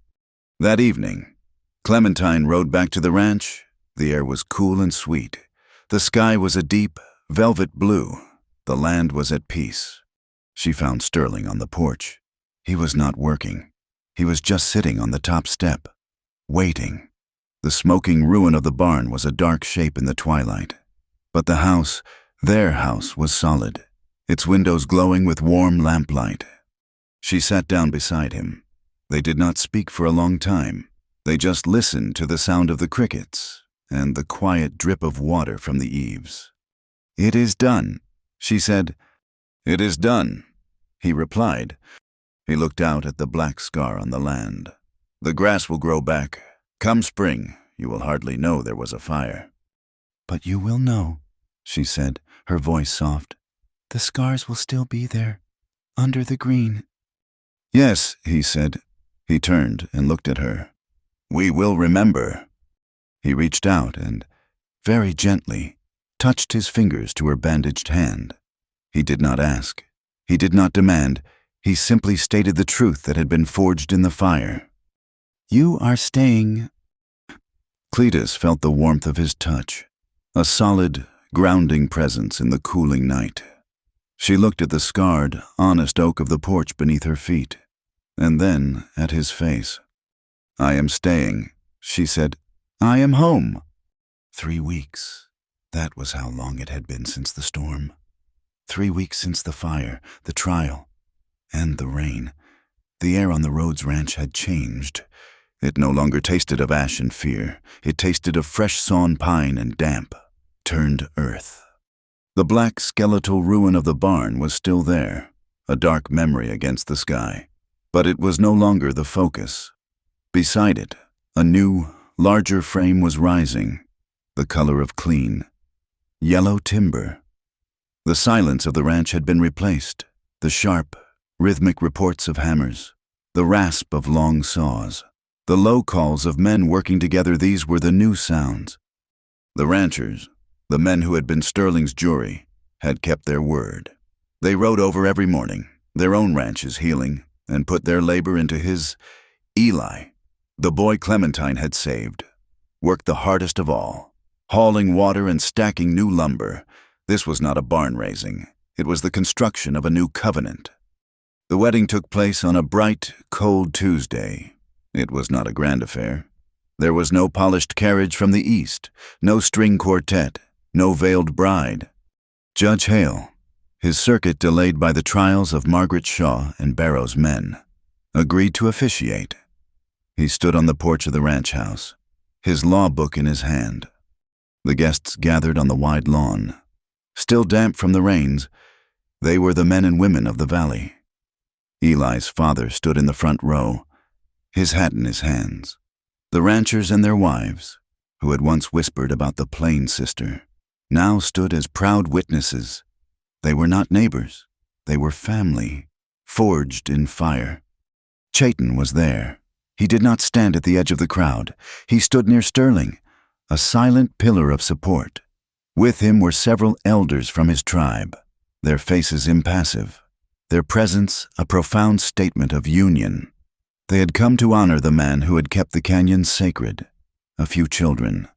That evening, Clementine rode back to the ranch. The air was cool and sweet. The sky was a deep, velvet blue. The land was at peace. She found Sterling on the porch. He was not working. He was just sitting on the top step, waiting. The smoking ruin of the barn was a dark shape in the twilight. But the house, their house, was solid, its windows glowing with warm lamplight. She sat down beside him. They did not speak for a long time. They just listened to the sound of the crickets and the quiet drip of water from the eaves. "It is done," she said. "It is done," he replied. He looked out at the black scar on the land. "The grass will grow back. Come spring, you will hardly know there was a fire." "But you will know," she said, her voice soft. "The scars will still be there, under the green." "Yes," he said. He turned and looked at her. "We will remember." He reached out and, very gently, touched his fingers to her bandaged hand. He did not ask. He did not demand. He simply stated the truth that had been forged in the fire. "You are staying." Cletus felt the warmth of his touch, a solid, grounding presence in the cooling night. She looked at the scarred, honest oak of the porch beneath her feet, and then at his face. "I am staying," she said. "I am home." 3 weeks. That was how long it had been since the storm. 3 weeks since the fire, the trial, and the rain. The air on the Rhodes Ranch had changed. It no longer tasted of ash and fear. It tasted of fresh sawn pine and damp, turned earth. The black skeletal ruin of the barn was still there, a dark memory against the sky. But it was no longer the focus. Beside it, a new, larger frame was rising, the color of clean, yellow timber. The silence of the ranch had been replaced, the sharp, rhythmic reports of hammers, the rasp of long saws, the low calls of men working together. These were the new sounds. The ranchers, the men who had been Sterling's jury, had kept their word. They rode over every morning, their own ranches healing, and put their labor into his. Eli, the boy Clementine had saved, worked the hardest of all, hauling water and stacking new lumber. This was not a barn raising. It was the construction of a new covenant. The wedding took place on a bright, cold Tuesday. It was not a grand affair. There was no polished carriage from the east, no string quartet, no veiled bride. Judge Hale, his circuit delayed by the trials of Margaret Shaw and Barrow's men, agreed to officiate. He stood on the porch of the ranch house, his law book in his hand. The guests gathered on the wide lawn. Still damp from the rains, they were the men and women of the valley. Eli's father stood in the front row, his hat in his hands. The ranchers and their wives, who had once whispered about the Plain sister, now stood as proud witnesses. They were not neighbors. They were family, forged in fire. Chayton was there. He did not stand at the edge of the crowd. He stood near Sterling, a silent pillar of support. With him were several elders from his tribe, their faces impassive, their presence a profound statement of union. They had come to honor the man who had kept the canyon sacred. A few children,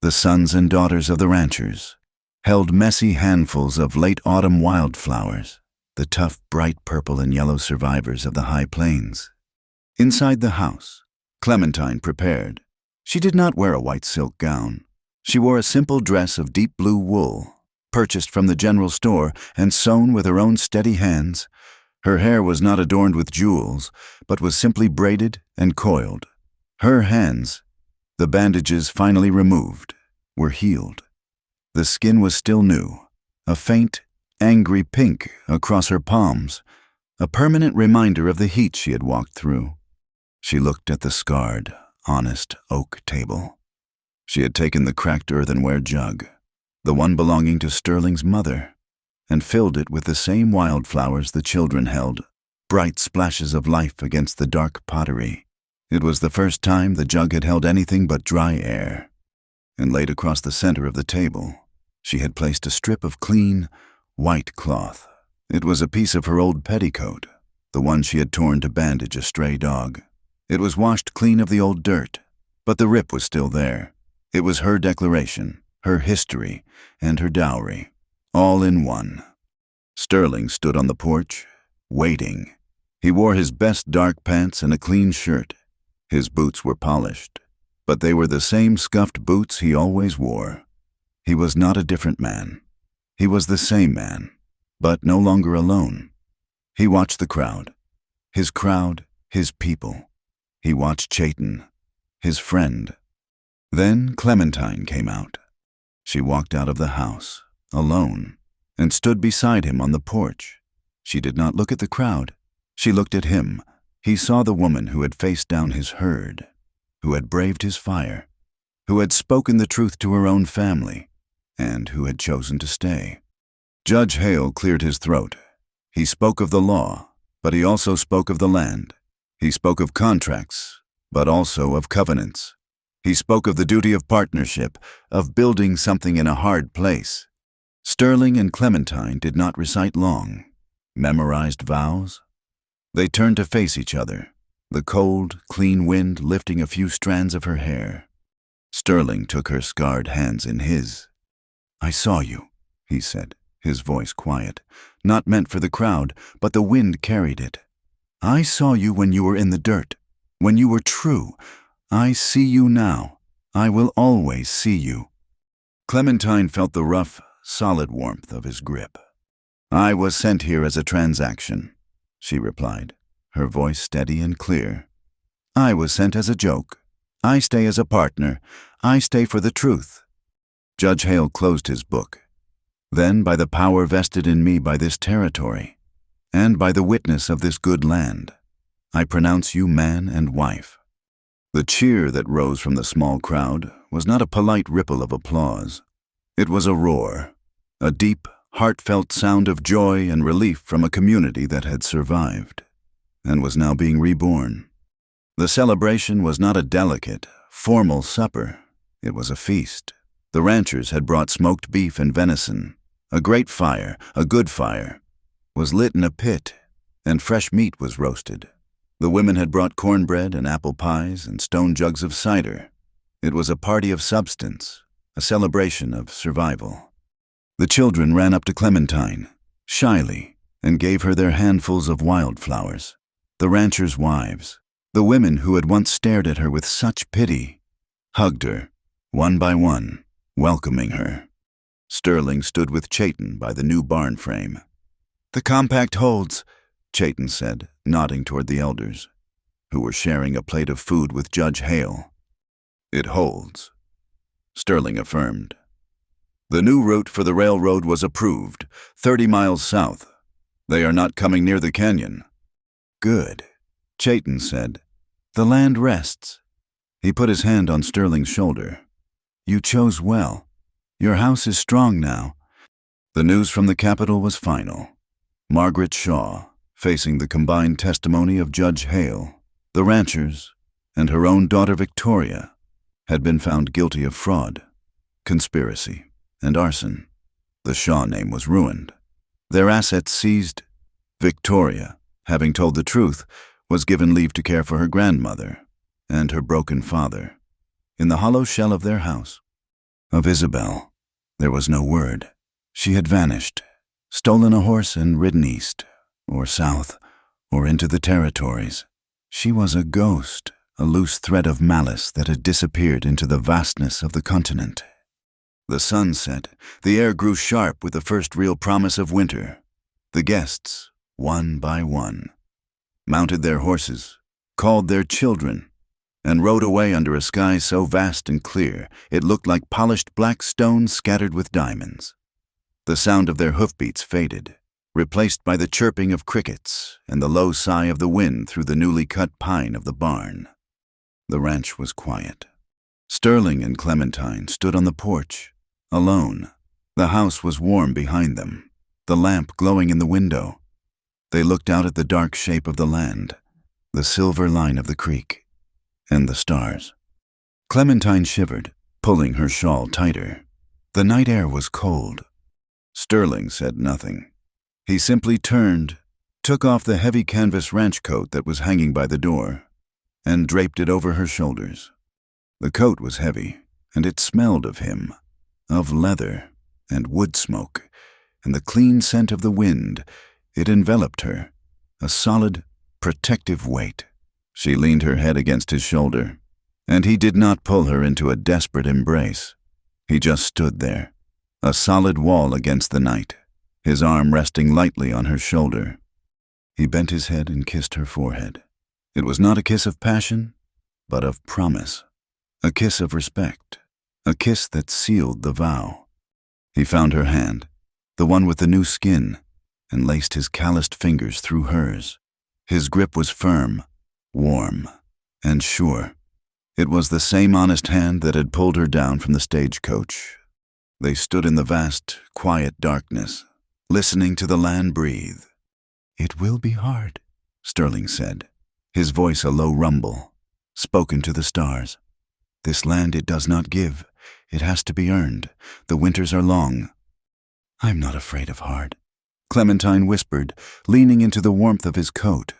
the sons and daughters of the ranchers, held messy handfuls of late autumn wildflowers, the tough, bright purple and yellow survivors of the high plains. Inside the house, Clementine prepared. She did not wear a white silk gown. She wore a simple dress of deep blue wool, purchased from the general store and sewn with her own steady hands. Her hair was not adorned with jewels, but was simply braided and coiled. Her hands, the bandages finally removed, were healed. The skin was still new, a faint, angry pink across her palms, a permanent reminder of the heat she had walked through. She looked at the scarred, honest oak table. She had taken the cracked earthenware jug, the one belonging to Sterling's mother, and filled it with the same wildflowers the children held, bright splashes of life against the dark pottery. It was the first time the jug had held anything but dry air. And laid across the center of the table, she had placed a strip of clean, white cloth. It was a piece of her old petticoat, the one she had torn to bandage a stray dog. It was washed clean of the old dirt, but the rip was still there. It was her declaration, her history, and her dowry, all in one. Sterling stood on the porch, waiting. He wore his best dark pants and a clean shirt. His boots were polished, but they were the same scuffed boots he always wore. He was not a different man. He was the same man, but no longer alone. He watched the crowd, his people. He watched Chayton, his friend. Then Clementine came out. She walked out of the house, alone, and stood beside him on the porch. She did not look at the crowd. She looked at him. He saw the woman who had faced down his herd, who had braved his fire, who had spoken the truth to her own family, and who had chosen to stay. Judge Hale cleared his throat. He spoke of the law, but he also spoke of the land. He spoke of contracts, but also of covenants. He spoke of the duty of partnership, of building something in a hard place. Sterling and Clementine did not recite long, memorized vows. They turned to face each other, the cold, clean wind lifting a few strands of her hair. Sterling took her scarred hands in his. "I saw you," he said, his voice quiet, not meant for the crowd, but the wind carried it. "I saw you when you were in the dirt, when you were true. I see you now. I will always see you." Clementine felt the rough, solid warmth of his grip. "I was sent here as a transaction," she replied, her voice steady and clear. "I was sent as a joke. I stay as a partner. I stay for the truth." Judge Hale closed his book. "Then, by the power vested in me by this territory, and by the witness of this good land, I pronounce you man and wife." The cheer that rose from the small crowd was not a polite ripple of applause. It was a roar, a deep, heartfelt sound of joy and relief from a community that had survived and was now being reborn. The celebration was not a delicate, formal supper. It was a feast. The ranchers had brought smoked beef and venison. A great fire, a good fire, was lit in a pit, and fresh meat was roasted. The women had brought cornbread and apple pies and stone jugs of cider. It was a party of substance, a celebration of survival. The children ran up to Clementine, shyly, and gave her their handfuls of wildflowers. The ranchers' wives, the women who had once stared at her with such pity, hugged her, one by one, welcoming her. Sterling stood with Chayton by the new barn frame. "The compact holds," Chayton said, nodding toward the elders, who were sharing a plate of food with Judge Hale. "It holds," Sterling affirmed, The new route for the railroad was approved, 30 miles south. They are not coming near the canyon. Good, Chayton said. The land rests. He put his hand on Sterling's shoulder. You chose well. Your house is strong now. The news from the capital was final. Margaret Shaw, facing the combined testimony of Judge Hale, the ranchers, and her own daughter Victoria, had been found guilty of fraud, conspiracy, and arson. The Shaw name was ruined. Their assets seized. Victoria, having told the truth, was given leave to care for her grandmother and her broken father in the hollow shell of their house. Of Isabel, there was no word. She had vanished, stolen a horse and ridden east, or south, or into the territories. She was a ghost, a loose thread of malice that had disappeared into the vastness of the continent. The sun set. The air grew sharp with the first real promise of winter. The guests, one by one, mounted their horses, called their children, and rode away under a sky so vast and clear it looked like polished black stone scattered with diamonds. The sound of their hoofbeats faded, replaced by the chirping of crickets and the low sigh of the wind through the newly cut pine of the barn. The ranch was quiet. Sterling and Clementine stood on the porch, alone. The house was warm behind them, the lamp glowing in the window. They looked out at the dark shape of the land, the silver line of the creek, and the stars. Clementine shivered, pulling her shawl tighter. The night air was cold. Sterling said nothing. He simply turned, took off the heavy canvas ranch coat that was hanging by the door, and draped it over her shoulders. The coat was heavy, and it smelled of him, of leather and wood smoke, and the clean scent of the wind. It enveloped her, a solid, protective weight. She leaned her head against his shoulder, and he did not pull her into a desperate embrace. He just stood there, a solid wall against the night, his arm resting lightly on her shoulder. He bent his head and kissed her forehead. It was not a kiss of passion, but of promise, a kiss of respect, a kiss that sealed the vow. He found her hand, the one with the new skin, and laced his calloused fingers through hers. His grip was firm, warm, and sure. It was the same honest hand that had pulled her down from the stagecoach. They stood in the vast, quiet darkness, listening to the land breathe. "It will be hard," Sterling said, his voice a low rumble, spoken to the stars. "This land it does not give. It has to be earned. The winters are long." "I'm not afraid of hard," Clementine whispered, leaning into the warmth of his coat.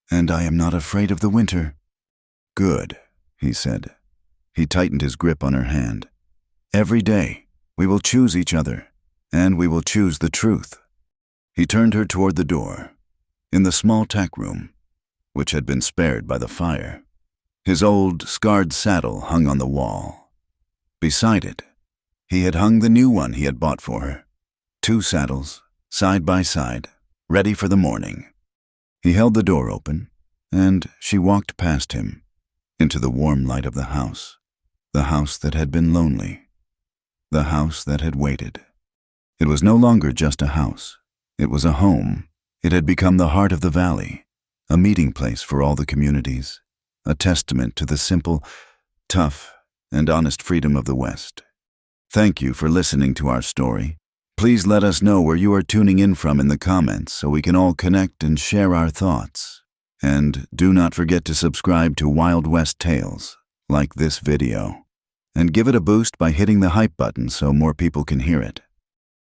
"And I am not afraid of the winter." "Good," he said. He tightened his grip on her hand. "Every day, we will choose each other, and we will choose the truth." He turned her toward the door. In the small tack room, which had been spared by the fire, his old, scarred saddle hung on the wall. Beside it, he had hung the new one he had bought for her. 2 saddles, side by side, ready for the morning. He held the door open, and she walked past him, into the warm light of the house that had been lonely, the house that had waited. It was no longer just a house. It was a home. It had become the heart of the valley, a meeting place for all the communities, a testament to the simple, tough, and honest freedom of the West. Thank you for listening to our story. Please let us know where you are tuning in from in the comments so we can all connect and share our thoughts. And do not forget to subscribe to Wild West Tales, like this video, and give it a boost by hitting the hype button so more people can hear it.